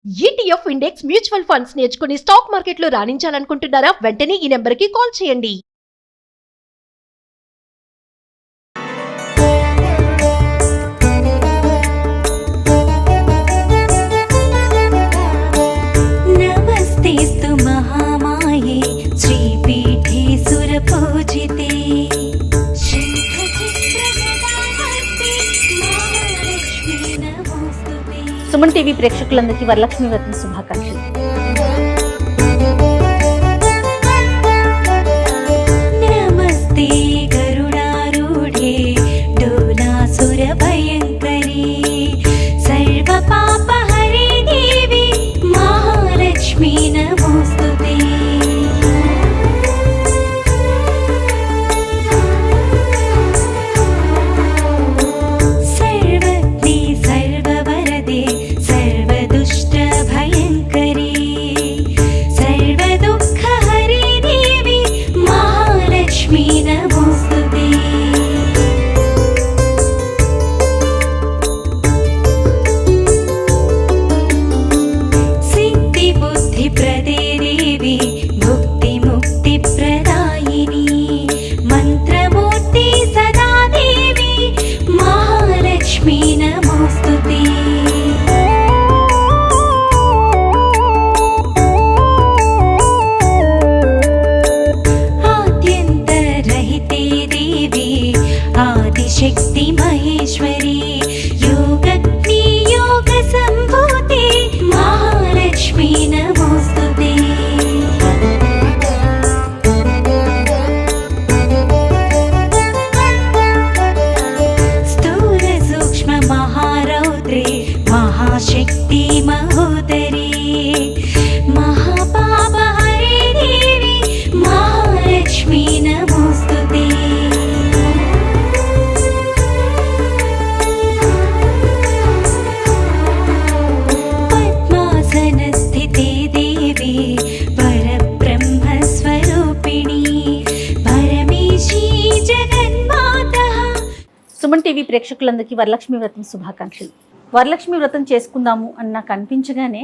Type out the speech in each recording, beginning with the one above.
ETF index mutual funds నేర్చుకుని stock మార్కెట్లో రాణించాలనుకుంటున్నారా? వెంటనే ఈ నెంబర్కి కాల్ చేయండి. నమస్తేస్తు మహామాయే శ్రీపీఠే సురపూజితే సుమన్ టీవీ ప్రేక్షకులందరికీ వరలక్ష్మి వ్రతం శుభాకాంక్షలు. నమస్తే గరుడారూఢే డోలాసుర భయంకరీ సర్వ పాప హరే దేవి మహాలక్ష్మీ నమోస్తుతే. సర్వజ్ఞే సర్వవరదే సర్వదుష్ట భయంకరీ సర్వదుఃఖ హరే దేవి మహాలక్ష్మీ నమోస్తుతే. సిద్ధి బుద్ధి ప్రదే దేవి భుక్తి ముక్తి ప్రదాయిని మంత్రమూర్తి సదా దేవి మహాలక్ష్మీ నమోస్తుతే. ఆద్యంతరహితే దేవి ఆదిశక్తి మహేశ్వరి యోగజ్ఞే యోగ సంభూతే మహాలక్ష్మీ నమోస్తుతే. స్థూల సూక్ష్మ మహారౌద్రే మహాశక్తి మహోదరీ మహాపాప హరే దేవి మహాలక్ష్మీ నమోస్తుతే. పద్మాసనస్థితే దేవి పరబ్రహ్మ స్వరూపిణి పరమేశీ జగన్మాతః. సుమన్ టీవీ ప్రేక్షకులందరికీ వరలక్ష్మి వ్రతం శుభాకాంక్షలు. వరలక్ష్మి వ్రతం చేసుకుందాము అని నాకు అనిపించగానే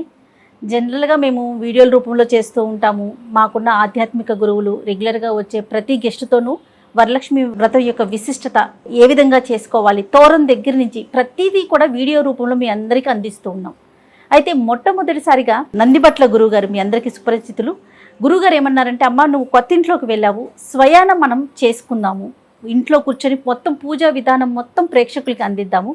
జనరల్గా మేము వీడియోల రూపంలో చేస్తూ ఉంటాము. మాకున్న ఆధ్యాత్మిక గురువులు రెగ్యులర్గా వచ్చే ప్రతి గెస్ట్తోనూ వరలక్ష్మి వ్రతం యొక్క విశిష్టత ఏ విధంగా చేసుకోవాలి, తోరం దగ్గర నుంచి ప్రతిదీ కూడా వీడియో రూపంలో మీ అందరికీ అందిస్తూ ఉన్నాం. అయితే మొట్టమొదటిసారిగా నందిబట్ల గురువుగారు మీ అందరికీ సుపరిచితులు. గురువుగారు ఏమన్నారంటే, అమ్మ నువ్వు కొత్త ఇంట్లోకి వెళ్ళావు, స్వయాన మనం చేసుకుందాము, ఇంట్లో కూర్చొని మొత్తం పూజా విధానం మొత్తం ప్రేక్షకులకి అందిద్దాము.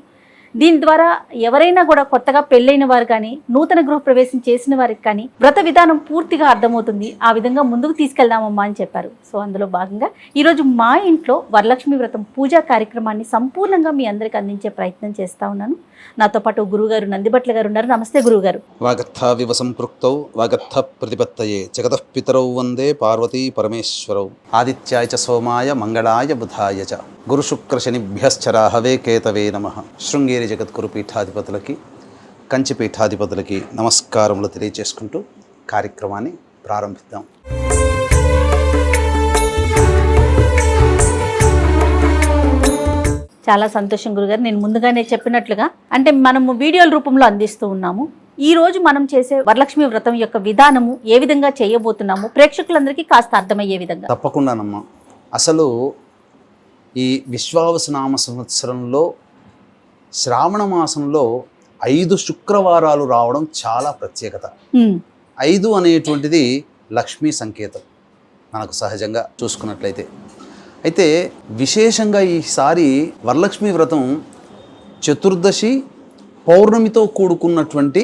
దీని ద్వారా ఎవరైనా కూడా కొత్తగా పెళ్ళైన వారు కానీ నూతన గృహప్రవేశం చేసిన వారికి కానీ వ్రత విధానం పూర్తిగా అర్థమవుతుంది. ఆ విధంగా ముందుకు తీసుకెళ్దామమ్మా అని చెప్పారు. సో అందులో భాగంగా ఈరోజు మా ఇంట్లో వరలక్ష్మి వ్రతం పూజా కార్యక్రమాన్ని సంపూర్ణంగా మీ అందరికి అందించే ప్రయత్నం చేస్తా ఉన్నాను. నాతో పాటు గురువుగారు నందిబట్ల గారు ఉన్నారు. నమస్తే గురువుగారు. వాగర్థావివ సంపృక్తౌ వాగర్థ ప్రతిపత్తయే జగతః పితరౌ వందే పార్వతీ పరమేశ్వరౌ ఆదిత్యాయ చ సోమాయ మంగళాయ బుధాయ చ గురు శుక్ర శనిభ్యశ్చ రాహవే కేతవే నమః. శృంగేరి జగద్గురు పీఠాధిపతులకి కంచి పీఠాధిపతులకి నమస్కారములు తెలియజేసుకుంటూ కార్యక్రమాన్ని ప్రారంభిద్దాం. చాలా సంతోషం గురుగారు. నేను ముందుగానే చెప్పినట్లుగా అంటే మనము వీడియోల రూపంలో అందిస్తూ ఉన్నాము. ఈ రోజు మనం చేసే వరలక్ష్మి వ్రతం యొక్క విధానము ఏ విధంగా చేయబోతున్నాము ప్రేక్షకులందరికీ కాస్త అర్థమయ్యే విధంగా. తప్పకుండానమ్మా. అసలు ఈ విశ్వావసునామ సంవత్సరంలో శ్రావణ మాసంలో 5 శుక్రవారాలు రావడం చాలా ప్రత్యేకత. 5 అనేటువంటిది లక్ష్మీ సంకేతం మనకు సహజంగా చూసుకున్నట్లయితే. అయితే విశేషంగా ఈసారి వరలక్ష్మి వ్రతం చతుర్దశి పౌర్ణమితో కూడుకున్నటువంటి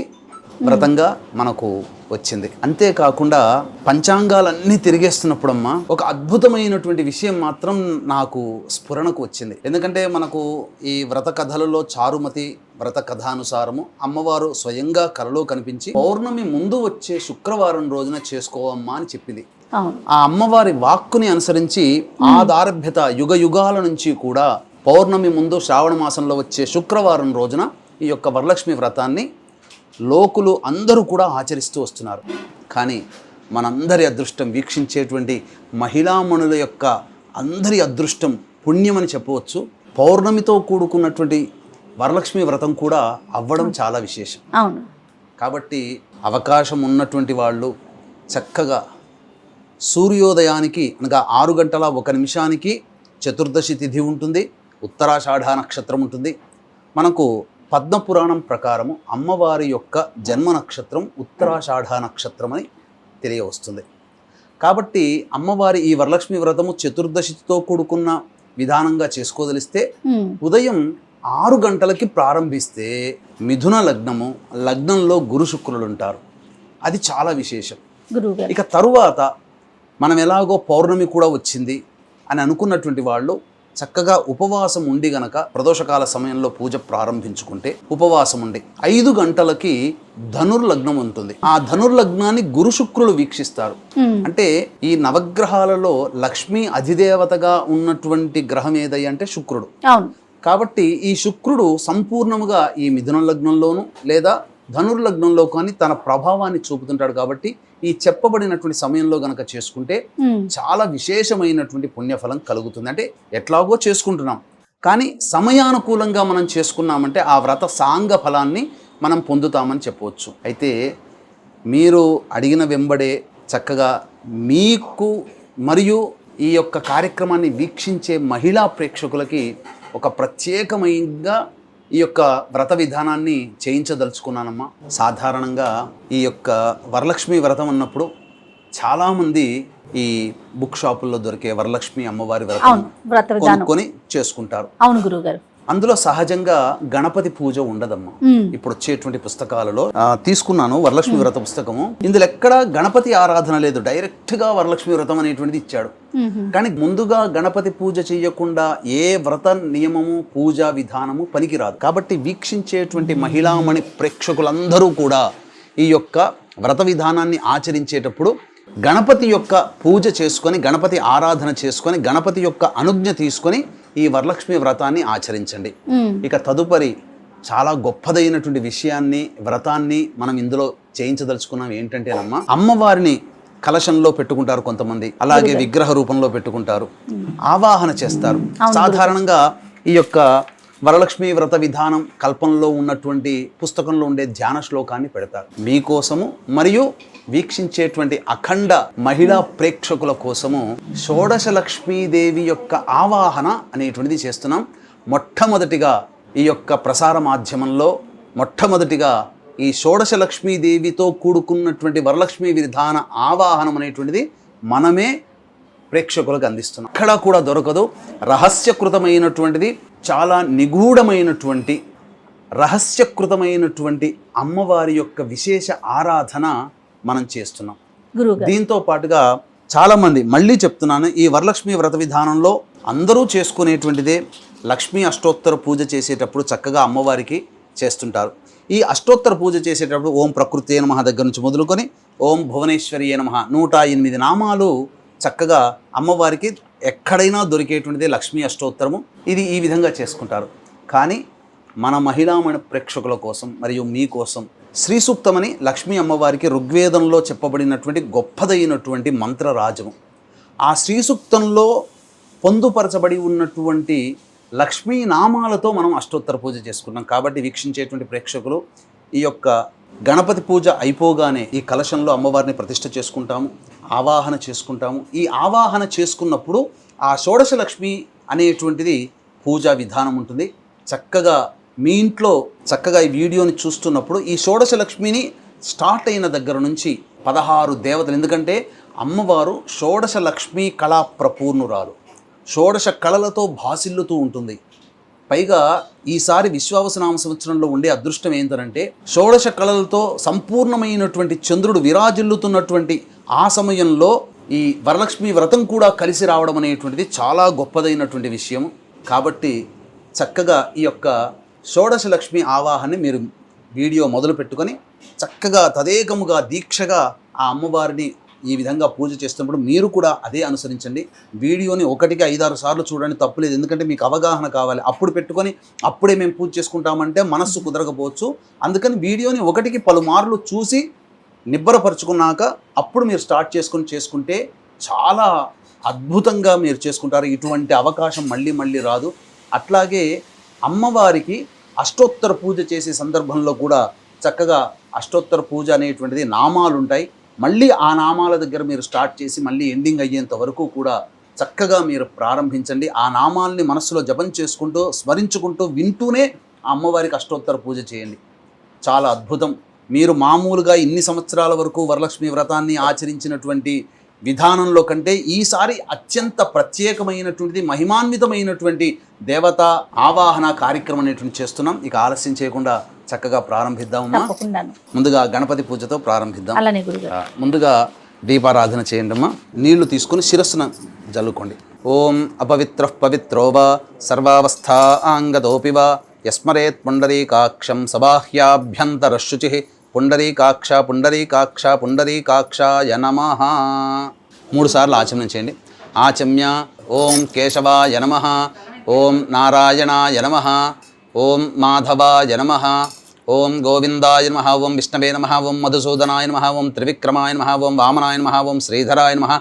వ్రతంగా మనకు వచ్చింది. అంతేకాకుండా పంచాంగాలన్నీ తిరిగేస్తున్నప్పుడమ్మా ఒక అద్భుతమైనటువంటి విషయం మాత్రం నాకు స్ఫురణకు వచ్చింది. ఎందుకంటే మనకు ఈ వ్రత కథలలో చారుమతి వ్రత కథానుసారము అమ్మవారు స్వయంగా కలలో కనిపించి పౌర్ణమి ముందు వచ్చే శుక్రవారం రోజున చేసుకోవమ్మా అని చెప్పింది. ఆ అమ్మవారి వాక్కుని అనుసరించి ఆదారభ్యత యుగ యుగాల నుంచి కూడా పౌర్ణమి ముందు శ్రావణ మాసంలో వచ్చే శుక్రవారం రోజున ఈ యొక్క వరలక్ష్మి వ్రతాన్ని లోకులు అందరూ కూడా ఆచరిస్తూ వస్తున్నారు. కానీ మనందరి అదృష్టం, వీక్షించేటువంటి మహిళామణుల యొక్క అందరి అదృష్టం, పుణ్యమని చెప్పవచ్చు. పౌర్ణమితో కూడుకున్నటువంటి వరలక్ష్మి వ్రతం కూడా అవ్వడం చాలా విశేషం. అవును. కాబట్టి అవకాశం ఉన్నటువంటి వాళ్ళు చక్కగా సూర్యోదయానికి అనగా 6:01 చతుర్దశి తిథి ఉంటుంది, ఉత్తరాషాఢ నక్షత్రం ఉంటుంది. మనకు పద్మపురాణం ప్రకారము అమ్మవారి యొక్క జన్మ నక్షత్రం ఉత్తరాషాఢ నక్షత్రం అని తెలియవస్తుంది. కాబట్టి అమ్మవారి ఈ వరలక్ష్మి వ్రతము చతుర్దశితో కూడుకున్న విధానంగా చేసుకోదలిస్తే ఉదయం 6 గంటలకి ప్రారంభిస్తే మిథున లగ్నంలో గురు శుక్రులు ఉంటారు. అది చాలా విశేషం. గురువుగారు ఇక తరువాత మనం ఎలాగో పౌర్ణమి కూడా వచ్చింది అని అనుకున్నటువంటి వాళ్ళు చక్కగా ఉపవాసం ఉండి గనక ప్రదోషకాల సమయంలో పూజ ప్రారంభించుకుంటే ఉపవాసం ఉండి 5 గంటలకి ధనుర్లగ్నం ఉంటుంది. ఆ ధనుర్లగ్నాన్ని గురు శుక్రులు వీక్షిస్తారు. అంటే ఈ నవగ్రహాలలో లక్ష్మీ అధిదేవతగా ఉన్నటువంటి గ్రహం ఏదై అంటే శుక్రుడు. కాబట్టి ఈ శుక్రుడు సంపూర్ణముగా ఈ మిథున లగ్నంలోను లేదా ధనుర్లగ్నంలో కానీ తన ప్రభావాన్ని చూపుతుంటాడు. కాబట్టి ఈ చెప్పబడినటువంటి సమయంలో గనక చేసుకుంటే చాలా విశేషమైనటువంటి పుణ్యఫలం కలుగుతుంది. అంటే ఎట్లాగో చేసుకుంటున్నాం, కానీ సమయానుకూలంగా మనం చేసుకున్నామంటే ఆ వ్రత సాంగ ఫలాన్ని మనం పొందుతామని చెప్పవచ్చు. అయితే మీరు అడిగిన వెంబడే చక్కగా మీకు మరియు ఈ యొక్క కార్యక్రమాన్ని వీక్షించే మహిళా ప్రేక్షకులకి ఒక ప్రత్యేకమైనగా ఈ యొక్క వ్రత విధానాన్ని చేయించదలుచుకున్నానమ్మా. సాధారణంగా ఈ యొక్క వరలక్ష్మి వ్రతం అన్నప్పుడు చాలామంది ఈ బుక్ షాపుల్లో దొరికే వరలక్ష్మి అమ్మవారి వ్రతం కొనుక్కొని చేసుకుంటారు. అవును గురువుగారు. అందులో సహజంగా గణపతి పూజ ఉండదమ్మా. ఇప్పుడు వచ్చేటువంటి పుస్తకాలలో తీసుకున్నాను వరలక్ష్మి వ్రత పుస్తకము. ఇందులో ఎక్కడా గణపతి ఆరాధన లేదు, డైరెక్ట్ గా వరలక్ష్మి వ్రతం అనేటువంటిది ఇచ్చాడు. కానీ ముందుగా గణపతి పూజ చేయకుండా ఏ వ్రత నియమము పూజా విధానము పనికిరాదు. కాబట్టి వీక్షించేటువంటి మహిళామణి ప్రేక్షకులందరూ కూడా ఈ యొక్క వ్రత విధానాన్ని ఆచరించేటప్పుడు గణపతి యొక్క పూజ చేసుకొని, గణపతి ఆరాధన చేసుకొని, గణపతి యొక్క అనుజ్ఞ తీసుకొని ఈ వరలక్ష్మి వ్రతాన్ని ఆచరించండి. ఇక తదుపరి చాలా గొప్పదైనటువంటి విషయాన్ని వ్రతాన్ని మనం ఇందులో చేయించదలుచుకున్నాం. ఏంటంటేనమ్మా, అమ్మవారిని కలశంలో పెట్టుకుంటారు కొంతమంది, అలాగే విగ్రహ రూపంలో పెట్టుకుంటారు, ఆవాహన చేస్తారు. సాధారణంగా ఈ యొక్క వరలక్ష్మి వ్రత విధానం కల్పనలో ఉన్నటువంటి పుస్తకంలో ఉండే ధ్యాన శ్లోకాన్ని పెడతారు. మీకోసము మరియు వీక్షించేటువంటి అఖండ మహిళా ప్రేక్షకుల కోసము షోడశ లక్ష్మీదేవి యొక్క ఆవాహన అనేటువంటిది చేస్తున్నాం. మొట్టమొదటిగా ఈ యొక్క ప్రసార మాధ్యమంలో మొట్టమొదటిగా ఈ షోడశ లక్ష్మీదేవితో కూడుకున్నటువంటి వరలక్ష్మి విధాన ఆవాహనం అనేటువంటిది మనమే ప్రేక్షకులకు అందిస్తున్నాం. ఎక్కడా కూడా దొరకదు. రహస్యకృతమైనటువంటిది, చాలా నిగూఢమైనటువంటి రహస్యకృతమైనటువంటి అమ్మవారి యొక్క విశేష ఆరాధన మనం చేస్తున్నాం. దీంతో పాటుగా చాలామంది, మళ్ళీ చెప్తున్నాను, ఈ వరలక్ష్మి వ్రత విధానంలో అందరూ చేసుకునేటువంటిదే లక్ష్మీ అష్టోత్తర పూజ చేసేటప్పుడు చక్కగా అమ్మవారికి చేస్తుంటారు. ఈ అష్టోత్తర పూజ చేసేటప్పుడు ఓం ప్రకృతే నమః దగ్గర నుంచి మొదలుకొని ఓం భువనేశ్వరియే నమః 108 నామాలు చక్కగా అమ్మవారికి ఎక్కడైనా దొరికేటువంటిదే లక్ష్మీ అష్టోత్తరము. ఇది ఈ విధంగా చేసుకుంటారు. కానీ మన మహిళామణి ప్రేక్షకుల కోసం మరియు మీకోసం శ్రీ సూక్తమని లక్ష్మీ అమ్మవారికి ఋగ్వేదంలో చెప్పబడినటువంటి గొప్పదైనటువంటి మంత్రరాజము. ఆ శ్రీ సూక్తంలో పొందుపరచబడి ఉన్నటువంటి లక్ష్మీ నామాలతో మనం అష్టోత్తర పూజ చేసుకున్నాం. కాబట్టి వీక్షించేటువంటి ప్రేక్షకులు ఈ యొక్క గణపతి పూజ అయిపోగానే ఈ కలశంలో అమ్మవారిని ప్రతిష్ఠ చేసుకుంటాము, ఆవాహన చేసుకుంటాము. ఈ ఆవాహన చేసుకున్నప్పుడు ఆ షోడశ లక్ష్మి అనేటువంటిది పూజా విధానం ఉంటుంది. చక్కగా మీ ఇంట్లో చక్కగా ఈ వీడియోని చూస్తున్నప్పుడు ఈ షోడశ లక్ష్మిని స్టార్ట్ అయిన దగ్గర నుంచి 16 దేవతలు, ఎందుకంటే అమ్మవారు షోడశ లక్ష్మీ కళా ప్రపూర్ణురాలు, షోడశ కళలతో భాసిల్లుతూ ఉంటుంది. పైగా ఈసారి విశ్వావసనామ సంవత్సరంలో ఉండే అదృష్టం ఏంటంటే షోడశ కళలతో సంపూర్ణమైనటువంటి చంద్రుడు విరాజిల్లుతున్నటువంటి ఆ సమయంలో ఈ వరలక్ష్మి వ్రతం కూడా కలిసి రావడం అనేటువంటిది చాలా గొప్పదైనటువంటి విషయం. కాబట్టి చక్కగా ఈ యొక్క షోడశ లక్ష్మి ఆవాహాన్ని మీరు వీడియో మొదలు పెట్టుకొని చక్కగా తదేకముగా దీక్షగా ఆ అమ్మవారిని ఈ విధంగా పూజ చేస్తున్నప్పుడు మీరు కూడా అదే అనుసరించండి. వీడియోని 1కి 5-6 సార్లు చూడండి, తప్పులేదు. ఎందుకంటే మీకు అవగాహన కావాలి. అప్పుడు పెట్టుకొని అప్పుడే మేము పూజ చేసుకుంటామంటే మనస్సు కుదరకపోవచ్చు. అందుకని వీడియోని 1కి పలుమార్లు చూసి నిబ్బరపరుచుకున్నాక అప్పుడు మీరు స్టార్ట్ చేసుకుంటే చాలా అద్భుతంగా మీరు చేసుకుంటారు. ఇటువంటి అవకాశం మళ్ళీ మళ్ళీ రాదు. అట్లాగే అమ్మవారికి అష్టోత్తర పూజ చేసే సందర్భంలో కూడా చక్కగా అష్టోత్తర పూజ అనేటువంటిది నామాలు ఉంటాయి. మళ్ళీ ఆ నామాల దగ్గర మీరు స్టార్ట్ చేసి మళ్ళీ ఎండింగ్ అయ్యేంత వరకు కూడా చక్కగా మీరు ప్రారంభించండి. ఆ నామాల్ని మనసులో జపం చేసుకుంటూ స్మరించుకుంటూ వింటూనే ఆ అమ్మవారికి అష్టోత్తర పూజ చేయండి. చాలా అద్భుతం. మీరు మామూలుగా ఇన్ని సంవత్సరాల వరకు వరలక్ష్మి వ్రతాన్ని ఆచరించినటువంటి విధానంలో కంటే ఈసారి అత్యంత ప్రత్యేకమైనటువంటిది, మహిమాన్వితమైనటువంటి దేవతా ఆవాహన కార్యక్రమం అనేటువంటి చేస్తున్నాం. ఇక ఆలస్యం చేయకుండా చక్కగా ప్రారంభిద్దామమ్మా. తప్పకుండాను. ముందుగా గణపతి పూజతో ప్రారంభిద్దాం. అలానే గురుగారు. ముందుగా దీపారాధన చేయండి అమ్మా. నీళ్లు తీసుకుని శిరస్సున జల్లుకోండి. ఓం అపవిత్ర పవిత్రో వా సర్వావస్థాంగతోపి వా యస్మరేత్ పుండరీకాక్షం సబాహ్యాభ్యంతరశుచి పుండరీకాక్ష పుండరీకాక్ష పుండరీకాక్షాయ నమః. 3 సార్లు ఆచమనం చేయండి. ఆచమ్య ఓం కేశవాయ నమః, ఓం నారాయణాయ నమః, ఓం మాధవాయ నమః, ఓం గోవిందాయ నమః, ఓం విష్ణవే నమః, ఓం మధుసూదనాయ నమః, ఓం త్రివిక్రమాయ నమః, ఓం వామనాయ నమః, ఓం శ్రీధరాయ నమః,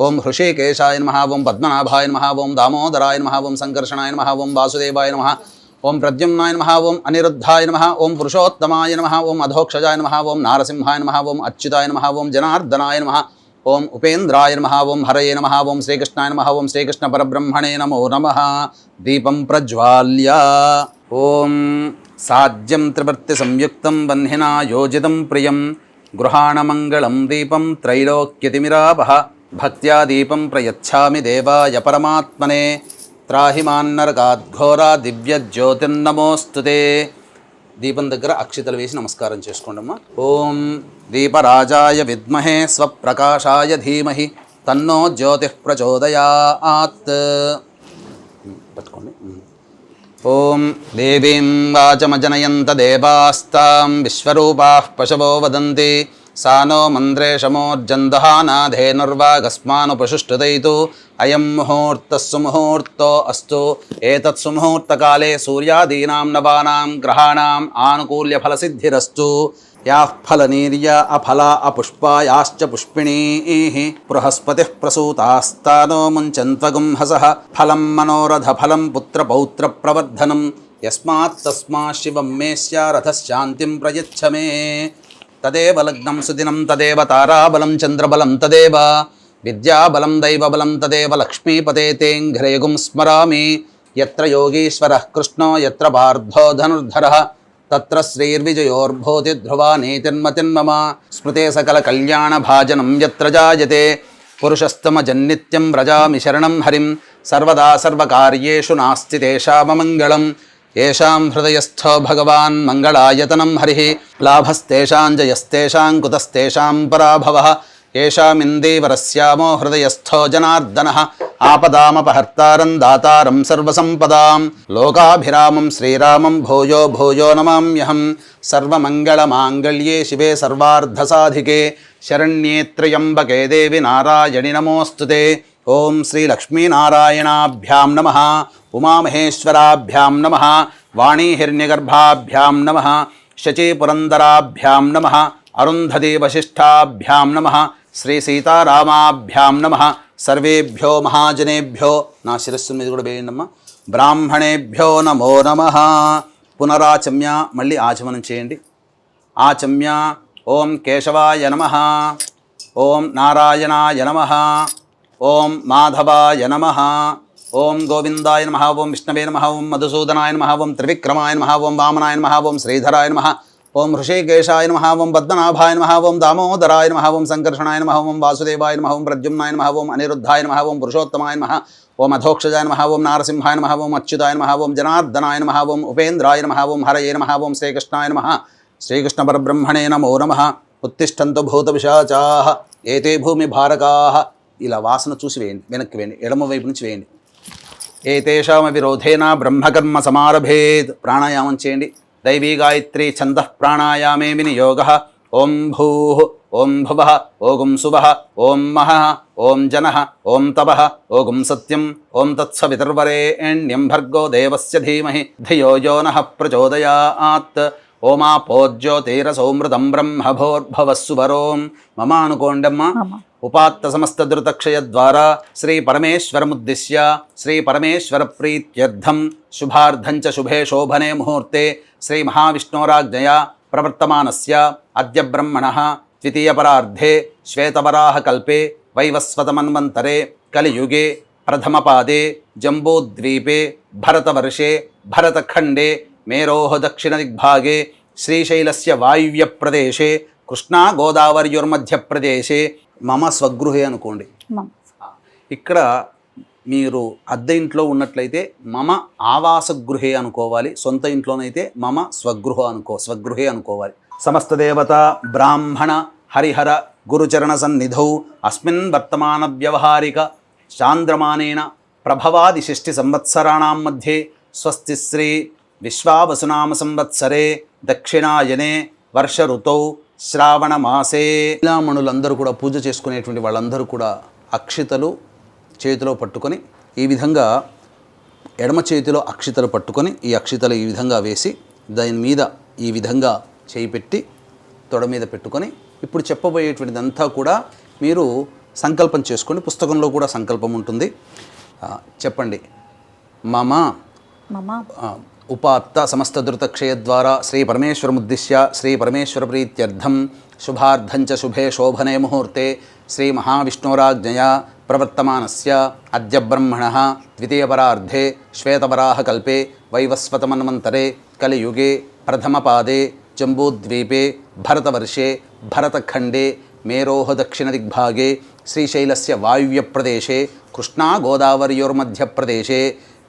ఓం హృషికేశాయ నమః, ఓం పద్మనాభాయ నమః, ఓం దామోదరాయ నమః, ఓం సంకర్షణాయ నమః, ఓం వాసుదేవాయ నమః, ఓం ప్రద్యుమ్నాయ నమః, ఓం అనిరుద్ధాయ నమః, ఓం పురుషోత్తమాయ నమః, ఓం అధోక్షజాయ నమః, ఓం నారసింహాయ నమః, ఓం అచ్యుతాయ నమః, ఓం జనార్దనాయ నమః, ఓం ఉపేంద్రాయ నమః, ఓం హరయే నమః, ఓం శ్రీకృష్ణాయ నమః, ఓం శ్రీకృష్ణ పరబ్రహ్మణే నమో నమః. దీపం ప్రజ్వాల్య ఓం సాధ్యం త్రివర్తి సంయుక్తం వహ్నినా యోజితం ప్రియం గృహాణమంగళం దీపం త్రైలోక్యతిమిరాపః భక్త్యా దీపం ప్రయచ్ఛామి దేవాయ పరమాత్మనే త్రాహిమాన్నరకాద్ఘోరా దివ్య జ్యోతిర్నమోస్తుతే. దీపం దగ్గర అక్షితలు వేసి నమస్కారం చేసుకోండమ్మా. ఓం దీపరాజాయ విద్మహే స్వప్రకాశాయ ధీమహి తన్నో జ్యోతిః ప్రచోదయాత్. పట్టుకోండి. ఓం దేవీం వాచమజనయంత దేవాస్తాం విశ్వరూపాః పశవో వదంతి సా నో మంత్రేషమోర్జందహానాధేనుర్వాగస్మానుపశుష్టుదైతు అయం ముహూర్తః సుముహూర్తో అస్తు. ఏతత్ సుముహూర్తకాలే సూర్యాదీనాం నవానాం గ్రహాణాం ఆనుకూల్యఫలసిద్ధిరస్తు. యాః ఫలనీర్య అఫలా అపుష్పాయాశ్చ పుష్పిణీః బృహస్పతిః ప్రసూతాస్తానో ముంచన్త్వగుంహసః ఫలం మనోరథ ఫలం పుత్రపౌత్ర ప్రవర్ధనం యస్మాత్ తస్మాత్ శివం మే స్యారథశాంతిం ప్రయచ్ఛ మే. తదేవ లగ్నం సుదినం తదేవ తారాబలం చంద్రబలం తదేవ విద్యాబలం దైవబలం తదేవ లక్ష్మీపతే తేంఘ్రేగుం స్మరామి. యత్ర యోగీశ్వరః కృష్ణో యత్ర పార్థో ధనుర్ధరః తత్ర శ్రీర్విజయోర్భూతి ధ్రువా నీతిర్మతిర్మమ. స్మృతే సకల కళ్యాణ భాజనం యత్ర జాయతే పురుషస్తమజన్నిత్యం వ్రజామి శరణం హరిం. సర్వదా సర్వకార్యేషు నాస్తి తేషామమంగళం. ఏషాం హృదయస్థో భగవాన్ మంగళాయతనం హరిః లాభస్తేషాం జయస్తేషాం కుతస్తేషాం పరాభవః. ఏషామిందీవరస్యామో హృదయస్థో జనార్దనః ఆపదామపహర్తారం దాతారం సర్వసంపదాం. లోకాభిరామం శ్రీరామం భూయో భూయో నమామ్యహం. సర్వమంగళమాంగళ్యే శివే సర్వార్ధసాధికే శరణ్యే త్ర్యంబకే దేవి నారాయణి నమోస్తుతే. ఓం శ్రీ లక్ష్మీనారాయణాభ్యాం నమః, ఉమామహేశ్వరాభ్యాం నమః, వాణీహిరణ్యగర్భాభ్యాం నమః, శచీపురందరాభ్యాం నమః, అరుంధతీ వశిష్ఠాభ్యాం నమః, శ్రీ సీతారామాభ్యాం నమః. సర్వేభ్యో మహాజనేభ్యో, నా శిరస్సు మీద కూడా వేయండమ్మా, బ్రాహ్మణేభ్యో నమో నమః. పునరాచమ్య, మళ్ళీ ఆచమనం చేయండి. ఆచమ్య ఓం కేశవాయ నమః, ఓం నారాయణాయ నమః, ఓం మాధవాయ నమః, ఓం గోవిందాయ నమః, ఓం విష్ణవే నమః, ఓం మధుసూదనాయ నమః, ఓం త్రివిక్రమాయ నమః, ఓం వామనాయ నమః, ఓం శ్రీధరాయ నమః, ఓం హృషికేశాయ నమః, ఓం పద్మనాభాయ నమః, ఓం దామోదరాయ నమః, ఓం సంకర్షణాయ నమః, ఓం వాసుదేవాయ నమః, ఓం ప్రద్యుమ్నాయ నమః, ఓం అనిరుద్ధాయ నమః, ఓం పురుషోత్తమాయ నమః, ఓం అధోక్షజాయ నమః, ఓం నారసింహాయ నమః, ఓం అచ్యుతాయ నమః, ఓం జనార్దనాయ నమః, ఓం ఉపేంద్రాయ నమః, ఓం హరయే నమః, ఓం శ్రీకృష్ణాయ నమః. శ్రీకృష్ణ పరబ్రహ్మణే నమో నమః. ఉత్తిష్టంతు భూత పిశాచాః ఏతే భూమి భారకాః. ఇలా వాసన చూసి వేయండి, వెనక్కి వేయండి, ఎడమ వైపు నుంచి వేయండి. ఏతేషామ విరోధేన బ్రహ్మకర్మ సమారభేత్. ప్రాణాయామం చేయండి. దైవీ గాయత్రీ ఛందః ప్రాణాయామే వినియోగః. ఓం భూః, ఓం భువః, ఓం సువః, ఓం మహః, ఓం జనః, ఓం తపః, ఓం సత్యం, ఓం తత్సవితుర్వరేణ్యం భర్గో దేవస్య ధీమహి ధియో యో నః ప్రచోదయాత్. ఓమాపోజ్యోతిరసౌమృతం బ్రహ్మభోర్భవస్సువరోం. మమ అనుకోండమ్మ. ఉపాత్త సమస్త ధృతక్షయ ద్వారా శ్రీ పరమేశ్వరముద్దిశ్య శ్రీ పరమేశ్వర ప్రీత్యర్థం శుభార్థం చ శుభే శోభనే ముహూర్తే శ్రీ మహావిష్ణోరాజ్ఞయా ప్రవర్తమానస్య అద్య బ్రహ్మణః ద్వితీయపరార్ధే శ్వేతవరాహకల్పే వైవస్వతమన్వంతరే కలియుగే ప్రథమపాదే జంబూద్వీపే భరతవర్షే భరతఖండే మేరోః దక్షిణదిగ్భాగే శ్రీశైలస్య వాయువ్యప్రదేశే కృష్ణా గోదావరియోర్మధ్యప్రదేశే మమ స్వగృహే అనుకోండి. మమ. ఇక్కడ మీరు అద్దె ఇంట్లో ఉన్నట్లయితే మమ ఆవాసగృహే అనుకోవాలి. సొంత ఇంట్లోనైతే మమ స్వగృహే అనుకోవాలి. సమస్త దేవత బ్రాహ్మణ హరిహర గురుచరణ సన్నిధౌ అస్మిన్ వర్తమాన వ్యవహారిక చాంద్రమానేన ప్రభవాది షష్ఠి సంవత్సరాణం మధ్యే స్వస్తి శ్రీ విశ్వావసునామ సంవత్సరే దక్షిణాయనే వర్ష ఋతౌ శ్రావణ మాసే. మహిళామణులందరూ కూడా పూజ చేసుకునేటువంటి వాళ్ళందరూ కూడా అక్షితలు చేతిలో పట్టుకొని ఈ విధంగా ఎడమ చేతిలో అక్షితలు పట్టుకొని ఈ అక్షితలు ఈ విధంగా వేసి దాని మీద ఈ విధంగా చేయి పెట్టి తొడ మీద పెట్టుకొని ఇప్పుడు చెప్పబోయేటువంటిదంతా కూడా మీరు సంకల్పం చేసుకోండి. పుస్తకంలో కూడా సంకల్పం ఉంటుంది. చెప్పండి. మమ ఉపాత్త సమస్త ధృతక్షయ ద్వారా శ్రీ పరమేశ్వరముద్దిశ్య శ్రీ పరమేశ్వర ప్రీత్యర్థం శుభార్థంచ శుభే శోభనే ముహూర్తే శ్రీ మహావిష్ణోరాజ్ఞయా ప్రవర్తమానస్య అద్య బ్రహ్మణః ద్వితీయపరార్ధే శ్వేతవరాహకల్పే వైవస్వతమన్వంతరే కలియుగే ప్రథమపాదే జంబూద్వీపే భరతవర్షే భరతఖండే మేరోః దక్షిణదిగ్భాగే శ్రీశైలస్య వాయువ్యప్రదేశే కృష్ణా గోదావరియోర్మధ్యప్రదేశే.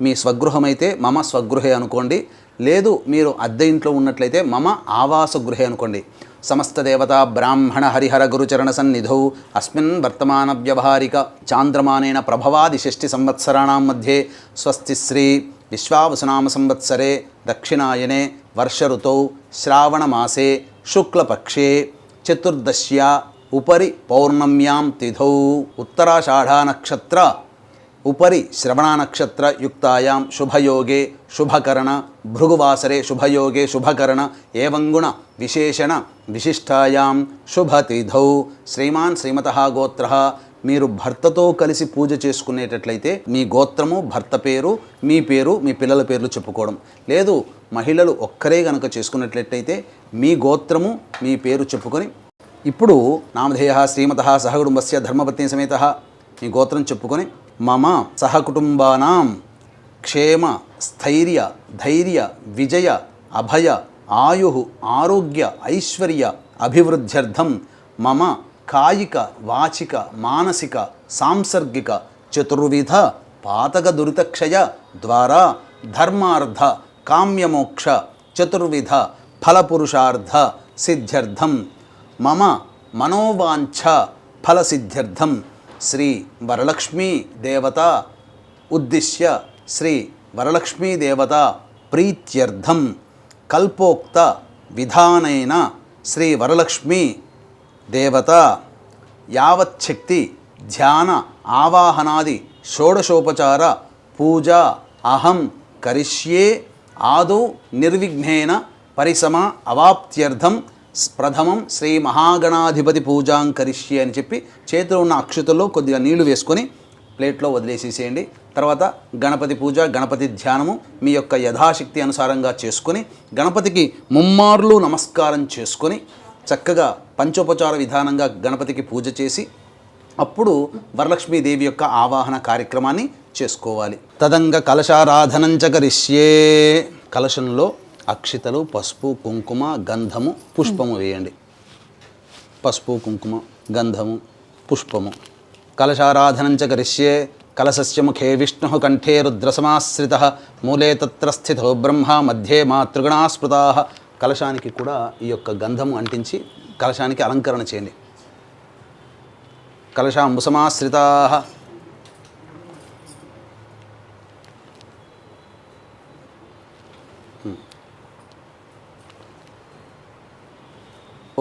మీ స్వగృహమైతే మమ స్వగృహే అనుకోండి. లేదు మీరు అద్దె ఇంట్లో ఉన్నట్లయితే మమ ఆవాసగృహే అనుకోండి. సమస్త దేవతా బ్రాహ్మణ హరిహర గురుచరణ సన్నిధౌ అస్మిన్ వర్తమాన వ్యవహారిక చాంద్రమానేన ప్రభవాది షష్ఠి సంవత్సరాణం మధ్యే స్వస్తి శ్రీ విశ్వావసునామ సంవత్సరే దక్షిణాయనే వర్ష ఋతౌ శ్రావణ మాసే శుక్లపక్షే చతుర్దశ్యా ఉపరి పౌర్ణమ్యాం తిథౌ ఉత్తరాషాఢా నక్షత్ర ఉపరి శ్రవణ నక్షత్ర యుక్తాయాం శుభయోగే శుభకరణ భృగువాసరే శుభయోగే శుభకరణ ఏవంగుణ విశేషణ విశిష్టాయాం శుభతిథౌ. శ్రీమాన్ శ్రీమతః గోత్రః. మీరు భర్తతో కలిసి పూజ చేసుకునేటట్లయితే మీ గోత్రము భర్త పేరు మీ పేరు మీ పిల్లల పేర్లు చెప్పుకోవడం. లేదు మహిళలు ఒక్కరే కనుక చేసుకున్నట్లయితే మీ గోత్రము మీ పేరు చెప్పుకొని ఇప్పుడు నామధేయః శ్రీమతః సహకుటుంబస్య ధర్మపత్ని సమేతః మీ గోత్రం చెప్పుకొని మమ సహకుటుంబానాం క్షేమ స్థైర్య ధైర్య విజయ అభయ ఆయు ఆరోగ్య ఐశ్వర్య అభివృద్ధ్యర్థం మమ కాయిక వాచిక మానసిక సాంసర్గిక చతుర్విధ పాతక దురితక్షయ ద్వారా ధర్మార్థ కామ్యమోక్ష చతుర్విధ ఫలపురుషార్థ సిద్ధ్యర్థం మమ మనోవాంఛ ఫలసిద్ధ్యర్థం శ్రీ వరలక్ష్మీ దేవత ఉద్దిశ్య శ్రీ వరలక్ష్మీ దేవత ప్రీత్యర్థం కల్పోక్త విధానైన శ్రీ వరలక్ష్మీ దేవత యావచ్చక్తి ధ్యాన ఆవాహనాది షోడశోపచార పూజ అహం కరిష్యే ఆదౌ నిర్విఘ్నేన పరిసమ అవాప్త్యర్థం ప్రథమం శ్రీ మహాగణాధిపతి పూజాం కరిష్యే అని చెప్పి చేతిలో ఉన్న అక్షతల్లో కొద్దిగా నీళ్లు వేసుకొని ప్లేట్లో వదిలేసేసేయండి. తర్వాత గణపతి పూజ గణపతి ధ్యానము మీ యొక్క యథాశక్తి అనుసారంగా చేసుకొని గణపతికి ముమ్మార్లు నమస్కారం చేసుకొని చక్కగా పంచోపచార విధానంగా గణపతికి పూజ చేసి అప్పుడు వరలక్ష్మీదేవి యొక్క ఆవాహన కార్యక్రమాన్ని చేసుకోవాలి. తదంగ కలశారాధనంచ కరిష్యే. కలశంలో అక్షితలు పసుపు కుంకుమ గంధము పుష్పము వేయండి. పసుపు కుంకుమ గంధము పుష్పము. కలశారాధనంచ కరిష్యే. కలశస్య ముఖే విష్ణుః కంఠే రుద్రసమాశ్రితః మూలే తత్ర స్థితో బ్రహ్మ మధ్యే మాతృగణా స్మృతాః. కలశానికి కూడా ఈ యొక్క గంధము అంటించి కలశానికి అలంకరణ చేయండి. కలశాంబుసమాశ్రితాః.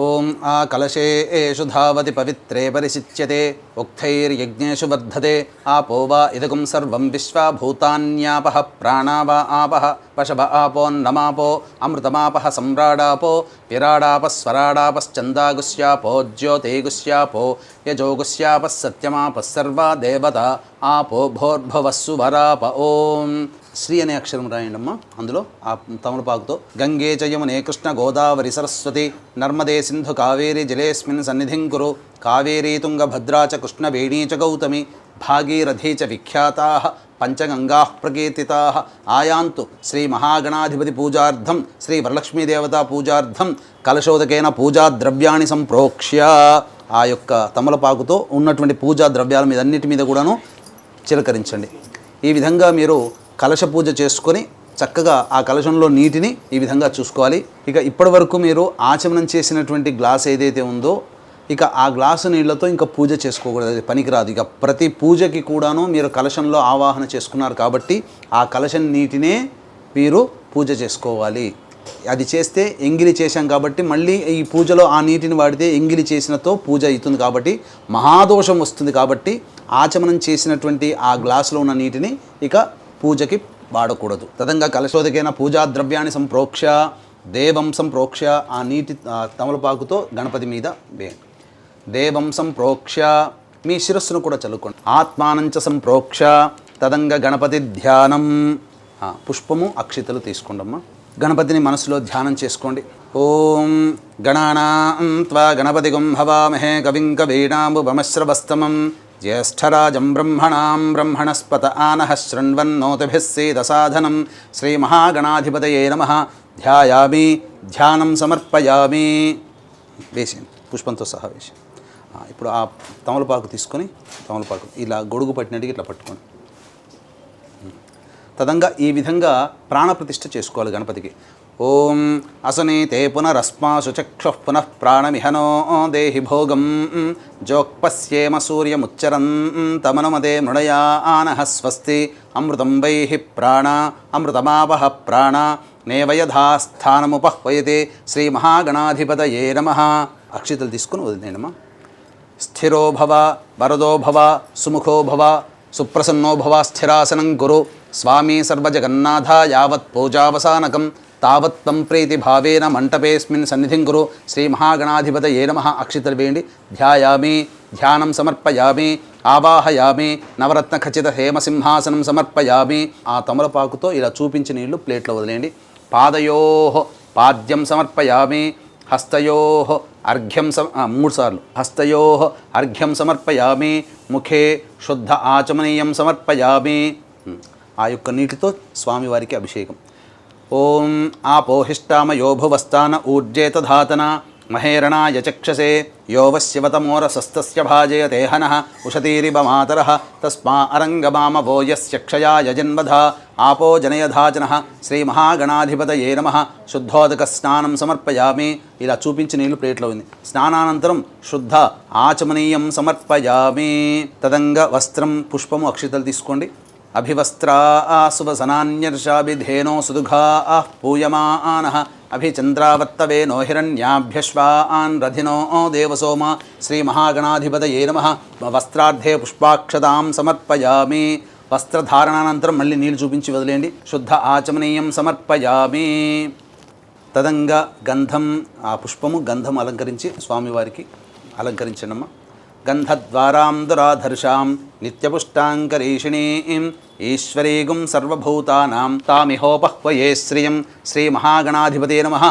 ఓం ఆ కలశేషు ధావతి పవిత్రే పరిశిచ్యతే ఉక్తైర్యజ్ఞేషు వర్ధతే ఆపో వా ఇదగుం సర్వం విశ్వా భూతాన్యాపః ప్రాణా వా ఆపః పశవ ఆపోన్నమాపో అమృతమాపః సమ్రాడాపో విరాడాపస్వరాడాపశ్చందాగుస్యాపో జ్యోతిగుస్యాపో యజోగుస్యాపः సత్యమాపः సర్వా దేవత ఆపో భోర్భవస్సు వరాప. ఓం శ్రీ అనే అక్షరం రాయండమ్మా. అందులో ఆ తమలపాకుతో గంగే చ యమునే కృష్ణ గోదావరి సరస్వతి నర్మదే సింధు కావేరి జలేస్మిన్ సన్నిధిం కురు కావేరీ తుంగ భద్రా చ కృష్ణ వేణీ చ గౌతమి భాగీరథీ చ విఖ్యాతాః పంచగంగాః ప్రకీర్తితాః ఆయాంతు శ్రీ మహాగణాధిపతి పూజార్థం శ్రీ వరలక్ష్మీదేవతా పూజార్థం కలశోదకేన పూజా ద్రవ్యాన్ని సంప్రోక్ష్య. ఆ యొక్క తమలపాకుతో ఉన్నటువంటి పూజా ద్రవ్యాల మీద అన్నిటి మీద కూడాను చిలకరించండి. ఈ విధంగా మీరు కలశ పూజ చేసుకొని చక్కగా ఆ కలశంలో నీటిని ఈ విధంగా చూసుకోవాలి. ఇక ఇప్పటి వరకు మీరు ఆచమనం చేసినటువంటి గ్లాస్ ఏదైతే ఉందో ఇక ఆ గ్లాసు నీళ్లతో ఇంకా పూజ చేసుకోకూడదు, అది పనికిరాదు. ఇక ప్రతి పూజకి కూడాను మీరు కలశంలో ఆవాహన చేసుకున్నారు కాబట్టి ఆ కలశం నీటినే మీరు పూజ చేసుకోవాలి. అది చేస్తే ఎంగిలి చేశాం కాబట్టి మళ్ళీ ఈ పూజలో ఆ నీటిని వాడితే ఎంగిలి చేసినతో పూజ అవుతుంది కాబట్టి మహాదోషం వస్తుంది. కాబట్టి ఆచమనం చేసినటువంటి ఆ గ్లాసులో ఉన్న నీటిని ఇక పూజకి వాడకూడదు. తదంగా కలశోదకైన పూజా ద్రవ్యాన్ని సంప్రోక్ష దేవం సంప్రోక్ష. ఆ నీటి తమలపాకుతో గణపతి మీద వేయండి. దేవం సంప్రోక్ష మీ శిరస్సును కూడా చల్లుకోండి. ఆత్మానంచ సంప్రోక్ష తదంగ గణపతి ధ్యానం. పుష్పము అక్షితలు తీసుకోండమ్మా. గణపతిని మనసులో ధ్యానం చేసుకోండి. ఓం గణానాం త్వా గణపతిగం హవామహే కవిం కవీనాముపమశ్రవస్తమం జ్యేష్ఠరాజం బ్రహ్మణాం బ్రహ్మణస్పత ఆనః శృణ్వన్నోతిభిः సేదసాధనం శ్రీమహాగణాధిపతయే నమః. ధ్యాయామి ధ్యానం సమర్పయామి. వేసేయండి పుష్పంతో సహా వేసి. ఇప్పుడు ఆ తమలపాకు తీసుకొని తమలపాకు ఇలా గొడుగు పట్టినట్టుగా ఇట్లా పట్టుకోండి. తదంగా ఈ విధంగా ప్రాణప్రతిష్ఠ చేసుకోవాలి గణపతికి. ఓం అసనీతే పునరస్మాసు చక్షుః పునః ప్రాణమిహనో దేహి భోగం జోక్పశ్యేమ సూర్యముచ్చరంతమనుమతే మృడయానః స్వస్తి అమృతం వైహి ప్రాణ అమృతమావహ ప్రాణ నేవయథాస్థానముపహ్వయతే శ్రీమహాగణాధిపతయే నమః. అక్షితలు తీసుకుని వదిలేనమ్మా. స్థిరో భవ వరదో భవ సుముఖో భవ సుప్రసన్నో భవ స్థిరాసనం కురు స్వామి సర్వజగన్నాథ యావత్ పూజావసానకం తావత్ తం ప్రీతిభావేన మంటపేస్మిన్ సన్నిధిం కురు శ్రీమహాగణాధిపతయే నమః. అక్షితలు వేయండి. ధ్యాయామి ధ్యానం సమర్పయామి ఆవాహయామి నవరత్న ఖచ్చిత హేమసింహాసనం సమర్పయామి. ఆ తమలపాకుతో ఇలా చూపించిన నీళ్లు ప్లేట్లో వదిలేయండి. పాదయోః పాద్యం సమర్పయామి. హస్తయోః అర్ఘ్యం 3 సార్లు హస్తయోః అర్ఘ్యం సమర్పయామి. ముఖే శుద్ధ ఆచమనీయం సమర్పయామి. ఆ యొక్క నీటితో స్వామివారికి అభిషేకం. ఓం ఆపోహిష్టామయో భువస్థాన ఊర్జేతధాతన మహేరణాయ చక్షసే యో వశ్యవతమోరసస్తస్య భాజయతే హనః ఉషతీరివ మాతరః తస్మా అరంగమామవో యస్య క్షయాయ జన్మధ ఆపో జనయధాజనః శ్రీమహాగణాధిపతయే నమః. శుద్ధోదక స్నానం సమర్పయామి. ఇలా చూపించి నీళ్లు ప్లేట్లో ఉంది. స్నానానంతరం శుద్ధ ఆచమనీయం సమర్పయామి. తదంగ వస్త్రం పుష్పము అక్షితలు తీసుకోండి. అభివస్త్రా సువసనాన్యర్షాభిధేనో సుదుఘా పూయమానః అభిచంద్రావర్తవేనో హిరణ్యాభ్యశ్వాన్ రథినో దేవసోమ శ్రీమహాగణాధిపతయే నమః. వస్త్రార్థే పుష్పాక్షతాం సమర్పయామి. వస్త్రధారణానంతరం మళ్ళీ నీళ్ళు చూపించి వదిలేయండి. శుద్ధ ఆచమనీయం సమర్పయామి. తదంగా గంధం ఆ పుష్పము గంధం అలంకరించి స్వామివారికి అలంకరించండమ్మా. గంధద్వారాం దురాధర్షాం నిత్యపుష్టాంకరీషిణీం ఈశ్వరీగుం సర్వభూతానాం తామిహోపహ్వయే శ్రియం శ్రీమహాగణాధిపతే నమః.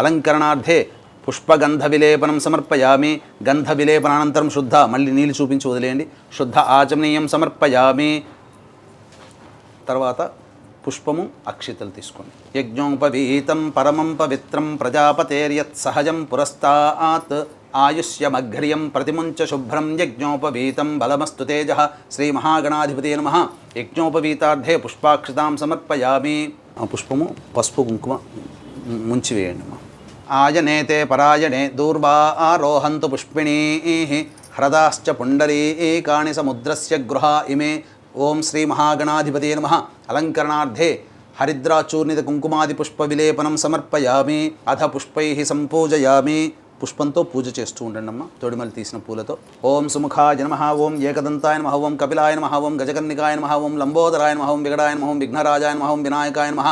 అలంకరణార్థే పుష్పగంధ విలేపనం సమర్పయామి. గంధ విలేపనానంతరం శుద్ధ మళ్ళీ నీళ్ళు చూపించి వదిలేయండి. శుద్ధ ఆచమనీయం సమర్పయామి. తర్వాత పుష్పము అక్షితలు తీసుకోండి. యజ్ఞోపవీతం పరమం పవిత్రం ప్రజాపతేర్యత్ సహజం పురస్తాత్ ఆయుష్యమఘ్రియం ప్రతిముంచ శుభ్రం యజ్ఞోపవీతం బలమస్తు తేజ శ్రీమహాగణాధిపతే నమః. యజ్ఞోపవీతార్థే పుష్పాక్షతాం సమర్పయామి. ఆ పుష్పము పసుపు కుంకుమ ముంచివేయండి. ఆయనేతే పరాయణే దూర్వా ఆరోహంతు పుష్పిణీః హ్రదాశ్చ పుండరీకాణి సముద్రస్య గృహా ఇమే. ఓం శ్రీమహాగణాధిపతే నమః. అలంకరణార్థే హరిద్రాచూర్ణిత కుంకుమాది పుష్ప విలేపనం సమర్పయామి. అథ పుష్పైః సంపూజయామి. పుష్పంతో పూజ చేస్తూ ఉండండి అమ్మ. తొడిమలు తీసిన పూలతో. ఓం సుముఖాయ నమః. ఓం ఏకదంతాయ నమః. ఓం కపిలాయ నమః. ఓం గజకర్ణికాయ నమః. ఓం లంబోదరాయ నమః. ఓం వికటాయ నమః. ఓం విఘ్నరాజాయ నమః. ఓం వినాయకాయ నమః.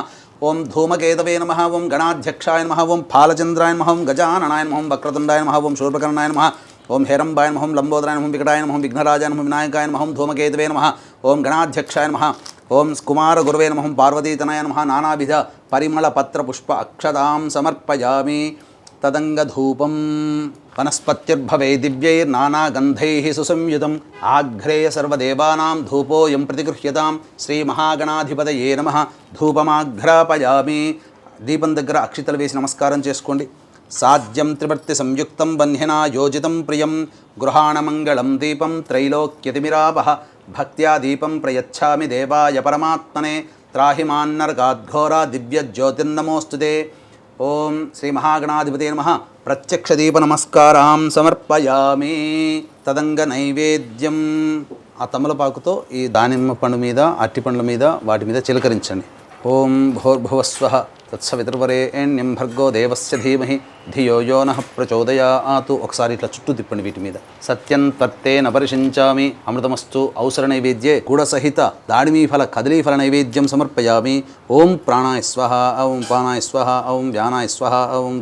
ఓం ధూమకేతవే నమః. ఓం గణాధ్యక్షాయ నమః. ఓం ఫాలచంద్రాయ నమః. ఓం గజాననాయ నమః. ఓం వక్రతుండాయ నమః. ఓం శూర్పకర్ణాయ నమః. ఓం హేరంబాయ నమః, లంబోదరాయ నమః, వికటాయ నమః, విఘ్నరాజాయ నమః, వినాయకాయ నమః, ధూమకేతవే నమః, ఓం గణాధ్యక్షాయ నమః, ఓం కుమార గురవే నమః, పార్వతీతనయ నమః. నానావిధ పరిమళ పత్ర పుష్ప అక్షతాం సమర్పయామి. తదంగధూపం వనస్పత్యుర్భవే దివ్యైర్నానాగంధైః సుసంయుతం. ఆఘ్రేయ సర్వదేవానాం ధూపోయం ప్రతిగృహ్యతాం. శ్రీమహాగణాధిపతయే నమః. ధూపమాఘ్రాపయామి. దీపం దగ్గర అక్షితలు వేసి నమస్కారం చేసుకోండి. సాధ్యం త్రివర్తి సంయుక్తం వన్యనా యోజితం ప్రియం. గృహాణమంగళం దీపం త్రైలోక్యతిమిరాపః. భక్త్యా దీపం ప్రయచ్ఛామి దేవాయ పరమాత్మనే. త్రాహిమాన్నరకాద్ఘోరా దివ్యజ్యోతిర్నమోస్తుతే. ఓం శ్రీ మహాగణాధిపతే నమః. ప్రత్యక్ష దీప నమస్కారాం సమర్పయామి. తదంగ నైవేద్యం ఆ తమలపాకుతో ఈ దానిమ్మ పండు మీద, అట్టి పండ్ల మీద, వాటి మీద చిలకరించండి. ఓం భూర్భువస్వః తత్సవితుర్వరేణ్యం భర్గో దేవస్య ధీమహి ధియో యో నః ప్రచోదయాతు. ఒకసారి ఇట్లా చుట్టూ తిప్పండి వీటి మీద. సత్యం త్వత్తేన పరిశించామి. అమృతమస్తు. ఔసర నైవేద్యే గుడసహిత దాడిమీఫల కదలీఫల నైవేద్యం సమర్పయామి. ఓం ప్రాణాయ స్వః, ఓం పానాయ స్వః, ఓం వ్యానాయ స్వః, ఓం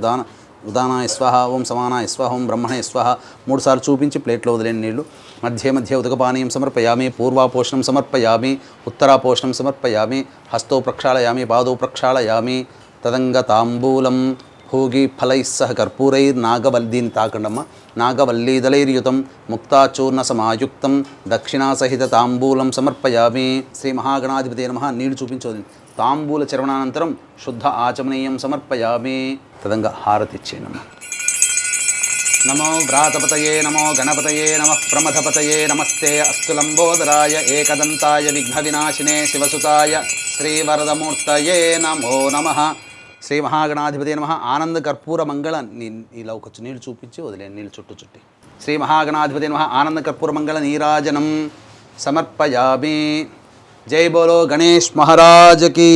ఉదానాయ స్వః, ఓం సమానాయ స్వః, ఓం బ్రహ్మణే స్వః. 3 సార్లు చూపించి ప్లేట్లో వదిలేని నీళ్లు. మధ్య మధ్య ఉదకపానీయం సమర్పయామి. పూర్వాపోషణం సమర్పయామి. ఉత్తరాపోషణం సమర్పయామి. హస్తో ప్రక్షాళయామి. పాదో ప్రక్షాళయామి. తదంగ తాంబూలం భోగి ఫలైः సహ కర్పూరైర్నాగవల్లీని తాకండమ్మ. నాగవల్లీదళైర్యుతం ముక్తాచూర్ణ సమాయుక్తం దక్షిణాసహిత తాంబూలం సమర్పయామి. శ్రీ మహాగణాధిపతే నమః. నీళ్లు చూపించోది. తాంబూల చర్వణానంతరం శుద్ధ ఆచమనీయం సమర్పయామి. తదంగ హారతిచ్చేనమ్మ. నమో వ్రాతపతయే నమో గణపతయే నమః ప్రమథపతయే నమస్తే అస్తు లంబోదరాయ ఏకదంతాయ విఘ్నవినాశినే శివసుతాయ శ్రీవరదమూర్తయే నమో నమః. శ్రీ మహాగణాధిపతే నమః. ఆనంద కర్పూర మంగళ ఇలా ఒక నీళ్ళు చూపించి వదిలేండి. నీళ్ళు చుట్టి శ్రీ మహాగణాధిపతే నమః. ఆనంద కర్పూర మంగళ నీరాజనం సమర్పయామి. జై బోలో గణేష్ మహారాజకి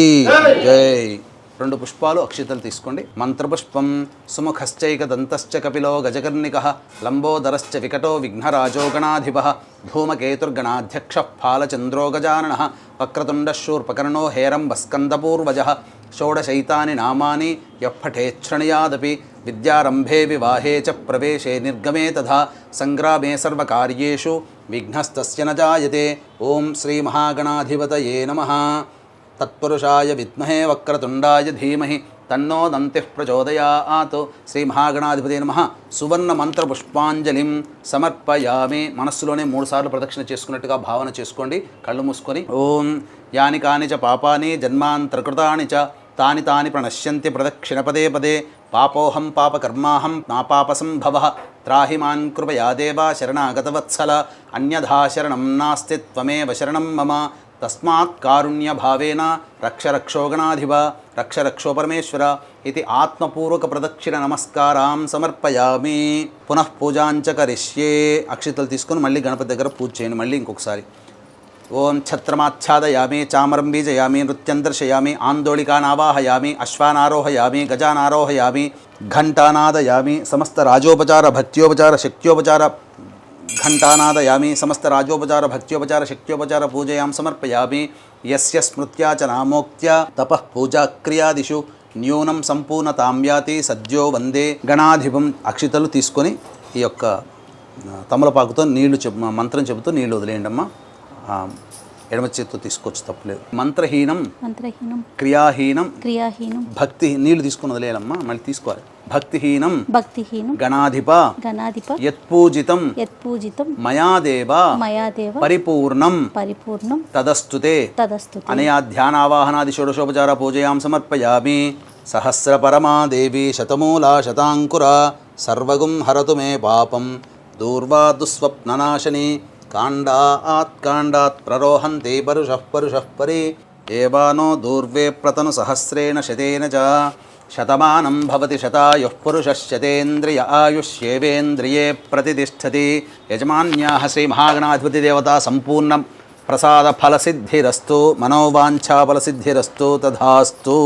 జై. 2 పుష్పాలు అక్షితలు తీసుకోండి. మంత్రపుష్పం సుముఖశ్చైక దంతశ్చ కపిలో గజకర్ణికః లంబోదరశ్చ వికటో విఘ్నరాజో గణాధిపః ధూమకేతుర్గణాధ్యక్ష ఫాలచంద్రో గజాననః వక్రతుండశూర్పకర్ణో హేరంబస్కందపూర్వజः షోడశైతాని నామాని యఃపఠేచ్ఛృణయాదపి విద్యారంభే వివాహే చ ప్రవేశే నిర్గమే తథా సంగ్రామే సర్వకార్యేషు విఘ్నస్తస్య న జాయతే. ఓం శ్రీ మహాగణాధిపతయే నమః. తత్పురుషాయ విద్మహే వక్రతుండాయ ధీమహి తన్నో దంతిః ప్రచోదయాత్. శ్రీ మహాగణాధిపతే నమః. సువర్ణ మంత్ర పుష్పాంజలిం సమర్పయామి. మనస్సులోనే 3 సార్లు ప్రదక్షిణ చేసుకున్నట్టుగా భావన చేసుకోండి. కళ్ళు మూసుకొని ఓం యాని కాని చ పాపాని జన్మాంతరకృతాని చ తాని తాని ప్రణశ్యంతి ప్రదక్షిణ పదే పదే. పాపోహం పాపకర్మాహం నాపాపసంభవః త్రాహి మాన్ కృపయా దేవా శరణాగతవత్సల. అన్యథా శరణం నాస్తి త్వమేవ శరణం మమ. తస్మాత్ కారుణ్యభావేన రక్ష రక్షో గణాధిప రక్ష రక్షో పరమేశ్వర ఇది ఆత్మపూర్వక ప్రదక్షిణ నమస్కారాం సమర్పయామి. పునః పూజాంచ కరిష్యే. అక్షితలు తీసుకొని మళ్ళీ గణపతి దగ్గర పూజ చేయండి. మళ్ళీ ఇంకొకసారి ఓం ఛత్రమాచ్ఛాదయామి చామరం బీజయామి నృత్యం దర్శయామి ఆందోళికానావాహయామి అశ్వానారోహయామి గజానారోహయామి ఘంటానాదయామి సమస్త రాజోపచార భక్త్యోపచార శక్త్యోపచార ఘంటానాదయామి సమస్త రాజోపచార భక్త్యోపచార శక్త్యోపచార పూజయాం సమర్పయామి. యస్య స్మృత్యా చ నామోక్త్యా తపః పూజాక్రియాదిషు న్యూనం సంపూర్ణతాం యాతి సద్యో వందే గణాధిపం. అక్షితలు తీసుకొని ఈ యొక్క తమలపాకుతో నీళ్లు మంత్రం చెబుతూ నీళ్లు వదిలేయండి అమ్మా. ఎడమ చేత్తో తీసుకోవచ్చు, తప్పలేదు. మంత్రహీనం క్రియాహీనం భక్తి నీళ్లు తీసుకుని వదిలేయాలమ్మా. మళ్ళీ తీసుకోవాలి. భక్తిహీనం గణాధిప యత్పూజితం మయాదేవ పరిపూర్ణం తదస్తుతే అనయా ధ్యానావాహనాది షోడశోపచార పూజయాం సమర్పయామి. సహస్ర పరమా దేవి శతమూలా శతాంకురా సర్వగుం హరతు మే పాపం దూర్వా దుస్వప్ననాశని. కాండాత్ ప్రరోహంతే పరుషః పరి ఏవానో దూర్వే ప్రతను సహస్రేణ శతేన చ శతమానం భవతి శతాయుః పురుషः శతేంద్రియ ఆయుష్యేవేంద్రియే ప్రతిష్టతి. యజమాన్యాః శ్రీ మహాగణాధిపతి దేవతా సంపూర్ణం ప్రసాద ఫలసిద్ధిరస్తు మనోవాంఛాఫలసిద్ధిరస్తు తథాస్తు.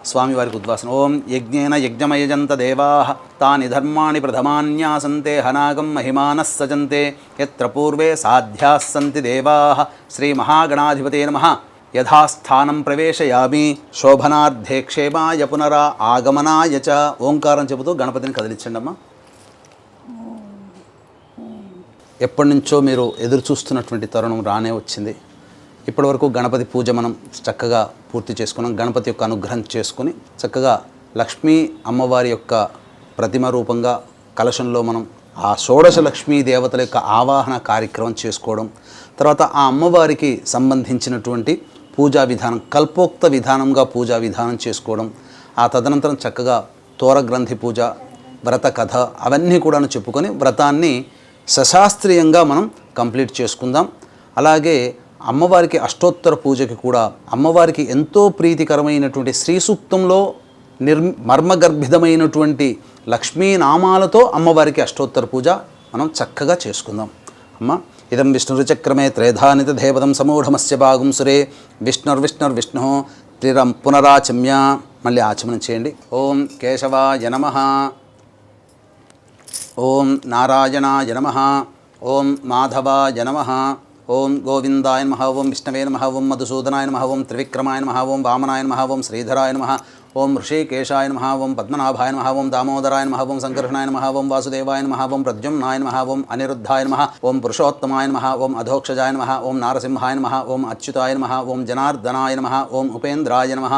స్వామివారికి ఉద్వాసన. ఓం యజ్ఞేన యజ్ఞమయజంత దేవాః తాని ధర్మాణి ప్రథమాన్యాసంతే హనాగం మహిమానః సజంతే యత్ర పూర్వే సాధ్యాः సంతి దేవాః. శ్రీ మహాగణాధిపతే నమః. యథాస్థానం ప్రవేశయామి శోభనార్థే క్షేమాయ పునరా ఆగమనాయ చ. ఓంకారం చెబుతూ గణపతిని కదిలించండి అమ్మా. ఎప్పటి నుంచో మీరు ఎదురు చూస్తున్నటువంటి తరుణం రానే వచ్చింది. ఇప్పటివరకు గణపతి పూజ మనం చక్కగా పూర్తి చేసుకున్నాం. గణపతి యొక్క అనుగ్రహం చేసుకుని చక్కగా లక్ష్మీ అమ్మవారి యొక్క ప్రతిమ రూపంగా కలశంలో మనం ఆ షోడశ లక్ష్మీ దేవతల యొక్క ఆవాహన కార్యక్రమం చేసుకోవడం, తర్వాత ఆ అమ్మవారికి సంబంధించినటువంటి పూజా విధానం కల్పోక్త విధానంగా పూజా విధానం చేసుకోవడం, ఆ తదనంతరం చక్కగా తోరగ్రంథి పూజ, వ్రత కథ అవన్నీ కూడాను చెప్పుకొని వ్రతాన్ని సశాస్త్రీయంగా మనం కంప్లీట్ చేసుకుందాం. అలాగే అమ్మవారికి అష్టోత్తర పూజకి కూడా అమ్మవారికి ఎంతో ప్రీతికరమైనటువంటి శ్రీ సూక్తంలో మర్మగర్భితమైనటువంటి లక్ష్మీనామాలతో అమ్మవారికి అష్టోత్తర పూజ మనం చక్కగా చేసుకుందాం. అమ్మ ఇదం విష్ణురుచక్రమే త్రేధానిత దేవతం సమూఢమస్య భాగం సురే విష్ణుర్విష్ణుర్విష్ణు త్రిరం పునరాచమ్య. మళ్ళీ ఆచమనం చేయండి. ఓం కేశవాయ నమః, ఓం నారాయణాయ నమః, ఓం మాధవాయ నమః, ఓం గోవిందాయ నమః, ఓం విష్ణవే నమః, ఓం మధుసూదనాయ నమః, ఓం త్రివిక్రమాయ నమః, ఓం వామనాయ నమః, ఓం శ్రీధరాయ నమః, ఓం ఋషికేశాయ నమః, ఓం పద్మనాభాయ నమః, ఓం దామోదరాయ నమః, ఓం సంకర్షణాయ నమః, ఓం వాసుదేవాయ నమః, ఓం ప్రద్యుమ్నాయ నమః, ఓం అనిరుద్ధాయ నమః, ఓం పురుషోత్తమాయ నమః, ఓం అధోక్షజాయ నమః, ఓం నారసింహాయ నమః, ఓం అచ్యుతాయ నమః, ఓం జనార్దనాయ నమః, ఓం ఉపేంద్రాయ నమః,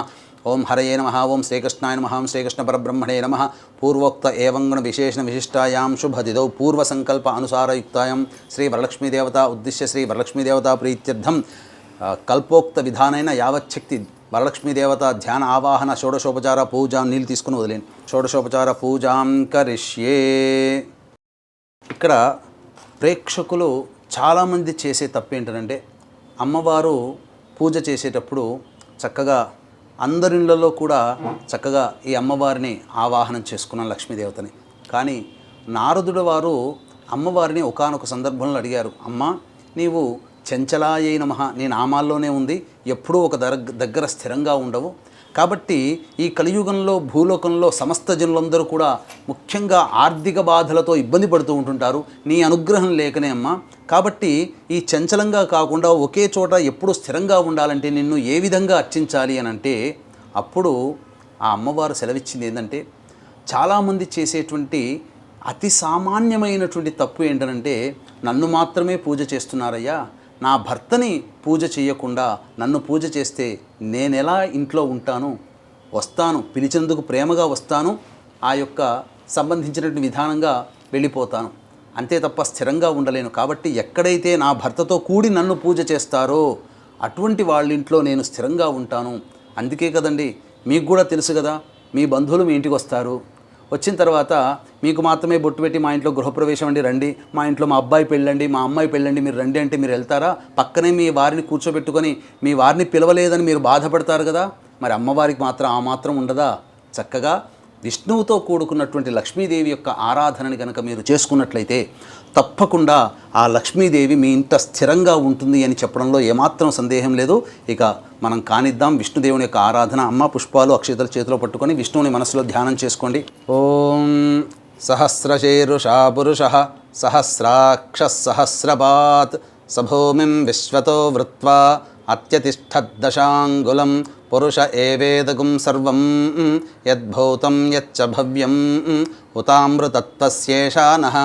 ఓం హరయే నమః, ఓం శ్రీకృష్ణాయ నమః, ఓం శ్రీకృష్ణ పరబ్రహ్మణే నమః. పూర్వోక్త ఏవం గుణ విశేషణ విశిష్టాయాం శుభదిదౌ పూర్వసంకల్ప అనుసారయుక్తాయాం శ్రీ వరలక్ష్మీదేవత ఉద్దిశ్య శ్రీ వరలక్ష్మీదేవత ప్రీత్యర్థం కల్పోక్త విధానైన యావచ్చక్తి వరలక్ష్మీదేవత ధ్యాన ఆవాహన షోడశోపచార పూజాం. నీళ్ళు తీసుకుని వదిలేండి. షోడశోపచార పూజాం కరిష్యే. ఇక్కడ ప్రేక్షకులు చాలామంది చేసే తప్పు ఏంటంటే అమ్మవారు పూజ చేసేటప్పుడు చక్కగా అందరిళ్ళలో కూడా చక్కగా ఈ అమ్మవారిని ఆవాహనం చేసుకున్నాం లక్ష్మీదేవతని. కానీ నారదుడు వారు అమ్మవారిని ఒకానొక సందర్భంలో అడిగారు, అమ్మ నీవు చంచలాయై నమః నీ నామాల్లోనే ఉంది, ఎప్పుడూ ఒక దగ్గర స్థిరంగా ఉండవు. కాబట్టి ఈ కలియుగంలో భూలోకంలో సమస్త జనులందరూ కూడా ముఖ్యంగా ఆర్థిక బాధలతో ఇబ్బంది పడుతూ ఉంటుంటారు. నీ అనుగ్రహం లేకనే అమ్మా. కాబట్టి ఈ చంచలంగా కాకుండా ఒకే చోట ఎప్పుడు స్థిరంగా ఉండాలంటే నిన్ను ఏ విధంగా అర్చించాలి అని అంటే అప్పుడు ఆ అమ్మవారు సెలవిచ్చింది ఏంటంటే చాలామంది చేసేటువంటి అతి సామాన్యమైనటువంటి తప్పు ఏంటంటే నన్ను మాత్రమే పూజ చేస్తున్నారయ్యా, నా భర్తని పూజ చేయకుండా నన్ను పూజ చేస్తే నేనెలా ఇంట్లో ఉంటాను, వస్తాను పిలిచేందుకు ప్రేమగా వస్తాను, ఆ యొక్క సంబంధించినటువంటి విధానంగా వెళ్ళిపోతాను, అంతే తప్ప స్థిరంగా ఉండలేను. కాబట్టి ఎక్కడైతే నా భర్తతో కూడి నన్ను పూజ చేస్తారో అటువంటి వాళ్ళ ఇంట్లో నేను స్థిరంగా ఉంటాను. అందుకే కదండి మీకు కూడా తెలుసు కదా, మీ బంధువులు మీ ఇంటికి వస్తారు, వచ్చిన తర్వాత మీకు మాత్రమే బొట్టు పెట్టి మా ఇంట్లో గృహప్రవేశం అండి రండి, మా ఇంట్లో మా అబ్బాయి పెళ్ళండి, మా అమ్మాయి పెళ్ళండి, మీరు రండి అంటే మీరు వెళ్తారా? పక్కనే మీ వారిని కూర్చోబెట్టుకొని మీ వారిని పిలవలేదని మీరు బాధపడతారు కదా. మరి అమ్మవారికి మాత్రం ఆ మాత్రం ఉండదా? చక్కగా విష్ణువుతో కూడుకున్నటువంటి లక్ష్మీదేవి యొక్క ఆరాధనని కనుక మీరు చేసుకున్నట్లయితే తప్పకుండా ఆ లక్ష్మీదేవి మీ ఇంట స్థిరంగా ఉంటుంది అని చెప్పడంలో ఏమాత్రం సందేహం లేదు. ఇక మనం కానిద్దాం విష్ణుదేవుని యొక్క ఆరాధన. అమ్మ పుష్పాలు అక్షతలు చేతిలో పట్టుకొని విష్ణువుని మనసులో ధ్యానం చేసుకోండి. ఓం సహస్రశీరుషా పురుషః సహస్రాక్ష సహస్రపాత్ సభూమిం విశ్వతో వృత్వా అత్యతిష్ఠద్దశాంగులం పురుష ఏవేదగుం సర్వం యద్భూతం యచ్చ భవ్యం ఉతామృతత్వస్యేషానః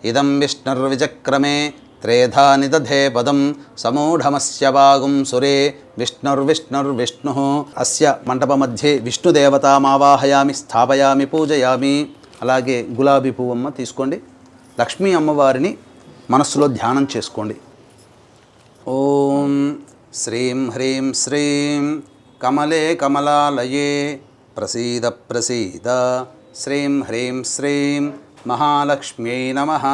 ఇదం విష్ణుర్విచక్రమే త్రేధా నిదధే పదం సమూఢమస్య వాగుం సురే విష్ణుర్విష్ణుర్విష్ణుః. అస్య మంటప మధ్యే విష్ణుదేవతామావాహయామి స్థాపయామి పూజయామి. అలాగే గులాబీ పువ్వమ్మ తీసుకోండి. లక్ష్మీ అమ్మవారిని మనస్సులో ధ్యానం చేసుకోండి. ఓం శ్రీం హ్రీం శ్రీం కమలే కమలాలయే ప్రసీద ప్రసీద. శ్రీం హ్రీం శ్రీం మహాలక్ష్మ్యై నమః.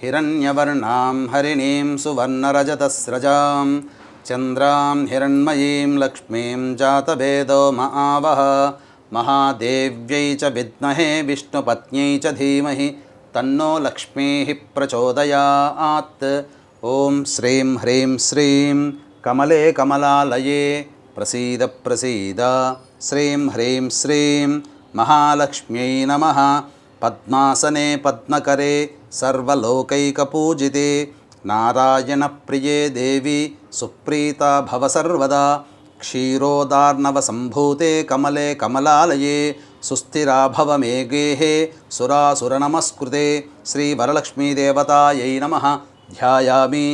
హిరణ్యవర్ణాం హరిణీం సువర్ణరజతస్రజాం చంద్రాం హిరణ్మయీం లక్ష్మీం జాతవేదో మహావహ. మహాదేవ్యై చ విద్మహే విష్ణుపత్న్యై చ ధీమహి తన్నో లక్ష్మీః ప్రచోదయాత్. ఓం శ్రీం హ్రీం శ్రీం కమలే కమలాలయే ప్రసీద ప్రసీద. శ్రీం హ్రీం శ్రీం మహాలక్ష్మ్యై నమః. పద్మాసనే పద్మకరే సర్వలోకైకపూజితే నారాయణ ప్రియే దేవి సుప్రీతా భవ సర్వదా. క్షీరోదార్ణవ సంభూతే కమలే కమలాలయే సుస్థిరా భవ మే గేహే సురాసుర నమస్కృతే. శ్రీ వరలక్ష్మీదేవతాయై నమః. ధ్యాయామి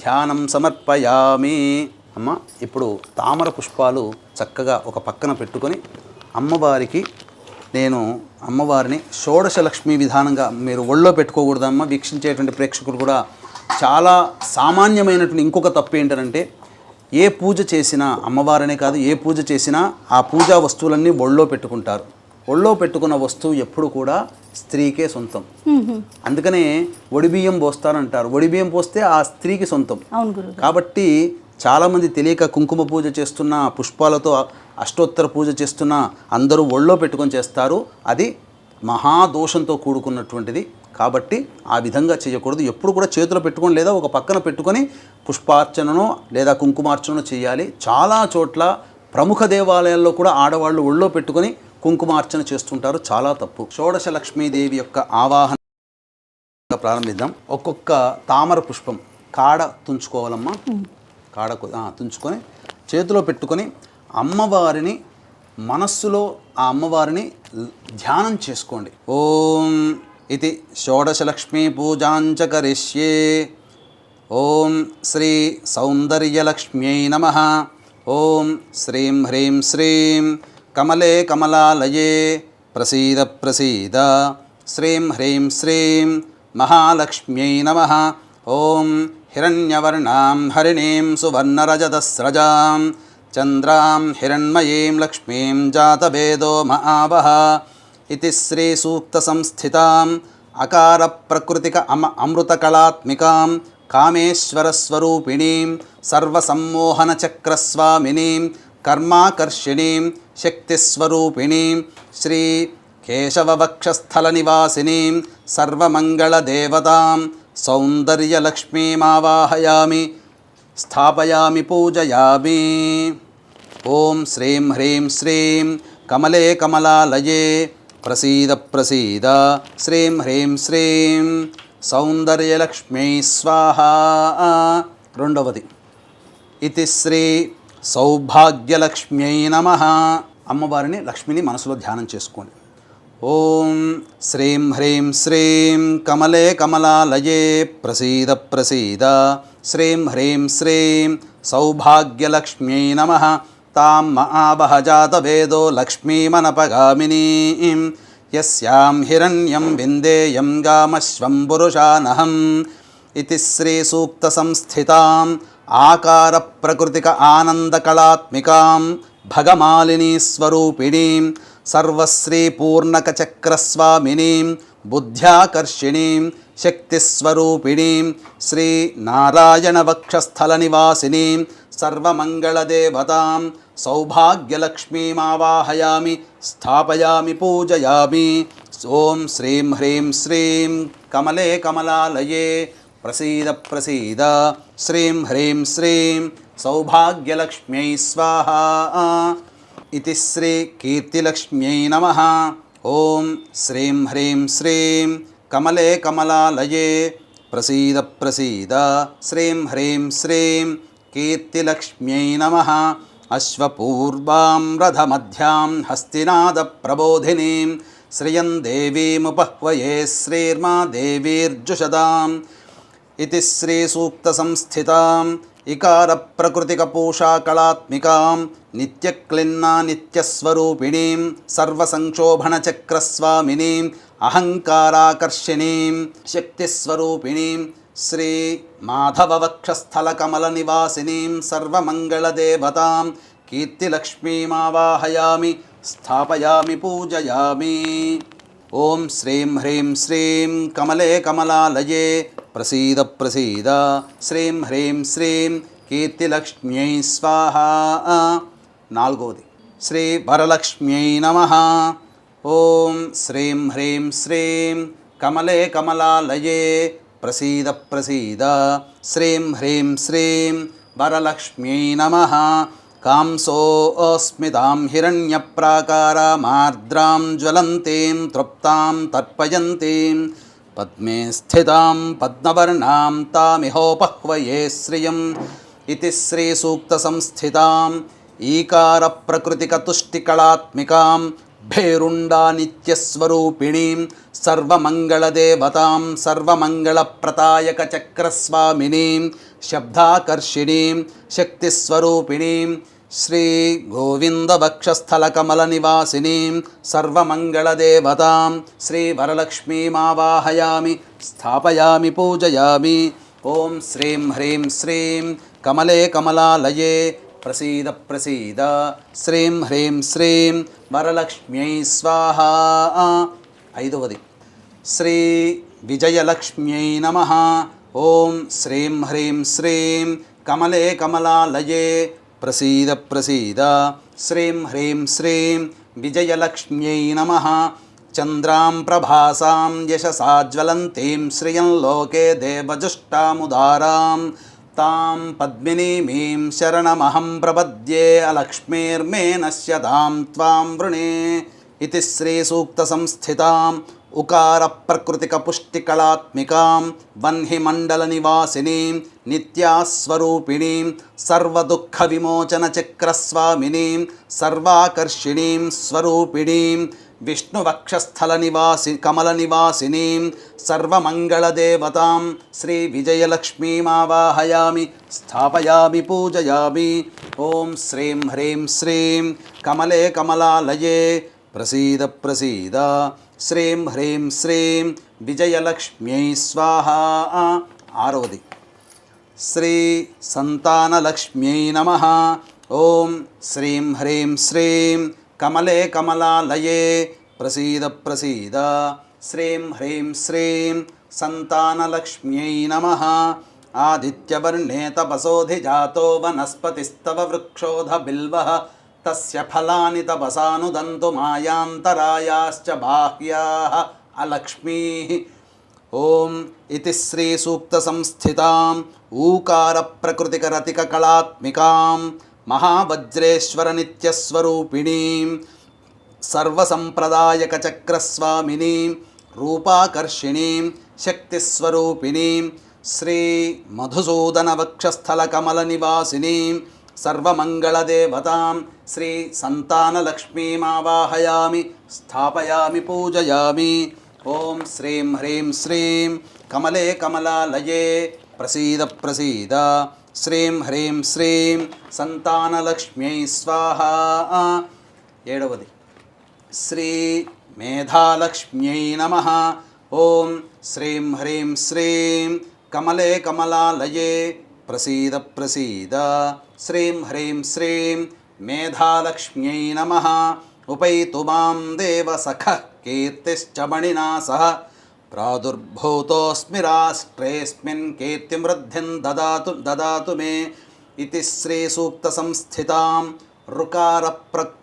ధ్యానం సమర్పయామి. అమ్మ ఇప్పుడు తామర పుష్పాలు చక్కగా ఒక పక్కన పెట్టుకొని అమ్మవారిని షోడశ లక్ష్మీ విధానంగా మీరు ఒళ్ళో పెట్టుకోకూడదమ్మ. వీక్షించేటువంటి ప్రేక్షకులు కూడా చాలా సామాన్యమైనటువంటి ఇంకొక తప్పు ఏంటంటే ఏ పూజ చేసినా అమ్మవారనే కాదు ఏ పూజ చేసినా ఆ పూజా వస్తువులన్నీ ఒళ్ళో పెట్టుకుంటారు. ఒళ్ళో పెట్టుకున్న వస్తువు ఎప్పుడు కూడా స్త్రీకే సొంతం. అందుకనే ఒడిబియ్యం పోస్తారంటారు. ఒడిబియ్యం పోస్తే ఆ స్త్రీకి సొంతం. కాబట్టి చాలామంది తెలియక కుంకుమ పూజ చేస్తున్న, పుష్పాలతో అష్టోత్తర పూజ చేస్తున్న అందరూ ఒళ్ళో పెట్టుకొని చేస్తారు. అది మహాదోషంతో కూడుకున్నటువంటిది. కాబట్టి ఆ విధంగా చేయకూడదు. ఎప్పుడు కూడా చేతిలో పెట్టుకొని లేదా ఒక పక్కన పెట్టుకొని పుష్పార్చనను లేదా కుంకుమార్చనను చేయాలి. చాలా చోట్ల ప్రముఖ దేవాలయాల్లో కూడా ఆడవాళ్ళు ఒళ్ళో పెట్టుకొని కుంకుమార్చన చేస్తుంటారు. చాలా తప్పు. షోడశ లక్ష్మీదేవి యొక్క ఆవాహన ప్రారంభిద్దాం. ఒక్కొక్క తామర పుష్పం కాడ తుంచుకోవాలమ్మా. కాడ తుంచుకొని చేతిలో పెట్టుకొని అమ్మవారిని మనస్సులో ఆ అమ్మవారిని ధ్యానం చేసుకోండి. ఓం ఇది షోడశలక్ష్మీ పూజాంచ కరిష్యే. ఓం శ్రీ సౌందర్యలక్ష్మ్యై నమః. ఓం శ్రీం హ్రీం శ్రీం కమలే కమలాలయే ప్రసీద ప్రసీద. శ్రీం హ్రీం శ్రీం మహాలక్ష్మ్యై నమః. ఓం హిరణ్యవర్ణాం హరిణీం సువర్ణరజతస్రజాం చంద్రాం హిరణ్మయీం లక్ష్మీం జాతవేదో మహావహ. ఇది శ్రీ సూక్త సంస్థితాం అకార ప్రకృతిక అమృతకళాత్మికాం కామేశ్వరస్వరూపిణీం సర్వసమ్మోహన చక్రస్వామినీం కర్మాకర్షిణీం శక్తిస్వరూపిణీం శ్రీ కేశవవక్షస్థల నివాసినీం సర్వమంగళదేవతాం సౌందర్యలక్ష్మీమావాహయామి స్థాపయామి పూజయామి. ఓం శ్రీం హ్రీం శ్రీం కమలే కమలాలయే ప్రసీద ప్రసీద. శ్రీం హ్రీం శ్రీం సౌందర్యలక్ష్మీ స్వాహా. రెండవది ఇది శ్రీ సౌభాగ్యలక్ష్మ్యై నమః. అమ్మవారిని లక్ష్మిని మనసులో ధ్యానం చేసుకోండి. ఓం శ్రీం హ్రీం శ్రీం కమలే కమలాలయే ప్రసీద ప్రసీద. శ్రీం హ్రీం శ్రీం సౌభాగ్యలక్ష్మ్యై నమః. తాం మహావహ జాతవేదో లక్ష్మీమనపగామినీం యస్యాం హిరణ్యం విందేయం గామశ్వం పురుషానహం. ఇది శ్రీ సూక్త సంస్థితాం ఆకార ప్రకృతిక ఆనందకళాత్మికాం భగమాలినీ స్వరూపిణీం సర్వశ్రీ పూర్ణకచక్రస్వామినీం బుద్ధ్యాకర్షిణీం శక్తిస్వరూపిణీం శ్రీ నారాయణ వక్షస్థల నివాసినీం సర్వమంగళదేవతాం సౌభాగ్యలక్ష్మీమావాహయామి స్థాపయామి పూజయామి. ఓం శ్రీం హ్రీం శ్రీం కమలే కమలాలయే ప్రసీద ప్రసీద. శ్రీం హ్రీం శ్రీం సౌభాగ్యలక్ష్మ్యై స్వాహా. ఇది శ్రీ కీర్తిలక్ష్మ్యై నమః. ఓం శ్రీం హ్రీం శ్రీం కమలే కమలాలయే ప్రసీద ప్రసీద. శ్రీం హ్రీం శ్రీం కీర్తిలక్ష్మ్యై నమః. అశ్వపూర్వాం రథమధ్యాం హస్తినాద ప్రబోధినీం శ్రియం దేవీముపహ్వయే శ్రీర్మా దేవీర్జుషదాం. ఇది శ్రీ సూక్త సంస్థితాం ఇకార ప్రకృతిక పూషా కళాత్మికాం నిత్యక్లిన్నా నిత్యస్వరూపిణీం సర్వసంక్షోభణ చక్రస్వామినీం అహంకారాకర్షిణీం శక్తిస్వరూపిణీం శ్రీ మాధవవక్షస్థల కమల నివాసినీం సర్వమంగళదేవతాం కీర్తిలక్ష్మీమావాహయామి స్థాపయామి పూజయామి. ఓం శ్రీం హ్రీం శ్రీం కమలే కమలాలయే ప్రసీద ప్రసీద. శ్రీం హ్రీం శ్రీం కీర్తిలక్ష్మ్యై స్వాహా. నాలుగవది శ్రీ వరలక్ష్మ్యై నమః. ఓం శ్రీం హ్రీం శ్రీం కమలే కమలాలయే ప్రసీద ప్రసీద. శ్రీం హ్రీం శ్రీం వరలక్ష్మ్యై నమః. కాంసోస్మితాం హిరణ్యప్రాకారామార్ద్రాం జ్వలంతీం తృప్తాం తర్పయంతీం పద్మే స్థితాం పద్మవర్ణాం తామిహోపహ్వయే శ్రియం. ఇది శ్రీ సూక్త సంస్థితాం ఈకార ప్రకృతిక తుష్టికళాత్మికాం భేరుండా నిత్యస్వరూపిణీం సర్వమంగళదేవతాం సర్వమంగళప్రదాయక చక్రస్వామినీం శబ్దాకర్షిణీం శక్తిస్వరూపిణీం శ్రీ గోవిందవక్షస్థలకమలనివాసినీం సర్వమంగళదేవతాం శ్రీ వరలక్ష్మీమావాహయామి స్థాపయామి పూజయామి. ఓం శ్రీం హ్రీం శ్రీం కమలే కమలాలయే ప్రసీద ప్రసీద శ్రీం హ్రీం శ్రీం వరలక్ష్మ్యై స్వాహా. ఐదవది శ్రీ విజయలక్ష్మ్యై నమః. ఓం శ్రీం హ్రీం శ్రీం కమలే కమలాలయే ప్రసీద ప్రసీద శ్రీం హ్రీం శ్రీం విజయలక్ష్మ్యై నమః. చంద్రాం ప్రభాసాం యశసా జ్వలంతీం శ్రియం లోకే దేవజుష్టాముదారాం తాం పద్మినీమీం శరణమహం ప్రపద్యే అలక్ష్మీర్మే నశ్యతాం త్వాం వృణే. ఇది శ్రీ సూక్త సంస్థితాం ఉకార ప్రకృతిక పుష్టికళాత్మికాం వహ్ని మండల నివాసినీం నిత్యాస్వరూపిణీం సర్వదుఃఖ విమోచన చక్రస్వామినీం సర్వాకర్షిణీం స్వరూపిణీం విష్ణువక్షస్థల నివాసి కమల నివాసినీం సర్వమంగళదేవతాం శ్రీ విజయలక్ష్మీమావాహయామి స్థాపయామి పూజయామి. ఓం శ్రీం హ్రీం శ్రీం కమలే కమలాలయే ప్రసీద ప్రసీద శ్రీం హ్రీం శ్రీం విజయలక్ష్మ్యై స్వాహా. ఆరవది శ్రీ సంతానలక్ష్మ్యై నమః. ఓం శ్రీం హ్రీం శ్రీం కమలే కమలాలయే ప్రసీద ప్రసీద శ్రీం హ్రీం శ్రీం సంతానలక్ష్మ్యై నమః. ఆదిత్యవర్ణే తపసోధిజాతో వనస్పతిస్తవ వృక్షోధ బిల్వః తస్య ఫలాని తపసానుదంతు మాయాంతరాయాశ్చ బాహ్యాః అలక్ష్మీః. ఓం ఇతి శ్రీ సూక్త సంస్థితాం ఊకార ప్రకృతిక రతిక కళాత్మికాం మహావజ్రేశ్వర నిత్యస్వరూపిణీం సర్వసంప్రదాయక చక్రస్వామినీం రూపాకర్షిణీం శక్తిస్వరూపిణీం శ్రీ మధుసూదన వక్షస్థల కమల నివాసినీం సర్వమంగళదేవతాం శ్రీ సంతానలక్ష్మీమావాహయామి స్థాపయామి పూజయామి. ఓం శ్రీం హ్రీం శ్రీం కమలే కమలాలయే ప్రసీద ప్రసీద శ్రీం హ్రీం శ్రీం సంతానలక్ష్మ్యై స్వాహా. ఏడవది శ్రీ మేధాలక్ష్మ్యై నమః. ఓం శ్రీం హ్రీం శ్రీం కమలే కమలాలయే ప్రసీద ప్రసీద శ్రీం హ్రీం శ్రీం మేధాలక్ష్మ్యై నమః. ఉపైతు మాం దేవ సఖః కీర్తిశ్చ మణినా సహ ప్రాదుర్భూతోస్మి రాష్ట్రేస్మిన్ కీర్తిమృద్ధిం దదాతు మే. ఇది శ్రీ సూక్త సంస్థితాం రుకార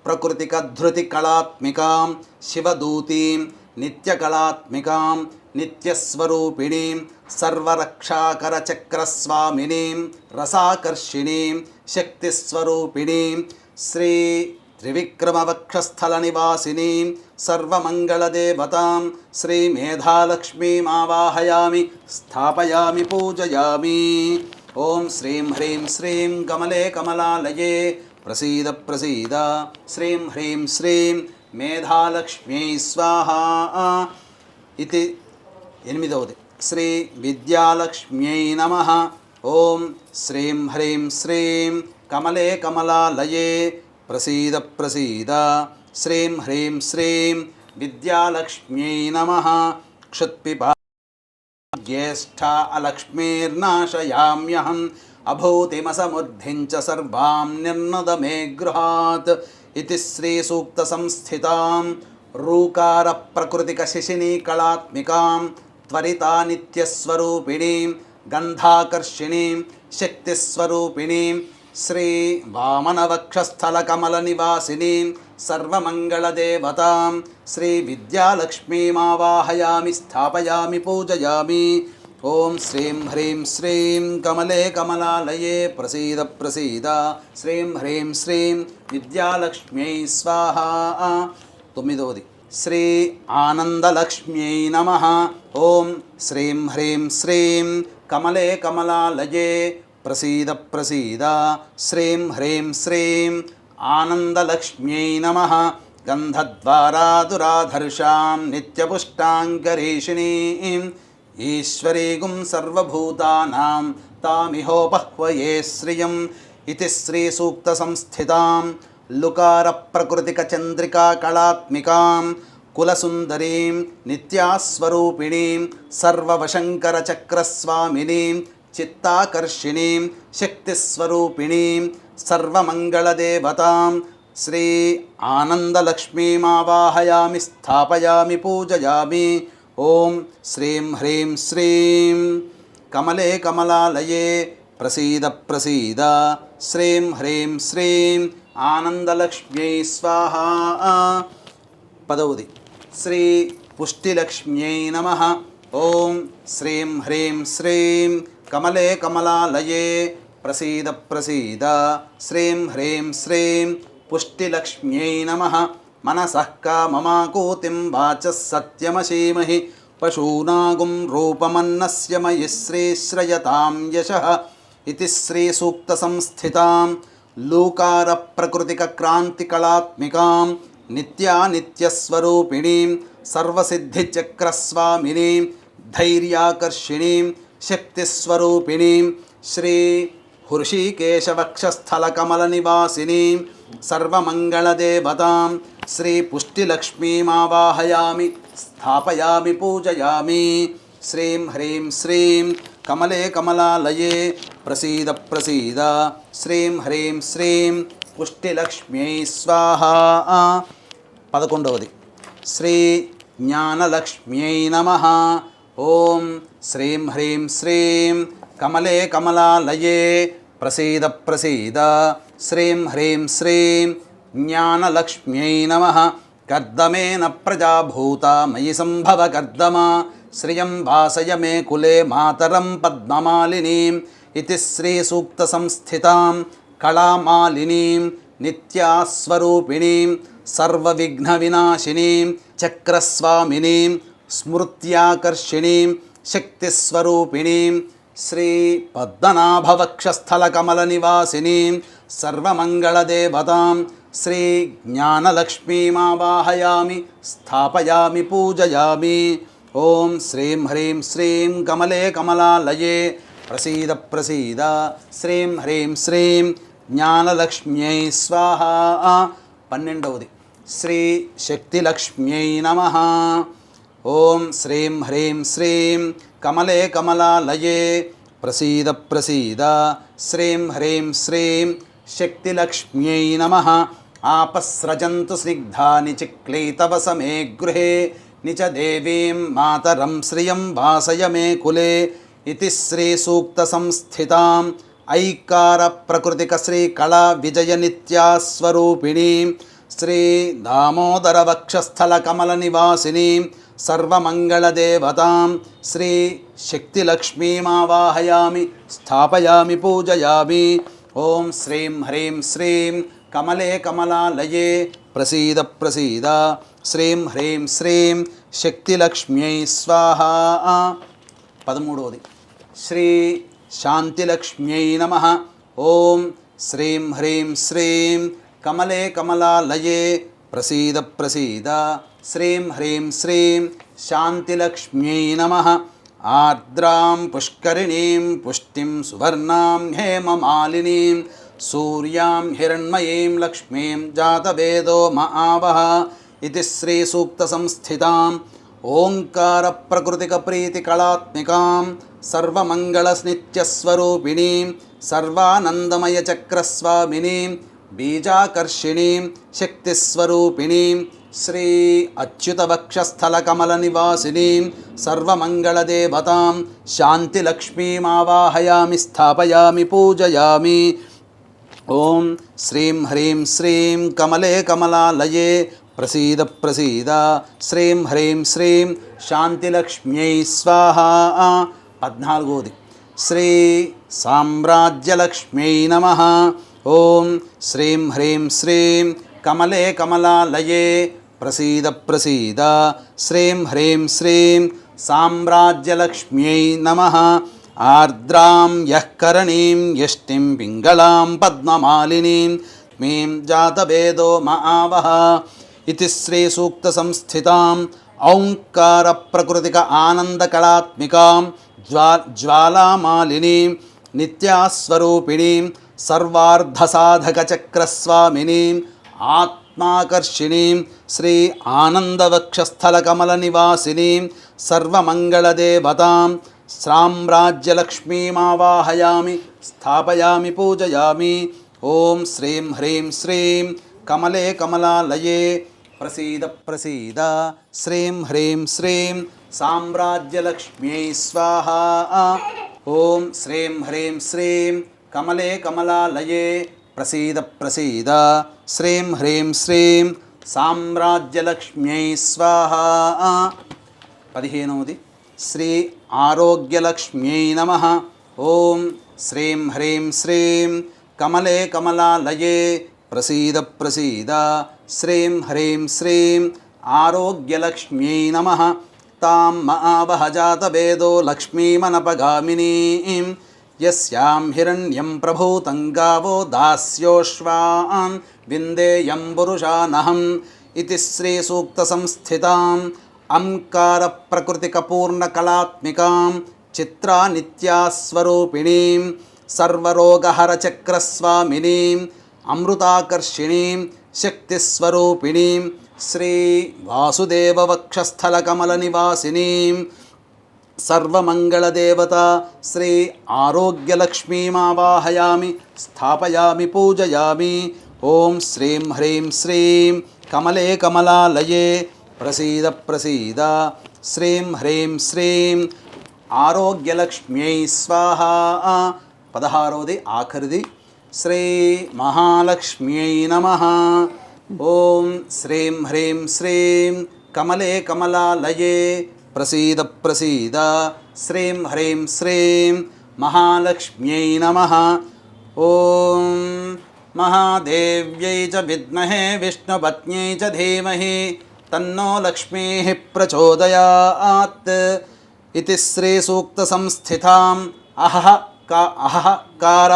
ప్రకృతిక ధృతి కళాత్మికాం శివదూతీం నిత్యకళాత్మికాం నిత్యస్వరూపిణీం సర్వరక్షాకర చక్రస్వామినీం రసాకర్షిణీం శక్తిస్వరూపిణీం శ్రీ త్రివిక్రమవక్షస్థల నివాసినీం సర్వమంగళదేవతాం శ్రీ మేధాలక్ష్మీమావాహయామి స్థాపయామి పూజయామి. ఓం శ్రీం హ్రీం శ్రీం కమలే కమలాలయే ప్రసీద ప్రసీద శ్రీం హ్రీం శ్రీం మేధాలక్ష్మ్యై స్వాహా. ఇది ఎనిమిదవది శ్రీ విద్యాలక్ష్మ్యై నమః. ఓం శ్రీం హ్రీం శ్రీం కమలే కమలాలయే ప్రసీద ప్రసీద శ్రీం హ్రీం శ్రీం విద్యాలక్ష్మ్యై నమః. క్షుత్పిపా జ్యేష్ఠా అలక్ష్మీర్నాశయామ్యహం అభూతిమసముద్ధిం చ సర్వాం నిర్నద మే గృహాత్. ఇది శ్రీ సూక్త సంస్థితాం రూకార ప్రకృతిక శిశినీ కళాత్మికాం త్వరితా నిత్యస్వరూపిణీం గంధాకర్షిణీం శక్తిస్వరూపిణీం శ్రీ వామనవక్షస్థల కమల నివాసినీం సర్వమంగళదేవతాం శ్రీ విద్యాలక్ష్మీమావాహయామి స్థాపయామి పూజయామి. ఓం శ్రీం హ్రీం శ్రీం కమలే కమలాలయే ప్రసీద ప్రసీద శ్రీం హ్రీం శ్రీం విద్యాలక్ష్మ్యై స్వాహా. తొమ్మిదవది శ్రీ ఆనందలక్ష్మ్యై నమః. ఓం శ్రీం హ్రీం శ్రీం కమలే కమలాలయే ప్రసీద ప్రసీద శ్రీం హ్రీం శ్రీం ఆనందలక్ష్మ్యై నమః. గంధద్వారాదురాధర్షాం నిత్యపుష్టాంగరీషిణీం ఈశ్వరీగుం సర్వభూతానాం తామిహోపహ్వయే శ్రియం ఇతి శ్రీసూక్తసంస్థితాం లుకారప్రకృతికచంద్రికా కళాత్మికాం కులసుందరీం నిత్యాస్వరూపిణీం సర్వవశంకరచక్రస్వామినీం చిత్తాకర్షిణీం శక్తిస్వరూపిణీం సర్వమంగళదేవతాం శ్రీ ఆనందలక్ష్మీమావాహయామి స్థాపయామి పూజయామి. ఓం శ్రీం హ్రీం శ్రీం కమలే కమలాలయే ప్రసీద ప్రసీద శ్రీం హ్రీం శ్రీం ఆనందలక్ష్మ్యై స్వాహా. పదవది శ్రీ పుష్టిలక్ష్మ్యై నమః. ఓం శ్రీం హ్రీం శ్రీం కమలే కమలాలయే ప్రసీద ప్రసీద శ్రీం హ్రీం శ్రీం పుష్టిలక్ష్మ్యై నమః. మనసః కామమాకూతిం వాచः సత్యమసీమహి పశూనాగుం రూపమన్నస్య మయి శ్రీశ్రయతాం యశః ఇతి శ్రీసూక్తసంస్థితాం లూకారప్రకృతికక్రాంతికళాత్మికాం నిత్యానిత్యస్వరూపిణీం సర్వసిద్ధిచక్రస్వామినీం ధైర్యాకర్షిణీం శక్తిస్వరూపిణీం శ్రీ హృషీకేశవక్షస్థలకమలనివాసినీం సర్వమంగళదేవతాం శ్రీ పుష్టిలక్ష్మీమావాహయామి స్థాపయామి పూజయామి. శ్రీం హ్రీం శ్రీం కమలే కమలాలయే ప్రసీద ప్రసీద శ్రీం హ్రీం శ్రీం పుష్టిలక్ష్మ్యై స్వాహా. 11వది శ్రీ జ్ఞానలక్ష్మ్యై నమః. ఓం శ్రీం హ్రీం శ్రీం కమలే కమలాలయే ప్రసీద ప్రసీద శ్రీం హ్రీం శ్రీం జ్ఞానలక్ష్మ్యై నమః. కర్దమేన ప్రజాభూత మయి సంభవ కర్దమా శ్రియం వాసయ మే కులే మాతరం పద్మమాలినీం ఇతి శ్రీసూక్తసంస్థితాం కళామాలినీం నిత్యాస్వరూపిణీం సర్వవిఘ్నవినాశినీం చక్రస్వామినీం స్మృత్యాకర్షిణీం శక్తిస్వరూపిణీం శ్రీ పద్మనాభవక్షస్థలకమలనివాసినీం సర్వమంగళదేవతాం శ్రీ జ్ఞానలక్ష్మీమావాహయామి స్థాపయామి పూజయామి. ఓం శ్రీం హ్రీం శ్రీం కమలే కమలాలయే ప్రసీద ప్రసీద శ్రీం హ్రీం శ్రీం జ్ఞానలక్ష్మ్యై స్వాహా. 12వది శ్రీ శక్తిలక్ష్మ్యై నమః. ఓం శ్రీం హ్రీం శ్రీం కమలే కమలాలయే ప్రసీద ప్రసీద శ్రీం హ్రీం శ్రీం శక్తిలక్ష్మ్యై నమః. ఆపస్రజంతు స్నిగ్ధాని చిక్లీతవస మే గృహే నిచ దేవీం మాతరం శ్రియం వాసయ మే కులే ఇతి శ్రీసూక్తసంస్థితాం ఐకార ప్రకృతిక శ్రీకళా విజయ నిత్యాస్వరూపిణీం శ్రీ దామోదర వక్షస్థలకమలనివాసినీం సర్వమంగళదేవతాం శ్రీ శక్తిలక్ష్మీమావాహయామి స్థాపయామి పూజయామి. ఓం శ్రీం హ్రీం శ్రీం కమలే కమలాలయే ప్రసీద ప్రసీద శ్రీం హ్రీం శ్రీం శక్తిలక్ష్మ్యై స్వాహా. 13వది శ్రీ శాంతిలక్ష్మ్యై నమః. ఓం శ్రీం హ్రీం శ్రీం కమలే కమలాలయే ప్రసీద ప్రసీద శ్రీం హ్రీం శ్రీం శాంతిలక్ష్మ్యై నమః. ఆర్ద్రాం పుష్కరిణీం పుష్టిం సువర్ణాం హేమమాలినీం సూర్యాం హిరణ్మయీం లక్ష్మీం జాతవేదో మహావహ ఇది శ్రీసూక్తసంస్థితాం ఓంకార ప్రకృతిక ప్రీతికళాత్మికాం సర్వమంగళనిత్యస్వరూపిణీం సర్వానందమయ చక్రస్వామినీం బీజాకర్షిణీం శక్తిస్వరూపిణీం శ్రీ అచ్యుతవక్షస్థలకమలనివాసినీం సర్వమంగళదేవతాం శాంతిలక్ష్మీమావాహయామి స్థాపయామి పూజయామి. ఓం శ్రీం హ్రీం శ్రీం కమలే కమలాలయే ప్రసీద ప్రసీద శ్రీం హ్రీం శ్రీం శాంతిలక్ష్మ్యై స్వాహా. 14వది శ్రీ సామ్రాజ్యలక్ష్మ్యై నమః. ఓం శ్రీం హ్రీం శ్రీం కమలే కమలాలయే ప్రసీద ప్రసీద శ్రీం హ్రీం శ్రీం సామ్రాజ్యలక్ష్మ్యై నమః. ఆర్ద్రాం యః కరణీం యష్టిం పింగళాం పద్మమాలినీం మీం జాతవేదో మహావహ इति श्रीसूक्तसंस्थितां औङ्कारप्रकृतिक आनन्दकलात्मिकां ज्वालामालिनीं नित्यास्वरूपिणीं सर्वार्धसाधकचक्रस्वामिनीम् आत्माकर्षिणीं श्री आनन्दवक्षस्थलकमलनिवासिनीं सर्वमङ्गलदेवतां साम्राज्यलक्ष्मीमावाहयामि स्थापयामि पूजयामि। ॐ श्रीं ह्रीं श्रीं कमले कमलालये प्रसीद प्रसीद श्रीं ह्रीं श्रीं साम्राज्यलक्ष्म्यै स्वाहा। ॐ श्रीं ह्रीं श्रीं कमले कमलालये प्रसीद प्रसीद श्रीं ह्रीं श्रीं साम्राज्यलक्ष्म्यै स्वाहा। 15वది श्री आरोग्यलक्ष्म्यै नमः। ॐ श्रीं ह्रीं श्रीं कमले कमलालये प्रसीद प्रसीद श्रीं ह्रीं श्रीं आरोग्यलक्ष्म्यै नमः। तां महावहजातवेदो लक्ष्मीमनपगामिनीं यस्यां हिरण्यं प्रभूतं गावो दास्योश्वान् विन्देयं पुरुषानहम् इति श्रीसूक्तसंस्थिताम् अंकारप्रकृतिकपूर्णकलात्मिकां चित्रानित्यास्वरूपिणीं सर्वरोगहरचक्रस्वामिनीम् अमृताकर्षिणीं शक्तिस्वरूपिणीं श्री वासुदेववक्षस्थलकमलनिवासिनीं सर्वमङ्गलदेवता श्री आरोग्यलक्ष्मीमावाहयामि स्थापयामि पूजयामि। ॐ श्रीं ह्रीं श्रीं कमले कमलालये प्रसीद प्रसीद श्रीं ह्रीं श्रीं आरोग्यलक्ष्म्यै स्वाहा। 16वది ఆఖరిది श्री महालक्ष्म्यै नमः। ॐ श्रीं ह्रीं श्रीं कमले कमलालये प्रसीद प्रसीद श्रीं ह्रीं श्रीं महालक्ष्म्यै नमः। ॐ महादेव्यै च विद्महे विष्णुपत्न्यै च धीमहि तन्नो लक्ष्मीः प्रचोदयात् इति श्रीसूक्तसंस्थिताम् अहकार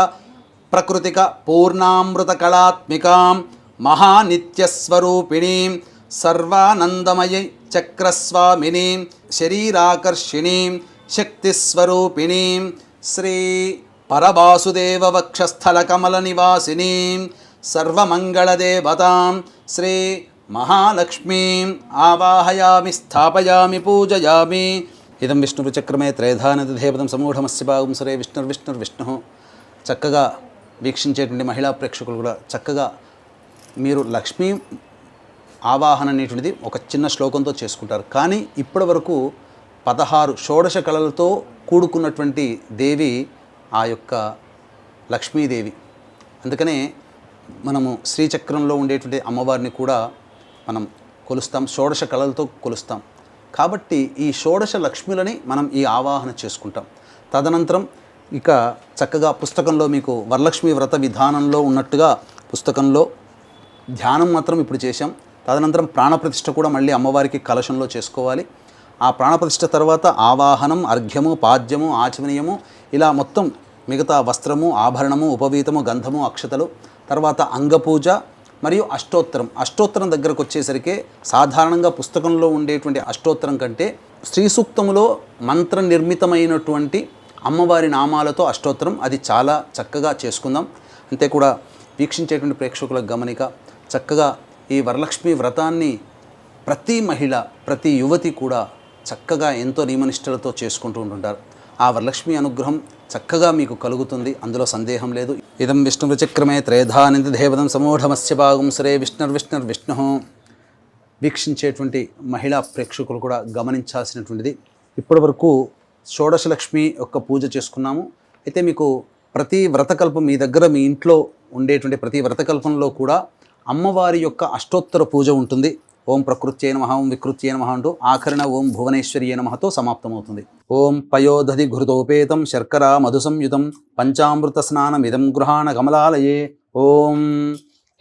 प्रकृतिक पूर्णामृतकलात्मिकां महानित्यस्वरूपिणीं सर्वानन्दमयी चक्रस्वामिनीं शरीराकर्षिणीं शक्तिस्वरूपिणीं श्री परवासुदेववक्षस्थलकमलनिवासिनीं सर्वमङ्गलदेवतां श्री महालक्ष्मीम् आवाहयामि स्थापयामि पूजयामि। इदं विष्णुचक्रमे त्रयधानदेवतं समूढमस्य भागं सरे विष्णुर्विष्णुर्विष्णुः। చక్కగా వీక్షించేటువంటి మహిళా ప్రేక్షకులు కూడా చక్కగా మీరు లక్ష్మీ ఆవాహన అనేటువంటిది ఒక చిన్న శ్లోకంతో చేసుకుంటారు. కానీ ఇప్పటి వరకు 16 షోడశ కళలతో కూడుకున్నటువంటి దేవి ఆ యొక్క లక్ష్మీదేవి. అందుకనే మనము శ్రీచక్రంలో ఉండేటువంటి అమ్మవారిని కూడా మనం కొలుస్తాం, షోడశ కళలతో కొలుస్తాం. కాబట్టి ఈ షోడశ లక్ష్ములని మనం ఈ ఆవాహన చేసుకుంటాం. తదనంతరం ఇక చక్కగా పుస్తకంలో మీకు వరలక్ష్మి వ్రత విధానంలో ఉన్నట్టుగా పుస్తకంలో ధ్యానం మాత్రం ఇప్పుడు చేశాం. తదనంతరం ప్రాణప్రతిష్ఠ కూడా మళ్ళీ అమ్మవారికి కలశంలో చేసుకోవాలి. ఆ ప్రాణప్రతిష్ఠ తర్వాత ఆవాహనం, అర్ఘ్యము, పాద్యము, ఆచమనీయము, ఇలా మొత్తం మిగతా వస్త్రము, ఆభరణము, ఉపవీతము, గంధము, అక్షతలు, తర్వాత అంగపూజ మరియు అష్టోత్తరం. అష్టోత్తరం దగ్గరకు వచ్చేసరికి సాధారణంగా పుస్తకంలో ఉండేటువంటి అష్టోత్తరం కంటే శ్రీ సూక్తములో మంత్ర నిర్మితమైనటువంటి అమ్మవారి నామాలతో అష్టోత్తరం, అది చాలా చక్కగా చేసుకుందాం. అంతే కూడా వీక్షించేటువంటి ప్రేక్షకులకు గమనిక, చక్కగా ఈ వరలక్ష్మి వ్రతాన్ని ప్రతి మహిళ, ప్రతి యువతి కూడా చక్కగా ఎంతో నియమనిష్టలతో చేసుకుంటూ ఉంటుంటారు. ఆ వరలక్ష్మి అనుగ్రహం చక్కగా మీకు కలుగుతుంది, అందులో సందేహం లేదు. ఇదం విష్ణుచక్రమే త్రేధానిధి దేవతం సమూఢమస్య భాగం సరే విష్ణుర్విష్ణుర్విష్ణు. వీక్షించేటువంటి మహిళా ప్రేక్షకులు కూడా గమనించాల్సినటువంటిది, ఇప్పటి వరకు షోడశలక్ష్మి యొక్క పూజ చేసుకున్నాము. అయితే మీకు ప్రతి వ్రతకల్పం మీ దగ్గర మీ ఇంట్లో ఉండేటువంటి ప్రతి వ్రతకల్పంలో కూడా అమ్మవారి యొక్క అష్టోత్తర పూజ ఉంటుంది. ఓం ప్రకృత్యై నమః, ఓం వికృత్యై నమః అంటూ ఆఖరణ ఓం భువనేశ్వర్యై నమఃతో సమాప్తమవుతుంది. ఓం పయోదధి ఘృతోపేతం శర్కరా మధుసంయుతం పంచామృత స్నానమిదం గృహాణ కమలాలయే. ఓం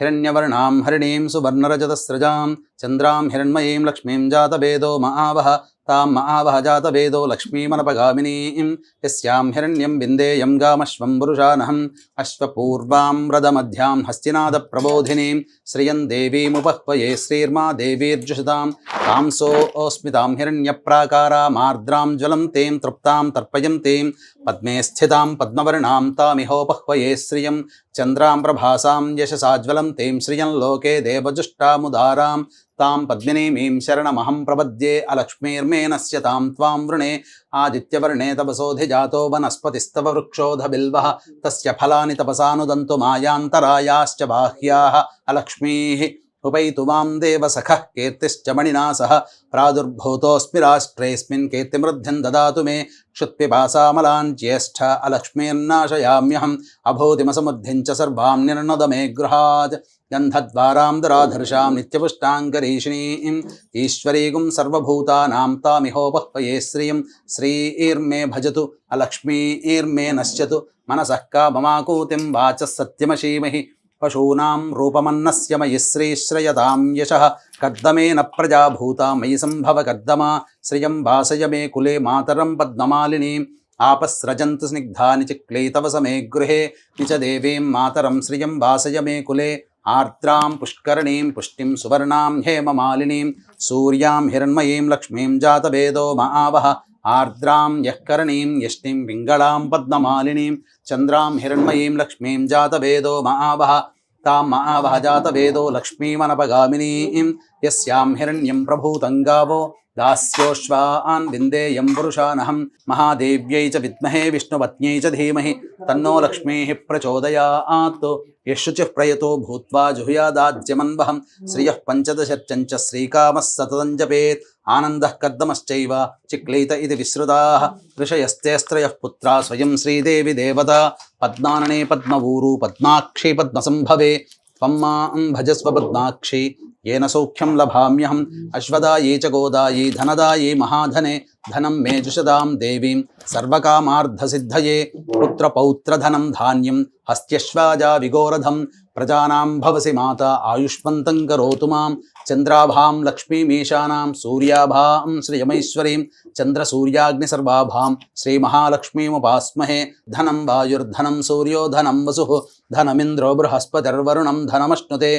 హిరణ్యవర్ణాం హరిణీం సువర్ణరజతస్రజాం చంద్రాం హిరణ్మయీం లక్ష్మీం జాతవేదో మహావహ తాం మహావహ జాతవేదో లక్ష్మీమనపగామినీం యస్యాం హిరణ్యం విందేయం గామశ్వం పురుషానహం అశ్వపూర్వాం రథమధ్యాం హస్తినాద ప్రబోధినీం శ్రియం దేవీముపహ్వయే శ్రీర్మా దేవీర్జుషతాం తాంసోస్మితాం హిరణ్యప్రాకారామార్ద్రాం జ్వలం తేం తృప్తాం తర్పయం తేం పద్మే స్థితాం పద్మవర్ణాం తామిహోపహ్వయే శ్రియం చంద్రాం ప్రభాసాం యశసాజ్వలం తేం శ్రియం లోకే దేవజుష్టాముదారాం తాం పద్మినీమీం శరణమహం ప్రపద్యే అలక్ష్మీర్మేనస్య తాం త్వాం వృణే ఆదిత్యవర్ణే తపసోధి జాతో వనస్పతిస్తవ వృక్షోధ బిల్వః తస్య ఫలాని తపసానుదంతు మాయాంతరాయాశ్చ బాహ్యాః అలక్ష్మీః ఉపైతు మాం దేవసఖః కీర్తిశ్చ మణినా సహ ప్రాదుర్భూతోऽస్మి రాష్ట్రేऽస్మిన్ కీర్తిమృద్ధిం దదాతు మే క్షుత్పిపాసామలాన్ జ్యేష్ఠ అలక్ష్మీర్నాశయామ్యహం అభూతిమసముద్ధిం చ సర్వాం నిర్ణద మే గృహాత్ గంధద్వారాం దరాధర్షాం నిత్యపుష్టాంగరీషిణీం ఈశ్వరీగుం సర్వభూతానాం తామిహోపహ్వయే శ్రియం శ్రీర్మే భజతు అలక్ష్మీర్మే నశ్యతు మనసః కామమాకూతిం వాచः సత్యమశీమహి పశూనాం రూపమన్నస్య మయి శ్రీశ్రయతాం యశః కర్దమేన ప్రజాభూతా మయి సంభవ కర్దమా శ్రియం వాసయ మే కులే మాతరం పద్మమాలినీం ఆపస్రజంతు స్నిగ్ధాని చిక్లీతవ సమే గృహే నిచ దేవీం మాతరం శ్రియం వాసయ మే కులే ఆర్ద్రాం పుష్కరణీం పుష్టిం సువర్ణాం హేమమాలినీం సూర్యాం హిరణ్మయీం లక్ష్మీం జాతవేదో మహావహ ఆర్ద్రాం యఃకరణీం యష్టిం పింగళాం పద్మమాలినీం చంద్రాం హిరణ్మయీం లక్ష్మీం జాతవేదో మహావహ తాం మహావహ జాతవేదో లక్ష్మీమనపగామినీం యస్యాం హిరణ్యం ప్రభూతం గావో దాస్యోశ్వాన్ విందేయం పురుషానహం మహాదేవ్యై చ విద్మహే విష్ణుపత్న్యై చ ధీమహి తన్నో లక్ష్మీః ప్రచోదయాత్ యశుచిః ప్రయతో భూత్వా జుహుయాదాజ్యమన్వహం శ్రియః పంచదశర్చంచ శ్రీకామः సతతం జపేత్ ఆనందః కర్దమశ్చైవ చిక్లీత ఇది విశ్రుతాః ఋషయస్తేస్త్రయః పుత్రా స్వయం శ్రీదేవి దేవతా పద్మాననే పద్మవూరు పద్మాక్షి పద్మసంభవే త్వం మాం భజస్వ పద్మాక్షి येन सौख्यं लभाम्यहम् अश्वदायी च गोदायी धनदायी महाधने धनं मे जुषदां देवीं सर्वकामार्धसिद्धये पुत्रपौत्रधनं धान्यं हस्त्यश्वाजा विगोरधं प्रजानां भवसि माता आयुष्मन्तं करोतु मां चन्द्राभां लक्ष्मीमीशानां सूर्याभां श्रियमैश्वरीं चन्द्रसूर्याग्निसर्वाभां श्रीमहालक्ष्मीमुपास्महे धनं वायुर्धनं सूर्यो धनं वसुः धनमिन्द्रो बृहस्पतिर्वरुणं धनमश्नुते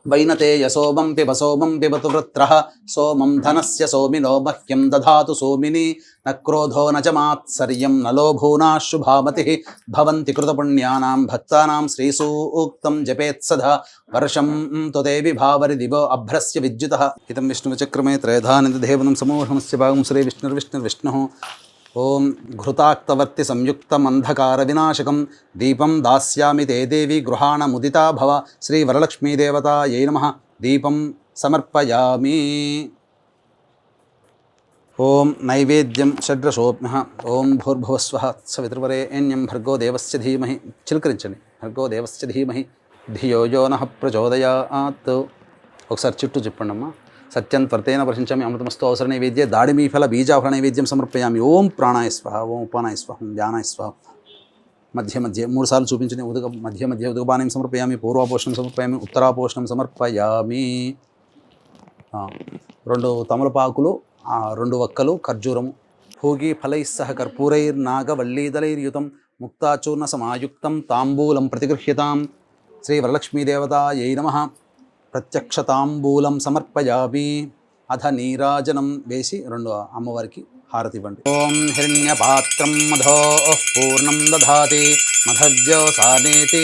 वैनते यशोमं पिबतु वृत्रः सोमं धनस्य सोमिनो मह्यं दधातु सोमिनी न क्रोधो न च मात्सर्यं न लोभो शुभामतिः भवन्ति कृतपुण्यानां भक्तानां श्रीसूक्तं जपेत्सदा वर्षं त्वते विभावरि दिवो अभ्रस्य विद्युतः इदं विष्णुचक्रमे त्रयधानिदेवनं समूहमस्य भागं श्रीविष्णुर्विष्णुर्विष्णुः ओं घृताक्तवर्ति संयुक्तमंधकारविनाशकं दीपं दास्यामि ते देवी गृहाणमुदिता भव श्रीवरलक्ष्मीदेवतायै नमः दीपं समर्पयामि ओं नैवेद्यं षड्रसोऽप्यः ओं भूर्भुवस्वः सवितृवरेण्यं भर्गो देवस्य धीमहि चिलकरिंचंడి भर्गो देवस्य धीमहि धियो यो नः प्रचोदयात् ఒకసారి చుట్టూ చెప్పండి అమ్మా సత్యం త్వర్తేన ప్రశంచామి అమృతమస్తు అవసర నైవేద్య దాడిమీఫల బీజాఫల నైవేద్యం సమర్పయామి ఓం ప్రాణాయ స్వహ ఓం ఉపానాయ స్వహ ఓం ధ్యానాయ స్వహ మధ్య మధ్య 3 సార్లు చూపించండి మధ్య మధ్య ఉదకపానం సమర్పయామి పూర్వాపోషణం సమర్పయామి ఉత్తరాపోషణం సమర్పయామి 2 తమలపాకులు 2 వక్కలు ఖర్జూరము భోగి ఫలైః సహ కర్పూరైర్నాగవల్లీదలైర్యుతం ముక్తాచూర్ణ సమాయుక్తం తాంబూలం ప్రతిగృహ్యతాం శ్రీ వరలక్ష్మీదేవతాయై నమః ప్రత్యక్షతాంబూలం సమర్పయామి అధ నీరాజనం వేసి 2 అమ్మవారికి హారతి ఇవ్వండి ఓం హిరణ్యపాత్రం మధోః పూర్ణం దధాతి మధవ్యోసానేతి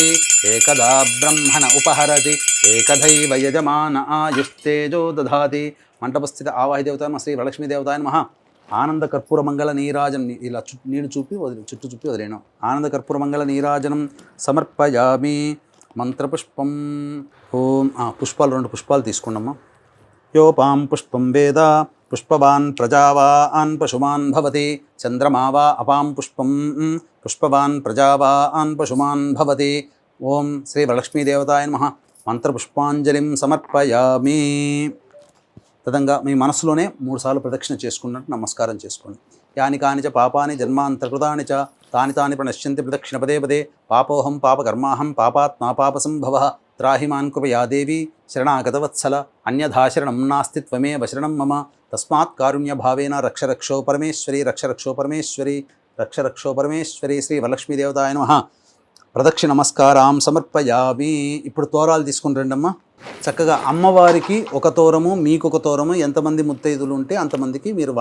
ఏకదా బ్రహ్మణ ఉపహరతి ఏకదైవ యజమాన ఆయుస్తేజో దధాతి మంటపస్థిత ఆవాహి దేవతాయ శ్రీ వరలక్ష్మీ దేవతాయ నమః ఆనంద కర్పూర మంగళ నీరాజనం ఇలా నీళ్ళు చూపి చుట్టూ చూపి వదిలేను ఆనంద కర్పూర మంగళ నీరాజనం సమర్పయామి మంత్రపుష్పం ఓం పుష్పాలు 2 పుష్పాలు తీసుకోండమ్మా యోపాం పుష్పం వేద పుష్పవాన్ ప్రజావాన్ పశుమాన్ భవతి చంద్రమా వా అపాం పుష్పం పుష్పవాన్ ప్రజావాన్ పశుమాన్ భవతి ఓం శ్రీ వరలక్ష్మీదేవతాయ నమః మంత్రపుష్పాంజలిం సమర్పయామి తదంగా మీ మనసులోనే 3 సార్లు ప్రదక్షిణ చేసుకున్నట్టు నమస్కారం చేసుకోండి యాని కానిచ పాపాని జన్మాంతర్కృతాని చ తాని తాని ప్రణశ్యంతి ప్రదక్షిణ పదే పదే పాపోహం పాపకర్మాహం పాపాత్మా పాపసంభవః త్రాహి మాన్ కృపయా దేవి శరణాగతవత్సల అన్యథా శరణం నాస్తి త్వమేవ శరణం మమ తస్మాత్ కారుణ్య భావేన రక్ష రక్షో పరమేశ్వరి రక్ష రక్షో పరమేశ్వరి రక్ష రక్షో పరమేశ్వరి. శ్రీ వరలక్ష్మీ దేవతాయ నమః. ప్రదక్షిణ నమస్కారం సమర్పయామి. ఇప్పుడు తోరాలు తీసుకుని రండమ్మా. చక్కగా అమ్మవారికి ఒక తోరము, మీకు ఒక తోరము, ఎంతమంది ముత్తైదులు ఉంటే అంతమందికి మీరు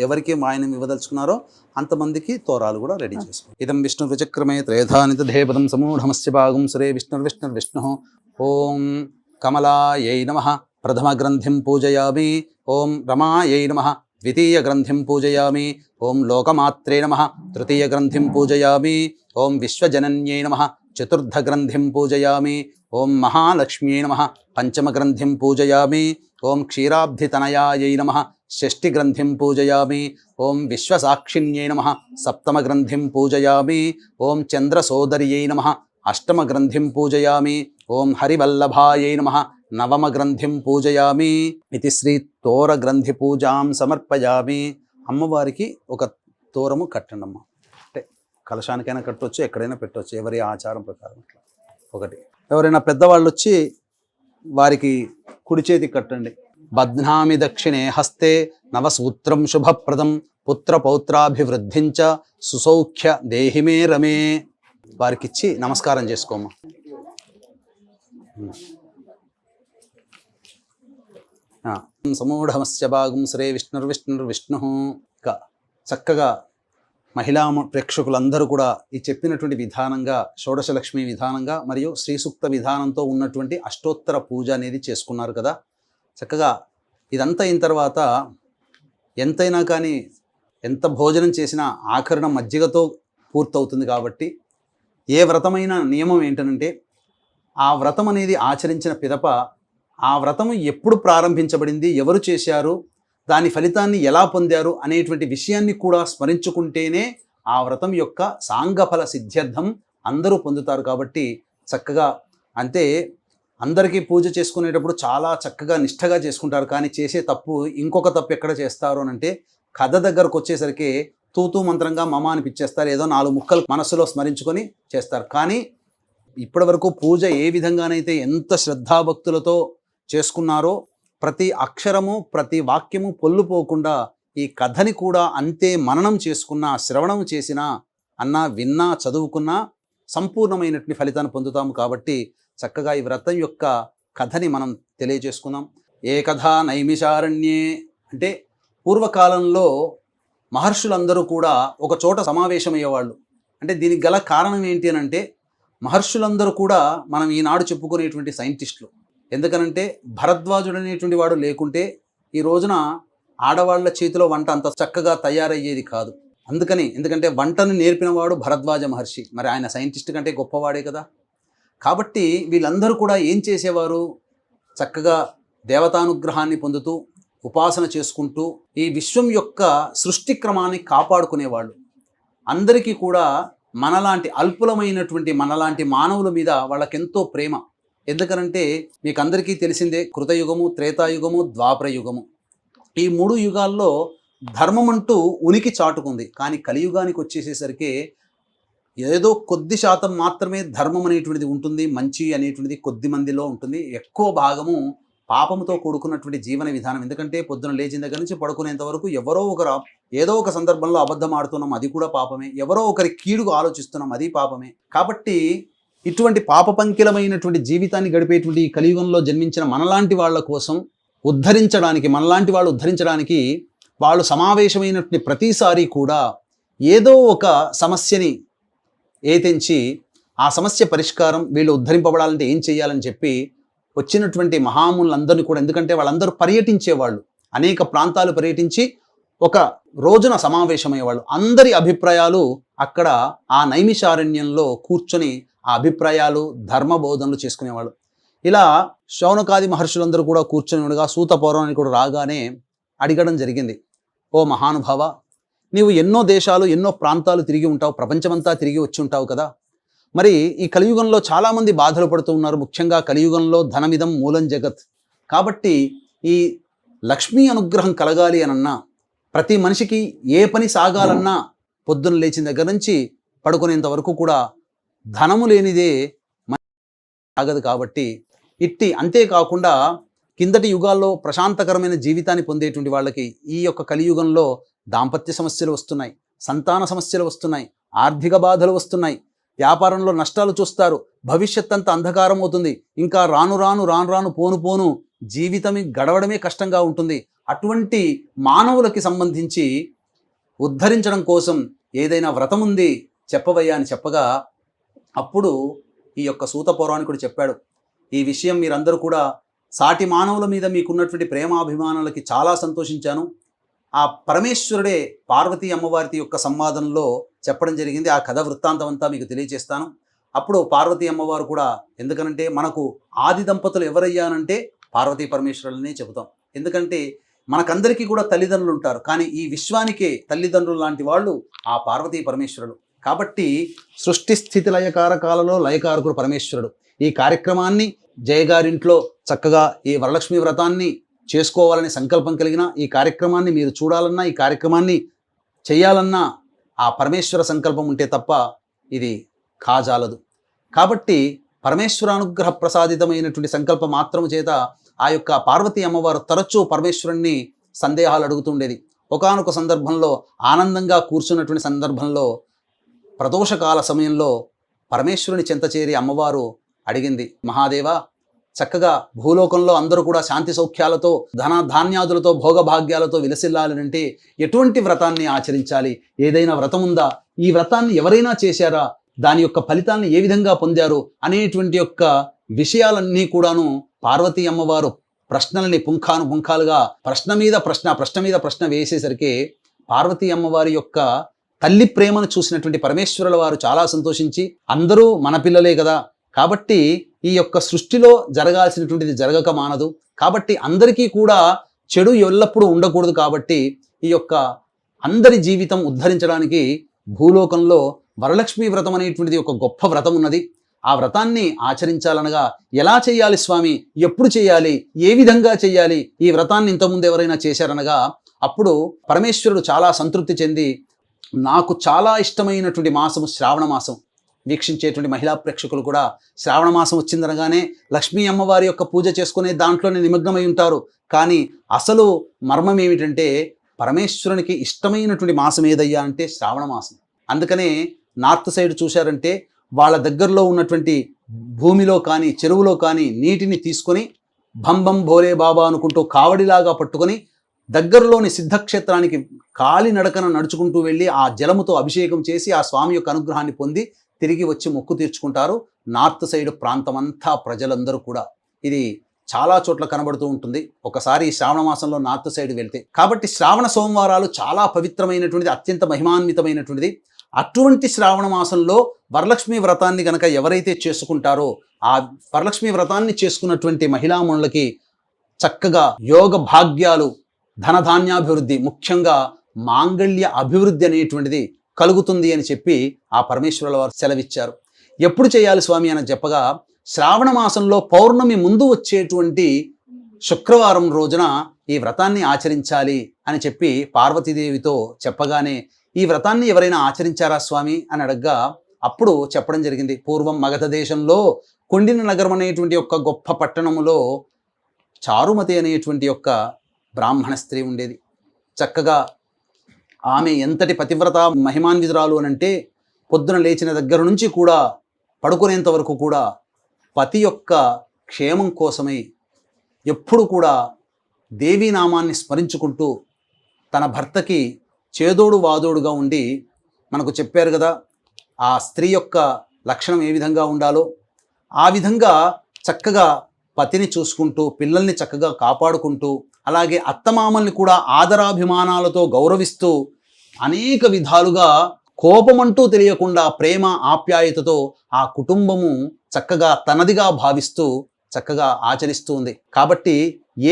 ఎవరికి వాయనం ఇవ్వదలుచుకున్నారో అంతమందికి తోరాలు కూడా రెడీ చేసుకోండి. ఇదం విష్ణు రుచక్రమే త్రేధానితేపదం సమూఢమస్య భాగం సురే విష్ణు. ఓం కమలాయై నమః ప్రథమ గ్రంథిం పూజయామి. ఓం రమాయై నమః ద్వితీయ గ్రంథిం పూజయామి. ఓం లోకమాత్రే నమః తృతీయ గ్రంథిం పూజయామి. ఓం విశ్వజనన్యై నమః చతుర్థ గ్రంథిం పూజయామి. ఓం మహాలక్ష్మ్యై నమః పంచమ గ్రంథిం పూజయామి. ఓం క్షీరాబ్ధితనయాయై నమః షష్ఠి గ్రంథిం పూజయామి. ఓం విశ్వసాక్షిణ్యై నమః సప్తమ గ్రంథిం పూజయామి. ఓం చంద్రసోదర్యై నమః అష్టమ గ్రంథిం పూజయామి. ఓం హరివల్లభాయై నమః నవమ గ్రంథిం పూజయామి. ఇది శ్రీ తోర గ్రంథి పూజాం సమర్పయామి. అమ్మవారికి ఒక తోరము కట్టండమ్మ. అంటే కలశానికైనా కట్టవచ్చు, ఎక్కడైనా పెట్టవచ్చు, ఎవరి ఆచారం ప్రకారం. అట్లా ఒకటి. ఎవరైనా పెద్దవాళ్ళు వచ్చి వారికి కుడి చేతికి కట్టండి. బధ్నామి దక్షిణే హస్తే నవసూత్రం శుభప్రదం పుత్ర పౌత్రాభివృద్ధించ సుసౌఖ్య దేహిమే రమే. వారికిచ్చి నమస్కారం చేసుకోమ్మా. సమూఢమస్య భాగం శ్రీ విష్ణు. చక్కగా మహిళా ప్రేక్షకులందరూ కూడా ఈ చెప్పినటువంటి విధానంగా షోడశలక్ష్మి విధానంగా మరియు శ్రీ సూక్త విధానంతో ఉన్నటువంటి అష్టోత్తర పూజ అనేది చేసుకున్నారు కదా. చక్కగా ఇదంతా అయిన తర్వాత ఎంతైనా కానీ ఎంత భోజనం చేసినా ఆఖరణ మజ్జిగతో పూర్తవుతుంది. కాబట్టి ఏ వ్రతమైన నియమం ఏంటంటే ఆ వ్రతం అనేది ఆచరించిన పిదప ఆ వ్రతం ఎప్పుడు ప్రారంభించబడింది, ఎవరు చేశారు, దాని ఫలితాన్ని ఎలా పొందారు అనేటువంటి విషయాన్ని కూడా స్మరించుకుంటేనే ఆ వ్రతం యొక్క సాంగఫల సిద్ధ్యర్థం అందరూ పొందుతారు. కాబట్టి చక్కగా అంటే అందరికీ పూజ చేసుకునేటప్పుడు చాలా చక్కగా నిష్ఠగా చేసుకుంటారు. కానీ చేసే తప్పు ఇంకొక తప్పు ఎక్కడ చేస్తారు అని అంటే కథ దగ్గరకు వచ్చేసరికి తూతూ మంత్రంగా మమ అనిపించేస్తారు. ఏదో 4 ముక్కలు మనసులో స్మరించుకొని చేస్తారు. కానీ ఇప్పటి వరకు పూజ ఏ విధంగానైతే ఎంత శ్రద్ధాభక్తులతో చేసుకున్నారో ప్రతి అక్షరము ప్రతి వాక్యము పొల్లుపోకుండా ఈ కథని కూడా అంతే మననం చేసుకున్నా, శ్రవణం చేసినా, అన్నా, విన్నా, చదువుకున్నా సంపూర్ణమైనటువంటి ఫలితాన్ని పొందుతాము. కాబట్టి చక్కగా ఈ వ్రతం యొక్క కథని మనం తెలియజేసుకుందాం. ఏ కథ నైమిషారణ్యే అంటే పూర్వకాలంలో మహర్షులందరూ కూడా ఒక చోట సమావేశమయ్యేవాళ్ళు. అంటే దీనికి గల కారణం ఏంటి అని అంటే మహర్షులందరూ కూడా మనం ఈనాడు చెప్పుకునేటువంటి సైంటిస్టులు. ఎందుకనంటే భరద్వాజుడు అనేటువంటి వాడు లేకుంటే ఈ రోజున ఆడవాళ్ల చేతిలో వంట అంత చక్కగా తయారయ్యేది కాదు. ఎందుకంటే వంటను నేర్పినవాడు భరద్వాజ మహర్షి. మరి ఆయన సైంటిస్ట్ కంటే గొప్పవాడే కదా. కాబట్టి వీళ్ళందరూ కూడా ఏం చేసేవారు, చక్కగా దేవతానుగ్రహాన్ని పొందుతూ ఉపాసన చేసుకుంటూ ఈ విశ్వం యొక్క సృష్టి క్రమాన్ని కాపాడుకునేవాళ్ళు. అందరికీ కూడా మనలాంటి అల్పులమైనటువంటి మనలాంటి మానవుల మీద వాళ్ళకెంతో ప్రేమ. ఎందుకనంటే మీకు అందరికీ తెలిసిందే, కృతయుగము, త్రేతాయుగము, ద్వాపర యుగము. ఈ 3 యుగాల్లో ధర్మం అంటూ ఉనికి చాటుకుంది. కానీ కలియుగానికి వచ్చేసేసరికి ఏదో కొద్ది శాతం మాత్రమే ధర్మం అనేటువంటిది ఉంటుంది, మంచి అనేటువంటిది కొద్ది మందిలో ఉంటుంది. ఎక్కువ భాగము పాపంతో కూడుకున్నటువంటి జీవన విధానం. ఎందుకంటే పొద్దున లేచిన దగ్గర నుంచి పడుకునేంత వరకు ఎవరో ఒకరు ఏదో ఒక సందర్భంలో అబద్ధం ఆడుతున్నాం, అది కూడా పాపమే. ఎవరో ఒకరి కీడుకు ఆలోచిస్తున్నాం, అది పాపమే. కాబట్టి ఇటువంటి పాపపంకిలమైనటువంటి జీవితాన్ని గడిపేటువంటి ఈ కలియుగంలో జన్మించిన మనలాంటి వాళ్ళ కోసం ఉద్ధరించడానికి, మనలాంటి వాళ్ళు ఉద్ధరించడానికి వాళ్ళు సమావేశమైనటువంటి ప్రతిసారి కూడా ఏదో ఒక సమస్యని ఏతెంచి ఆ సమస్య పరిష్కారం వీళ్ళు ఉద్ధరింపబడాలంటే ఏం చేయాలని చెప్పి వచ్చినటువంటి మహాములందరినీ కూడా, ఎందుకంటే వాళ్ళందరూ పర్యటించేవాళ్ళు, అనేక ప్రాంతాలు పర్యటించి ఒక రోజున సమావేశమయ్యేవాళ్ళు. అందరి అభిప్రాయాలు అక్కడ ఆ నైమిషారణ్యంలో కూర్చొని ఆ అభిప్రాయాలు ధర్మబోధనలు చేసుకునేవాళ్ళు. ఇలా శౌనకాది మహర్షులందరూ కూడా కూర్చొని ఉండగా సూత పౌరాణికుడు రాగానే అడగడం జరిగింది, ఓ మహానుభావ, నీవు ఎన్నో దేశాలు ఎన్నో ప్రాంతాలు తిరిగి ఉంటావు, ప్రపంచమంతా తిరిగి వచ్చి ఉంటావు కదా. మరి ఈ కలియుగంలో చాలామంది బాధలు పడుతూ ఉన్నారు. ముఖ్యంగా కలియుగంలో ధనమిదం మూలం జగత్. కాబట్టి ఈ లక్ష్మీ అనుగ్రహం కలగాలి అనన్నా, ప్రతి మనిషికి ఏ పని సాగాలన్నా పొద్దున్న లేచిన దగ్గర నుంచి పడుకునేంత వరకు కూడా ధనము లేనిదే ఆగదు కాబట్టి ఇట్టి అంతేకాకుండా కిందటి యుగాల్లో ప్రశాంతకరమైన జీవితాన్ని పొందేటువంటి వాళ్ళకి ఈ యొక్క కలియుగంలో దాంపత్య సమస్యలు వస్తున్నాయి, సంతాన సమస్యలు వస్తున్నాయి, ఆర్థిక బాధలు వస్తున్నాయి, వ్యాపారంలో నష్టాలు చూస్తారు, భవిష్యత్ అంతా అంధకారం అవుతుంది, ఇంకా రాను రాను పోను జీవితం గడవడమే కష్టంగా ఉంటుంది. అటువంటి మానవులకి సంబంధించి ఉద్ధరించడం కోసం ఏదైనా వ్రతం ఉంది చెప్పవయ్యా అని చెప్పగా అప్పుడు ఈ యొక్క సూత పౌరాణికుడు చెప్పాడు, ఈ విషయం మీరందరూ కూడా సాటి మానవుల మీద మీకున్నటువంటి ప్రేమాభిమానాలకి చాలా సంతోషించాను. ఆ పరమేశ్వరుడే పార్వతీ అమ్మవారి యొక్క సంవాదంలో చెప్పడం జరిగింది. ఆ కథ వృత్తాంతం అంతా మీకు తెలియజేస్తాను. అప్పుడు పార్వతీ అమ్మవారు కూడా, ఎందుకనంటే మనకు ఆది దంపతులు ఎవరయ్యానంటే పార్వతీ పరమేశ్వరులనే చెబుతాం. ఎందుకంటే మనకందరికీ కూడా తల్లిదండ్రులు ఉంటారు, కానీ ఈ విశ్వానికే తల్లిదండ్రులు లాంటి వాళ్ళు ఆ పార్వతీ పరమేశ్వరుడు. కాబట్టి సృష్టి స్థితి లయకారకాలలో లయకారకుడు పరమేశ్వరుడు. ఈ కార్యక్రమాన్ని జయగారింట్లో చక్కగా ఈ వరలక్ష్మి వ్రతాన్ని చేసుకోవాలని సంకల్పం కలిగిన, ఈ కార్యక్రమాన్ని మీరు చూడాలన్నా, ఈ కార్యక్రమాన్ని చేయాలన్నా ఆ పరమేశ్వర సంకల్పం ఉంటే తప్ప ఇది కాజాలదు. కాబట్టి పరమేశ్వరానుగ్రహ ప్రసాదితమైనటువంటి సంకల్పం మాత్రము చేత ఆ యొక్క పార్వతీ అమ్మవారు తరచూ పరమేశ్వరుణ్ణి సందేహాలు అడుగుతుండేది. ఒకానొక సందర్భంలో ఆనందంగా కూర్చున్నటువంటి సందర్భంలో ప్రదోషకాల సమయంలో పరమేశ్వరుని చెంత చేరి అమ్మవారు అడిగింది, మహాదేవా, చక్కగా భూలోకంలో అందరూ కూడా శాంతి సౌఖ్యాలతో ధన ధాన్యాదులతో భోగభాగ్యాలతో విలసిల్లాలంటే ఎటువంటి వ్రతాన్ని ఆచరించాలి? ఏదైనా వ్రతం ఉందా? ఈ వ్రతాన్ని ఎవరైనా చేశారా? దాని యొక్క ఫలితాన్ని ఏ విధంగా పొందారు? అనేటువంటి యొక్క విషయాలన్నీ కూడాను పార్వతీ అమ్మవారు ప్రశ్నలని పుంఖాలుగా ప్రశ్న మీద ప్రశ్న వేసేసరికి పార్వతీ అమ్మవారి యొక్క తల్లి ప్రేమను చూసినటువంటి పరమేశ్వరుల వారు చాలా సంతోషించి, అందరూ మన పిల్లలే కదా, కాబట్టి ఈ యొక్క సృష్టిలో జరగాల్సినటువంటిది జరగక మానదు, కాబట్టి అందరికీ కూడా చెడు ఎల్లప్పుడూ ఉండకూడదు, కాబట్టి ఈ యొక్క అందరి జీవితం ఉద్ధరించడానికి భూలోకంలో వరలక్ష్మి వ్రతం అనేటువంటిది ఒక గొప్ప వ్రతం ఉన్నది. ఆ వ్రతాన్ని ఆచరించాలనగా ఎలా చేయాలి స్వామి, ఎప్పుడు చేయాలి, ఏ విధంగా చేయాలి, ఈ వ్రతాన్ని ఇంతకుముందు ఎవరైనా చేశారనగా అప్పుడు పరమేశ్వరుడు చాలా సంతృప్తి చెంది, నాకు చాలా ఇష్టమైనటువంటి మాసము శ్రావణ మాసం. వీక్షించేటువంటి మహిళా ప్రేక్షకులు కూడా శ్రావణ మాసం వచ్చిందనగానే లక్ష్మీ అమ్మవారి యొక్క పూజ చేసుకునే దాంట్లోనే నిమగ్నమై ఉంటారు. కానీ అసలు మర్మం ఏమిటంటే పరమేశ్వరునికి ఇష్టమైనటువంటి మాసం ఏదయ్యా అంటే శ్రావణ మాసం. అందుకనే నార్త్ సైడ్ చూశారంటే వాళ్ళ దగ్గరలో ఉన్నటువంటి భూమిలో కానీ చెరువులో కానీ నీటిని తీసుకొని భంబం భోలే బాబా అనుకుంటూ కావడిలాగా పట్టుకొని దగ్గరలోని సిద్ధక్షేత్రానికి కాలినడకన నడుచుకుంటూ వెళ్ళి ఆ జలముతో అభిషేకం చేసి ఆ స్వామి యొక్క అనుగ్రహాన్ని పొంది తిరిగి వచ్చి మొక్కు తీర్చుకుంటారు. నార్త్ సైడ్ ప్రాంతమంతా ప్రజలందరూ కూడా ఇది చాలా చోట్ల కనబడుతూ ఉంటుంది ఒకసారి శ్రావణ మాసంలో నార్త్ సైడ్ వెళ్తే. కాబట్టి శ్రావణ సోమవారాలు చాలా పవిత్రమైనటువంటిది, అత్యంత మహిమాన్వితమైనటువంటిది. అటువంటి శ్రావణ మాసంలో వరలక్ష్మి వ్రతాన్ని గనక ఎవరైతే చేసుకుంటారో ఆ వరలక్ష్మి వ్రతాన్ని చేసుకున్నటువంటి మహిళామణులకి చక్కగా యోగ భాగ్యాలు, ధనధాన్యాభివృద్ధి, ముఖ్యంగా మాంగళ్య అభివృద్ధి అనేటువంటిది కలుగుతుంది అని చెప్పి ఆ పరమేశ్వరుల వారు సెలవిచ్చారు. ఎప్పుడు చేయాలి స్వామి అని చెప్పగా శ్రావణ మాసంలో పౌర్ణమి ముందు వచ్చేటువంటి శుక్రవారం రోజున ఈ వ్రతాన్ని ఆచరించాలి అని చెప్పి పార్వతీదేవితో చెప్పగానే, ఈ వ్రతాన్ని ఎవరైనా ఆచరించారా స్వామి అని అడగ్గా అప్పుడు చెప్పడం జరిగింది, పూర్వం మగధ దేశంలో కొండిన నగరం అనేటువంటి యొక్క గొప్ప పట్టణములో చారుమతి అనేటువంటి యొక్క బ్రాహ్మణ స్త్రీ ఉండేది. చక్కగా ఆమె ఎంతటి పతివ్రత మహిమాన్వితురాలు అనంటే పొద్దున లేచిన దగ్గర నుంచి కూడా పడుకునేంత వరకు కూడా పతి యొక్క క్షేమం కోసమై ఎప్పుడు కూడా దేవీ నామాన్ని స్మరించుకుంటూ తన భర్తకి చేదోడు వాదోడుగా ఉండి, మనకు చెప్పారు కదా ఆ స్త్రీ యొక్క లక్షణం ఏ విధంగా ఉండాలో ఆ విధంగా చక్కగా పతిని చూసుకుంటూ పిల్లల్ని చక్కగా కాపాడుకుంటూ అలాగే అత్తమామల్ని కూడా ఆదరాభిమానాలతో గౌరవిస్తూ అనేక విధాలుగా కోపమంటూ తెలియకుండా ప్రేమ ఆప్యాయతతో ఆ కుటుంబము చక్కగా తనదిగా భావిస్తూ చక్కగా ఆచరిస్తూ ఉంది. కాబట్టి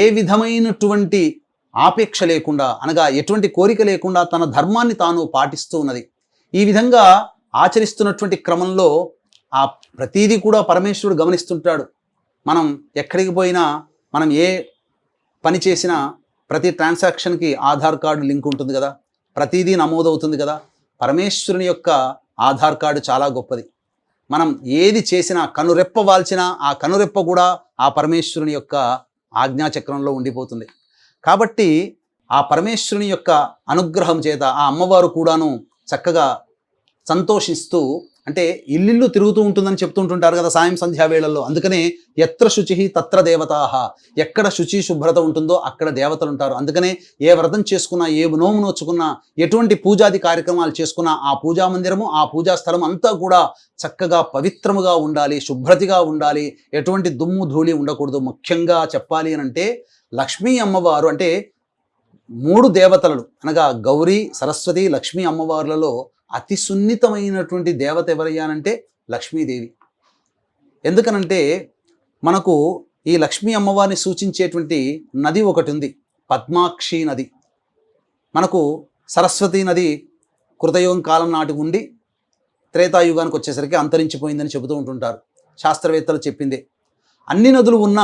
ఏ విధమైనటువంటి ఆపేక్ష లేకుండా అనగా ఎటువంటి కోరిక లేకుండా తన ధర్మాన్ని తాను పాటిస్తూ ఉన్నది. ఈ విధంగా ఆచరిస్తున్నటువంటి క్రమంలో ఆ ప్రతీదీ కూడా పరమేశ్వరుడు గమనిస్తుంటాడు. మనం ఎక్కడికి పోయినా, మనం ఏ పని చేసినా ప్రతి ట్రాన్సాక్షన్కి ఆధార్ కార్డు లింక్ ఉంటుంది కదా, ప్రతిదీ నమోదవుతుంది కదా. పరమేశ్వరుని యొక్క ఆధార్ కార్డు చాలా గొప్పది. మనం ఏది చేసినా కనురెప్ప వాల్చినా ఆ కనురెప్ప కూడా ఆ పరమేశ్వరుని యొక్క ఆజ్ఞాచక్రంలో ఉండిపోతుంది. కాబట్టి ఆ పరమేశ్వరుని యొక్క అనుగ్రహం చేత ఆ అమ్మవారు కూడాను చక్కగా సంతోషిస్తూ, అంటే ఇల్లిల్లు తిరుగుతూ ఉంటుందని చెప్తుంటుంటారు కదా సాయం సంధ్యా వేళల్లో. అందుకనే ఎత్ర శుచి తత్ర దేవతాహ, ఎక్కడ శుచి శుభ్రత ఉంటుందో అక్కడ దేవతలు ఉంటారు. అందుకనే ఏ వ్రతం చేసుకున్నా, ఏ నోము నోచుకున్నా, ఎటువంటి పూజాది కార్యక్రమాలు చేసుకున్నా ఆ పూజా మందిరము, ఆ పూజా స్థలం అంతా కూడా చక్కగా పవిత్రముగా ఉండాలి, శుభ్రతగా ఉండాలి, ఎటువంటి దుమ్ము ధూళి ఉండకూడదు. ముఖ్యంగా చెప్పాలి అని అంటే లక్ష్మీ అమ్మవారు అంటే 3 దేవతలు అనగా గౌరీ, సరస్వతి, లక్ష్మీ అమ్మవార్లలో అతి సున్నితమైనటువంటి దేవత ఎవరయ్యానంటే లక్ష్మీదేవి. ఎందుకనంటే మనకు ఈ లక్ష్మీ అమ్మవారిని సూచించేటువంటి నది ఒకటి ఉంది, పద్మాక్షి నది. మనకు సరస్వతి నది కృతయుగం కాలం నాటి ఉండి త్రేతాయుగానికి వచ్చేసరికి అంతరించిపోయిందని చెబుతూ ఉంటుంటారు, శాస్త్రవేత్తలు చెప్పిందే. అన్ని నదులు ఉన్న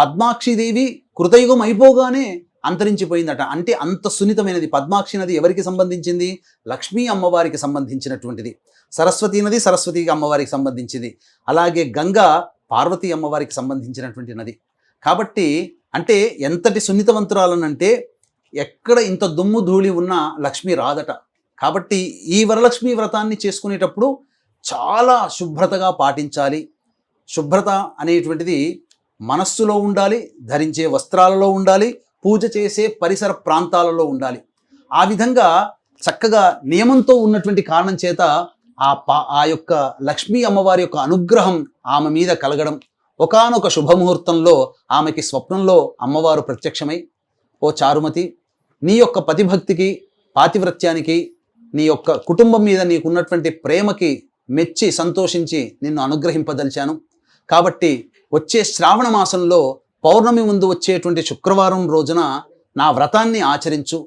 పద్మాక్షిదేవి కృతయుగం అయిపోగానే అంతరించిపోయిందట. అంటే అంత సున్నితమైనది. పద్మాక్షి నది ఎవరికి సంబంధించింది? లక్ష్మీ అమ్మవారికి సంబంధించినటువంటిది. సరస్వతి నది సరస్వతి అమ్మవారికి సంబంధించింది. అలాగే గంగా పార్వతీ అమ్మవారికి సంబంధించినటువంటి నది. కాబట్టి అంటే ఎంతటి సున్నితవంతురాలనంటే ఎక్కడ ఇంత దుమ్ము ధూళి ఉన్న లక్ష్మి రాదట. కాబట్టి ఈ వరలక్ష్మి వ్రతాన్ని చేసుకునేటప్పుడు చాలా శుభ్రతగా పాటించాలి. శుభ్రత అనేటువంటిది మనస్సులో ఉండాలి, ధరించే వస్త్రాలలో ఉండాలి, పూజ చేసే పరిసర ప్రాంతాలలో ఉండాలి. ఆ విధంగా చక్కగా నియమంతో ఉన్నటువంటి కారణం చేత ఆ యొక్క లక్ష్మీ అమ్మవారి యొక్క అనుగ్రహం ఆమె మీద కలగడం. ఒకానొక శుభముహూర్తంలో ఆమెకి స్వప్నంలో అమ్మవారు ప్రత్యక్షమై, ఓ చారుమతి, నీ యొక్క పతిభక్తికి, పాతివ్రత్యానికి, నీ యొక్క కుటుంబం మీద నీకున్నటువంటి ప్రేమకి మెచ్చి సంతోషించి నిన్ను అనుగ్రహింపదలిచాను. కాబట్టి వచ్చే శ్రావణ మాసంలో పౌర్ణమి ముందు వచ్చేటువంటి శుక్రవారం రోజున నా వ్రతాన్ని ఆచరించు.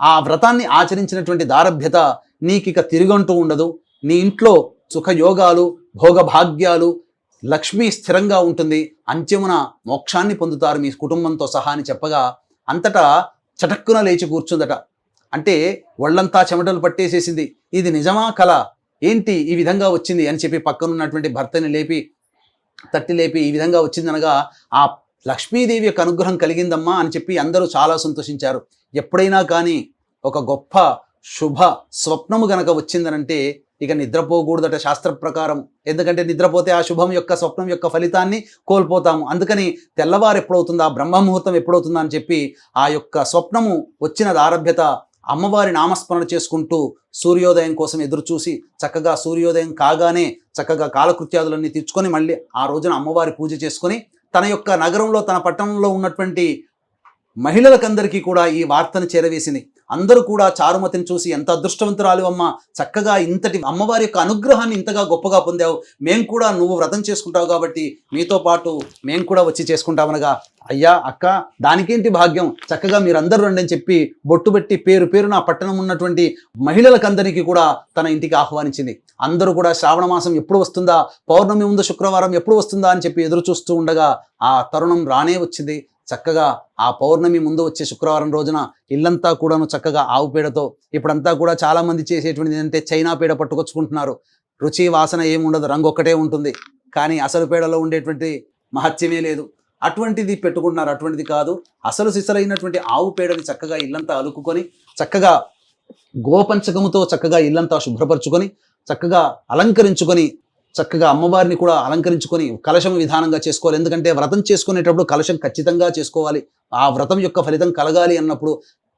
ఆ వ్రతాన్ని ఆచరించినటువంటి దారభ్యత నీకిక తిరుగంటూ ఉండదు. నీ ఇంట్లో సుఖయోగాలు, భోగభాగ్యాలు, లక్ష్మి స్థిరంగా ఉంటుంది, అంత్యమున మోక్షాన్ని పొందుతారు మీ కుటుంబంతో సహా అని చెప్పగా అంతటా చటక్కున లేచి కూర్చుందట. అంటే ఒళ్ళంతా చెమటలు పట్టేసేసింది. ఇది నిజమా కల ఏంటి ఈ విధంగా వచ్చింది అని చెప్పి పక్కనున్నటువంటి భర్తని తట్టి లేపి ఈ విధంగా వచ్చిందనగా ఆ లక్ష్మీదేవి యొక్క అనుగ్రహం కలిగిందమ్మా అని చెప్పి అందరూ చాలా సంతోషించారు. ఎప్పుడైనా కానీ ఒక గొప్ప శుభ స్వప్నము గనక వచ్చిందనంటే ఇక నిద్రపోకూడదట శాస్త్ర ప్రకారం. ఎందుకంటే నిద్రపోతే ఆ శుభం యొక్క స్వప్నం యొక్క ఫలితాన్ని కోల్పోతాము. అందుకని తెల్లవారు ఎప్పుడవుతుందా, బ్రహ్మముహూర్తం ఎప్పుడవుతుందా అని చెప్పి ఆ యొక్క స్వప్నము వచ్చిన ఆరభ్యత అమ్మవారి నామస్మరణ చేసుకుంటూ సూర్యోదయం కోసం ఎదురు చూసి చక్కగా సూర్యోదయం కాగానే చక్కగా కాలకృత్యాదులన్నీ తీర్చుకొని మళ్ళీ ఆ రోజున అమ్మవారి పూజ చేసుకొని తన యొక్క నగరంలో, తన పట్టణంలో ఉన్నటువంటి మహిళలకందరికీ కూడా ఈ వార్తను చేరవేసింది. అందరూ కూడా చారుమతిని చూసి ఎంత అదృష్టవంతురాలు అమ్మ, చక్కగా ఇంతటి అమ్మవారి యొక్క అనుగ్రహాన్ని ఇంతగా గొప్పగా పొందావు, మేము కూడా నువ్వు వ్రతం చేసుకుంటావు కాబట్టి మీతో పాటు మేము కూడా వచ్చి చేసుకుంటామనగా, అయ్యా అక్క దానికేంటి భాగ్యం, చక్కగా మీరందరూ రండి అని చెప్పి బొట్టు పెట్టి పేరు నా పట్టణం ఉన్నటువంటి మహిళలకందరికీ కూడా తన ఇంటికి ఆహ్వానించింది. అందరూ కూడా శ్రావణ మాసం ఎప్పుడు వస్తుందా, పౌర్ణమి ముందు శుక్రవారం ఎప్పుడు వస్తుందా అని చెప్పి ఎదురు చూస్తూ ఉండగా ఆ తరుణం రానే వచ్చింది. చక్కగా ఆ పౌర్ణమి ముందు వచ్చే శుక్రవారం రోజున ఇల్లంతా కూడాను చక్కగా ఆవు పేడతో, ఇప్పుడంతా కూడా చాలా మంది చేసేటువంటిది ఏంటంటే చైనా పేడ పట్టుకొచ్చుకుంటున్నారు. రుచి వాసన ఏముండదు, రంగు ఒక్కటే ఉంటుంది, కానీ అసలు పేడలో ఉండేటువంటి మహత్యమే లేదు. అటువంటిది పెట్టుకుంటున్నారు. అటువంటిది కాదు, అసలు సిసలైనటువంటి ఆవు పేడని చక్కగా ఇల్లంతా అలుకుకొని చక్కగా గోపంచకముతో చక్కగా ఇల్లంతా శుభ్రపరచుకొని చక్కగా అలంకరించుకొని చక్కగా అమ్మవారిని కూడా అలంకరించుకొని కలశం విధానంగా చేసుకోవాలి. ఎందుకంటే వ్రతం చేసుకునేటప్పుడు కలశం ఖచ్చితంగా చేసుకోవాలి. ఆ వ్రతం యొక్క ఫలితం కలగాలి అన్నప్పుడు.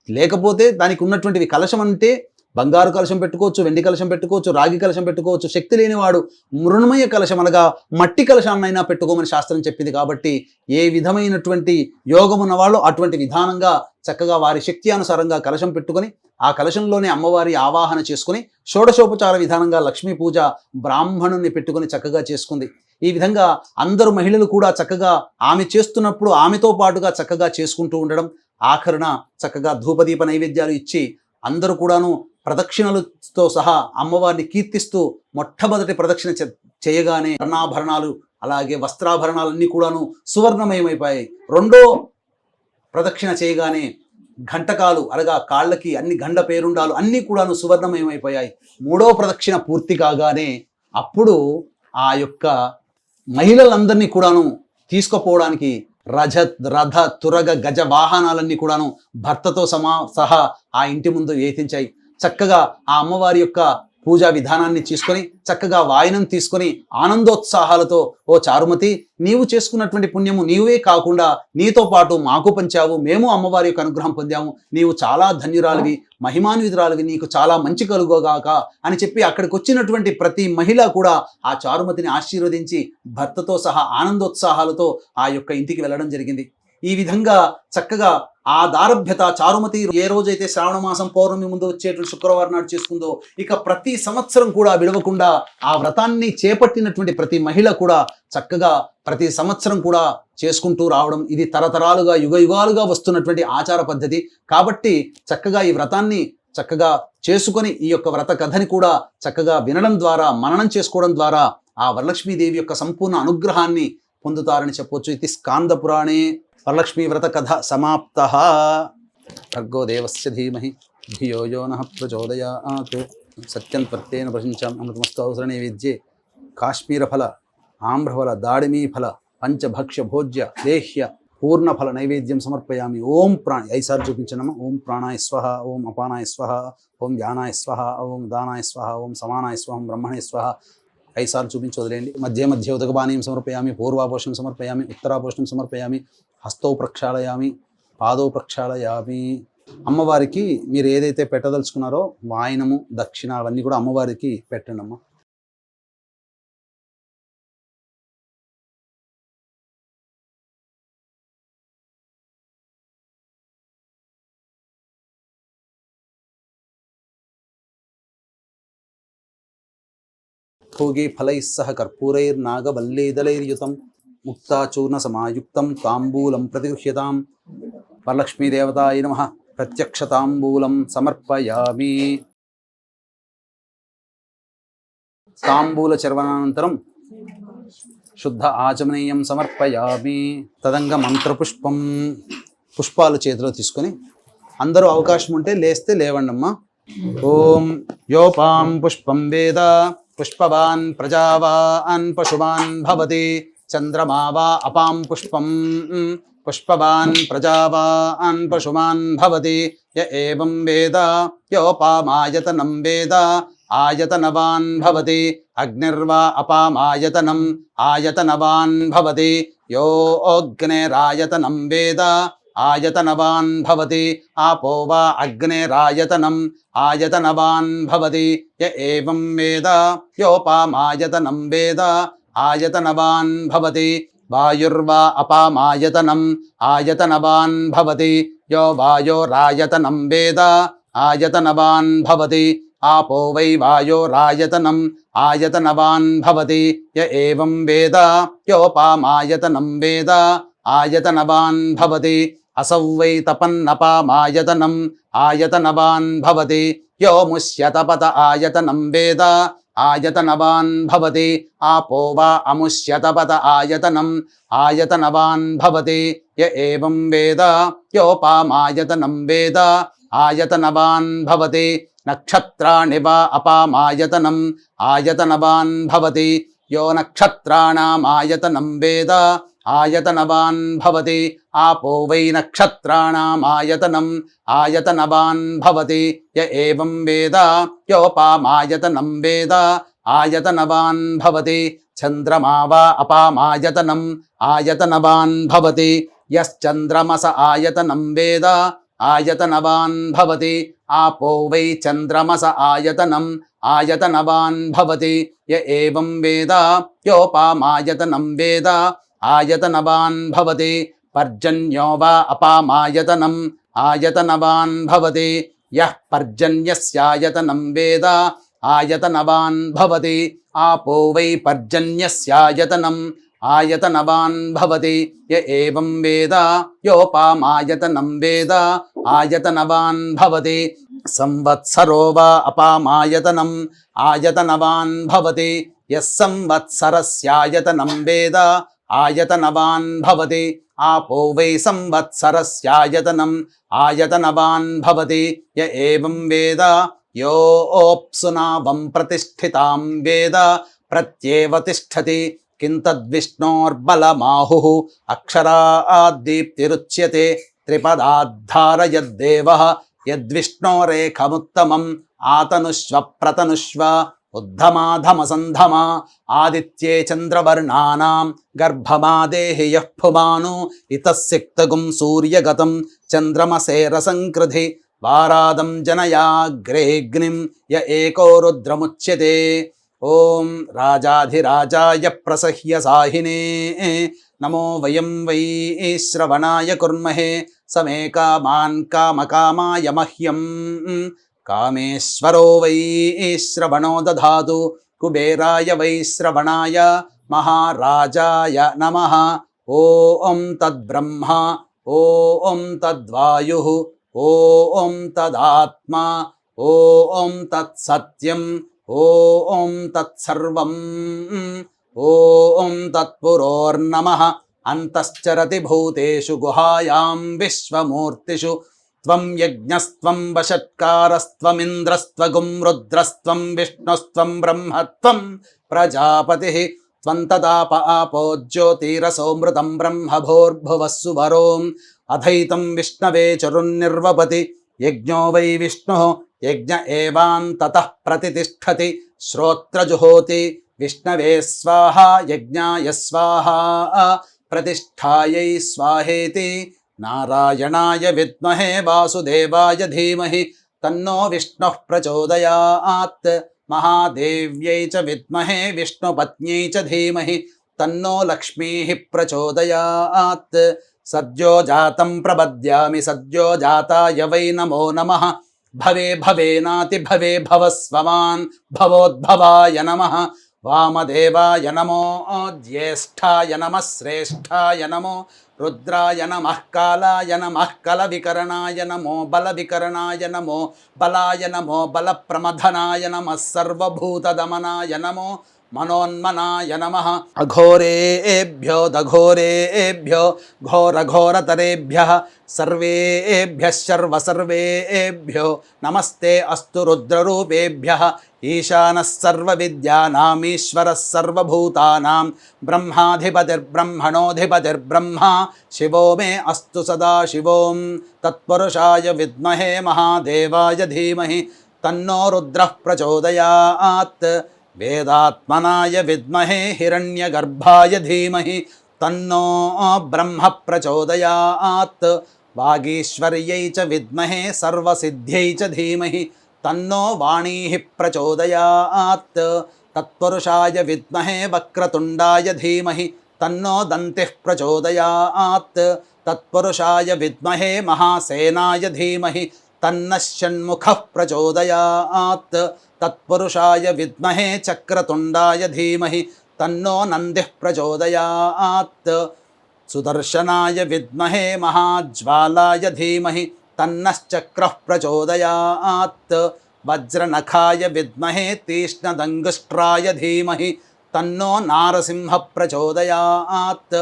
లేకపోతే దానికి ఉన్నటువంటివి, కలశం అంటే బంగారు కలశం పెట్టుకోవచ్చు, వెండి కలశం పెట్టుకోవచ్చు, రాగి కలశం పెట్టుకోవచ్చు. శక్తి లేనివాడు మృణమయ కలశం అనగా మట్టి కలశాన్నైనా పెట్టుకోమని శాస్త్రం చెప్పింది. కాబట్టి ఏ విధమైనటువంటి యోగం ఉన్నవాళ్ళు అటువంటి విధానంగా చక్కగా వారి శక్తి అనుసారంగా కలశం పెట్టుకొని ఆ కలశంలోనే అమ్మవారి ఆవాహన చేసుకుని షోడశోపచార విధానంగా లక్ష్మీ పూజ బ్రాహ్మణుని పెట్టుకొని చక్కగా చేసుకుంది. ఈ విధంగా అందరు మహిళలు కూడా చక్కగా ఆమె చేస్తున్నప్పుడు ఆమెతో పాటుగా చక్కగా చేసుకుంటూ ఉండడం, ఆఖరున చక్కగా ధూపదీప నైవేద్యాలు ఇచ్చి అందరూ కూడాను ప్రదక్షిణలతో సహా అమ్మవారిని కీర్తిస్తూ మొట్టమొదటి ప్రదక్షిణ చేయగానే వర్ణాభరణాలు అలాగే వస్త్రాభరణాలన్నీ కూడాను సువర్ణమయమైపోయాయి. రెండో ప్రదక్షిణ చేయగానే ఘంటకాలు అనగా కాళ్ళకి అన్ని గండ పేరుండాలు అన్నీ కూడాను సువర్ణమయమైపోయాయి. మూడో ప్రదక్షిణ పూర్తి కాగానే అప్పుడు ఆ యొక్క మహిళలందరినీ కూడాను తీసుకుపోవడానికి రథ తురగ గజ వాహనాలన్నీ కూడాను భర్తతో సహా ఆ ఇంటి ముందు వేధించాయి. చక్కగా ఆ అమ్మవారి యొక్క పూజా విధానాన్ని తీసుకొని చక్కగా వాయనం తీసుకొని ఆనందోత్సాహాలతో, ఓ చారుమతి, నీవు చేసుకున్నటువంటి పుణ్యము నీవే కాకుండా నీతో పాటు మాకు పంచావు, మేము అమ్మవారి యొక్క అనుగ్రహం పొందాము, నీవు చాలా ధన్యురాలివి, మహిమాన్వితురాలివి, నీకు చాలా మంచి కలుగోగాక అని చెప్పి అక్కడికి వచ్చినటువంటి ప్రతి మహిళ కూడా ఆ చారుమతిని ఆశీర్వదించి భర్తతో సహా ఆనందోత్సాహాలతో ఆ యొక్క ఇంటికి వెళ్ళడం జరిగింది. ఈ విధంగా చక్కగా ఆ దారభ్యత చారుమతి ఏ రోజైతే శ్రావణ మాసం పౌర్ణమి ముందు వచ్చేటువంటి శుక్రవారం నాడు చేసుకుందో, ఇక ప్రతి సంవత్సరం కూడా విడవకుండా ఆ వ్రతాన్ని చేపట్టినటువంటి ప్రతి మహిళ కూడా చక్కగా ప్రతి సంవత్సరం కూడా చేసుకుంటూ రావడం, ఇది తరతరాలుగా యుగాలుగా వస్తున్నటువంటి ఆచార పద్ధతి. కాబట్టి చక్కగా ఈ వ్రతాన్ని చక్కగా చేసుకొని ఈ యొక్క వ్రత కథని కూడా చక్కగా వినడం ద్వారా, మననం చేసుకోవడం ద్వారా ఆ వరలక్ష్మీదేవి యొక్క సంపూర్ణ అనుగ్రహాన్ని పొందుతారని చెప్పొచ్చు. ఇది స్కాంద పురాణే వరలక్ష్మీ వ్రత కథ సమాప్త. భర్గో దేవస్య ధీమహి ధియో యో నః ప్రచోదయాత్. సత్యం త్వత్తేన ప్రశంచాం అమృతమస్తు అవసర నైవేద్యే కాశ్మీరఫల ఆమ్రఫల దాడిమీఫల పంచభక్ష్య భోజ్య లేహ్య పూర్ణఫల నైవేద్యం సమర్పయామి. ఓం ప్రాణ 5 సార్లు చూపించనమ్మా. ఓం ప్రాణాయ స్వహ, ఓం అపానాయ స్వహ, ఓం ధ్యానాయ స్వహ, ఓం దానాయ స్వహ, ఓం సమానాయ స్వహ, ఓం బ్రహ్మణే స్వహ. 5 సార్లు చూపించి వదిలేయండి. మధ్య మధ్య ఉదకపానీయం సమర్పయామి, పూర్వాపోషణం సమర్పయామి, ఉత్తరాపోషణం సమర్పయామి, హస్తౌ ప్రక్షాళయామి, పాదౌ ప్రక్షాళయామి. అమ్మవారికి మీరు ఏదైతే పెట్టదలుచుకున్నారో వాయనము, దక్షిణ అవన్నీ కూడా అమ్మవారికి పెట్టండి అమ్మ. భోగి ఫలైः సహ కర్పూరైర్నాగవల్లీదలైర్యుతం ముక్తాచూర్ణ సమాయుక్తం తాంబూలం ప్రతిగృహ్యతాం. వరలక్ష్మీదేవతాయ నమః. ప్రత్యక్షతాంబూలం సమర్పయామి. తాంబూల చర్వనానంతరం శుద్ధ ఆచమనీయం సమర్పయామి. తదంగ మంత్రపుష్పం, పుష్పాలు చేతిలో తీసుకొని అందరూ అవకాశం ఉంటే లేస్తే లేవండమ్మా. ఓం యోపాం పుష్పం వేద పుష్పవాన్ ప్రజావాన్ పశువాన్ భవతి. చంద్రమా వా అపాం పుష్పం పుష్పవాన్ ప్రజావాన్ పశువాన్ భవతి. య ఏవం వేద యోపామాయతనం వేద ఆయతనవాన్ భవతి. అగ్నిర్వా అపామాయతనం ఆయతనవాన్ భవతి. యో అగ్నేరాయతనం వేద ఆయతనవాన్ భవతి. ఆపో వా అగ్నేరాయతనం ఆయతనవాన్ భవతి. య ఏవం వేద యోపామాయతనం వేద ఆయతనవాన్ భవతి. వాయుర్వా అపామాయతనం ఆయతనవాన్ భవతి. యో వాయోరాయతనం వేద ఆయతనవాన్ భవతి. ఆపో వై వాయోరాయతనం ఆయతనవాన్ భవతి. య ఏవం వేద యోపామాయతనం వేద ఆయతనవాన్ భవతి. అసౌ వై తపన్నపామాయతనం ఆయతనవాన్ భవతి. యో ముష్యతపత ఆయతనం వేద ఆయతనవాన్ భవతి. ఆపో వా అముష్యతపత ఆయతనం ఆయతనవాన్ భవతి. య ఏవం వేద యోపామాయతనం వేద ఆయతనవాన్ భవతి. నక్షత్రాణి వా అపామాయతనం ఆయతనవాన్ భవతి. యో నక్షత్రాణామాయతనం వేద ఆయతనవాన్ భవతి. ఆపో వై నక్షత్రాణామాయతనం ఆయతనవాన్ భవతి. య ఏవం వేద యోపామాయతనం వేద ఆయతనవాన్ భవతి. చంద్రమా వా అపామాయతనం ఆయతనవాన్ భవతి. యశ్చంద్రమస ఆయతనం వేద ఆయతనవాన్ భవతి. ఆపో వై చంద్రమస ఆయతనం ఆయతనవాన్ భవతి. య ఏవం వేద యోపామాయతనం వేద ఆయతనవాన్ భవతి. పర్జన్యో వా అపామాయతనం ఆయతనవాన్ భవతి. యః పర్జన్యస్యాయతనం వేద ఆయతనవాన్ భవతి. ఆపో వై పర్జన్యస్యాయతనం ఆయతనవాన్ భవతి. య ఏవం వేద యోపామాయతనం వేద ఆయతనవాన్ భవతి. సంవత్సరో వా అపామాయతనం ఆయతనవాన్ భవతి. యః సంవత్సరస్యాయతనం వేద ఆయతనవాన్ భవతి. ఆపో వై సంవత్సరస్యాయతనం ఆయతనవాన్ భవతి. య ఏవం వేద యోప్సునావం ప్రతిష్ఠితాం వేద ప్రత్యేవ తిష్టతి కిం తద్విష్ణోర్బలమాహుః అక్షరాద్దీప్తిరుచ్యతే త్రిపదాద్ధారయద్దేవః యద్విష్ణోరేఖముత్తమం ఆతనుష్వ ప్రతనుష్వ ఉద్ధమాధమసంధమా ఆదిత్యే చంద్రవర్ణానాం గర్భమాదేహి యః పుమాను ఇతస్సిక్తగుం సూర్యగతం చంద్రమసేరసంకృధి వారాదం జనయాగ్రేగ్నిం య ఏకో రుద్రముచ్యతే. ఓం రాజాధిరాజాయ ప్రసహ్య సాహినే నమో వయం వై శ్రవణాయ కుర్మహే సమే కామాన్ కామకామాయ మహ్యం కామేశ్వరో వై శ్రవణో దధాతు కుబేరాయ వై శ్రవణాయ మహారాజాయ నమః. ఓం తద్బ్రహ్మ ఓం తద్వాయుః ఓం తదాత్మా ఓం తత్సత్యం ఓం తత్సర్వం ఓం తత్పురోర్నమః. అంతశ్చరతి భూతేషు గుహాయాం విశ్వమూర్తిషు త్వం యజ్ఞస్త్వం వషట్కారస్త్వమింద్రస్త్వగుం రుద్రస్త్వం విష్ణుస్త్వం బ్రహ్మత్వం ప్రజాపతిః త్వం తదాప ఆపో జ్యోతిరసోమృతం బ్రహ్మభోర్భువస్సు వరోం అధైతం విష్ణవే చరున్నిర్వపతి యజ్ఞో వై విష్ణుః యజ్ఞ ఏవాంతతః ప్రతితిష్ఠతి శ్రోత్రజుహోతి విష్ణవే స్వాహా యజ్ఞాయ స్వాహా ప్రతిష్ఠాయై స్వాహేతి. నారాయణాయ విద్మహే వాసుదేవాయ ధీమహి తన్నో విష్ణుః ప్రచోదయాత్. మహాదేవ్యై చ విద్మహే విష్ణుపత్న్యై చ ధీమహి తన్నో లక్ష్మీః ప్రచోదయాత్. సద్యో జాతం ప్రపద్యామి సద్యో జాతాయ వై నమో నమః. భవే భవేనాతి భవే భవస్వమాన్ భవోద్భవాయ నమః. వామదేవాయ నమో జ్యేష్ఠాయ నమః శ్రేష్ఠాయ నమో రుద్రాయ నమః కాలాయ నమః కలవికరణాయ నమో బలవికరణాయ నమో బలాయ నమో బలప్రమథనాయ నమః సర్వభూతదమనాయ నమో మనోన్మనాయ నమః. అఘోరేభ్యో దఘోరేభ్యో ఘోరఘోరతరేభ్యః సర్వేభ్యః సర్వసర్వేభ్యో నమస్తే అస్తు రుద్రరూపేభ్యః. ఈశానः సర్వవిద్యానామీశ్వరः సర్వభూతానాం బ్రహ్మాధిపతిర్బ్రహ్మణోధిపతిర్బ్రహ్మ శివో మే అస్తు సదాశివోం. తత్పురుషాయ విద్మహే మహాదేవాయ ధీమహి తన్నో రుద్రః ప్రచోదయాత్. వేదాత్మనాయ విద్మహే హిరణ్యగర్భాయ ధీమహి తన్నో బ్రహ్మ ప్రచోదయాత్. వాగీశ్వర్యై చ విద్మహే సర్వసిద్ధ్యై చ ధీమహి తన్నో వాణీః ప్రచోదయాత్. తత్పురుషాయ విద్మహే వక్రతుండాయ ధీమహి తన్నో దంతిః ప్రచోదయాత్. తత్పురుషాయ విద్మహే మహాసేనాయ ధీమహి తన్నః షణ్ముఖః ప్రచోదయాత్. తత్పురుషాయ విద్మహే చక్రతుండాయ ధీమహి తన్నో నందిః ప్రచోదయాత్. సుదర్శనాయ విద్మహే మహాజ్వాలాయ ధీమహి తన్నశ్చక్రః ప్రచోదయాత్. వజ్రనఖాయ విద్మహే తీక్ష్ణదంగుష్ట్రాయ ధీమహి తన్నో నారసింహ ప్రచోదయాత్.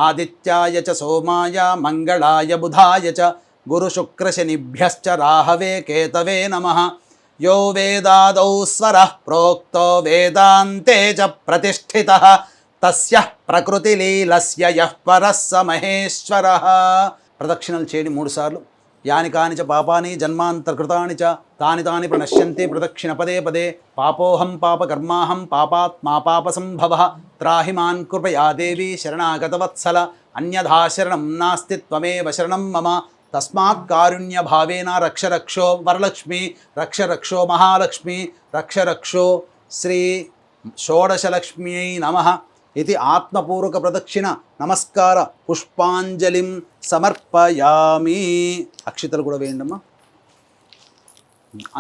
ఆదిత్యాయ చ సోమాయ మంగళాయ బుధాయ చ గురుశుక్రశనిభ్యశ్చ రాహవే కేతవే నమః. యో వేదాదౌ స్వరః ప్రోక్తో వేదాంతే చ ప్రతిష్ఠితః తస్యః ప్రకృతిలీలస్య యః పరః స మహేశ్వరః. ప్రదక్షిణలు చేయండి 3 సార్లు. యాని కాని చ పాపాని జన్మాంతర్కృతాని చ తాని తాని ప్రణశ్యంతి ప్రదక్షిణ పదే పదే. పాపోహం పాపకర్మాహం పాపాత్మా పాపసంభవః. త్రాహి మాన్ కృపయా దేవి శరణాగతవత్సల. అన్యథా శరణం నాస్తి త్వమేవ శరణం మమ. తస్మాత్ కారుణ్య భావేన రక్ష రక్షో వరలక్ష్మి రక్ష రక్షో మహాలక్ష్మి రక్ష రక్షో శ్రీ షోడశలక్ష్మ్యై నమః. ఇది ఆత్మపూర్వక ప్రదక్షిణ నమస్కార పుష్పాంజలిం సమర్పయామి. అక్షితలు కూడా వేయండమ్మా.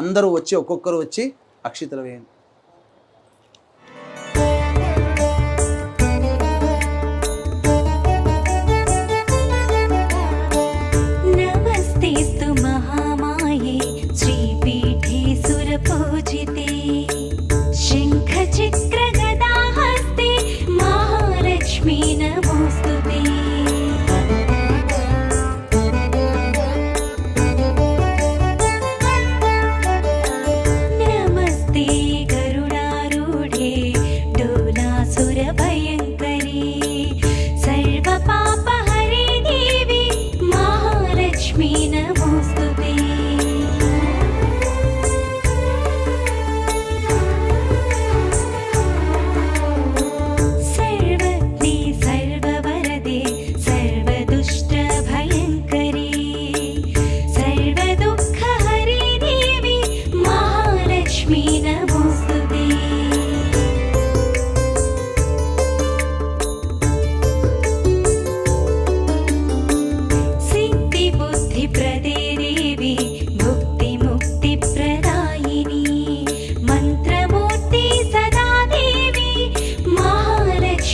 అందరూ వచ్చి ఒక్కొక్కరు వచ్చి అక్షితలు వేయండి. नमस्तेस्तु महामाये श्रीपीठे सुरपूजिते शङ्खचक्रगदाहस्ते महालक्ष्मी नमोऽस्तुते। नमस्ते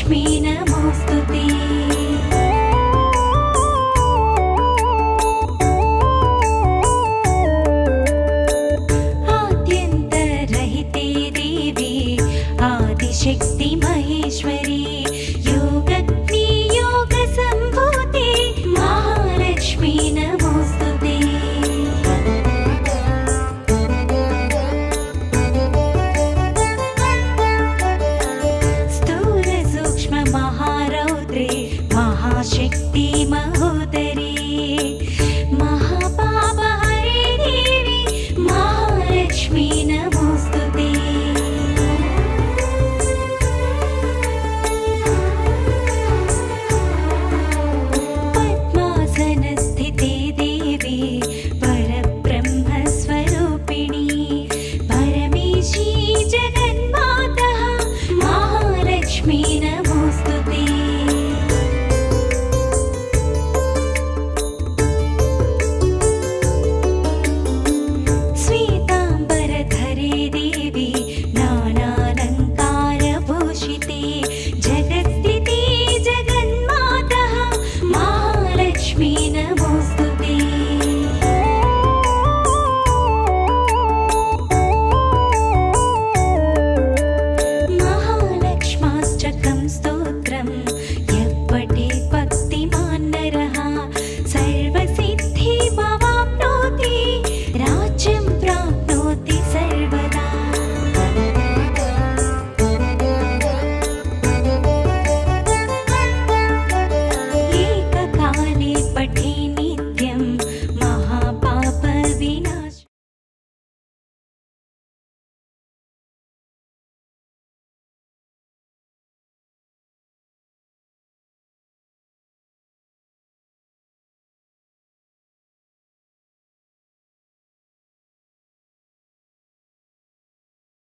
महालक्ष्मी नमोऽस्तुते आद्यन्तरहिते देवी आदिशक्ति महेश्वरी योगज्ञानस्वरूपिणी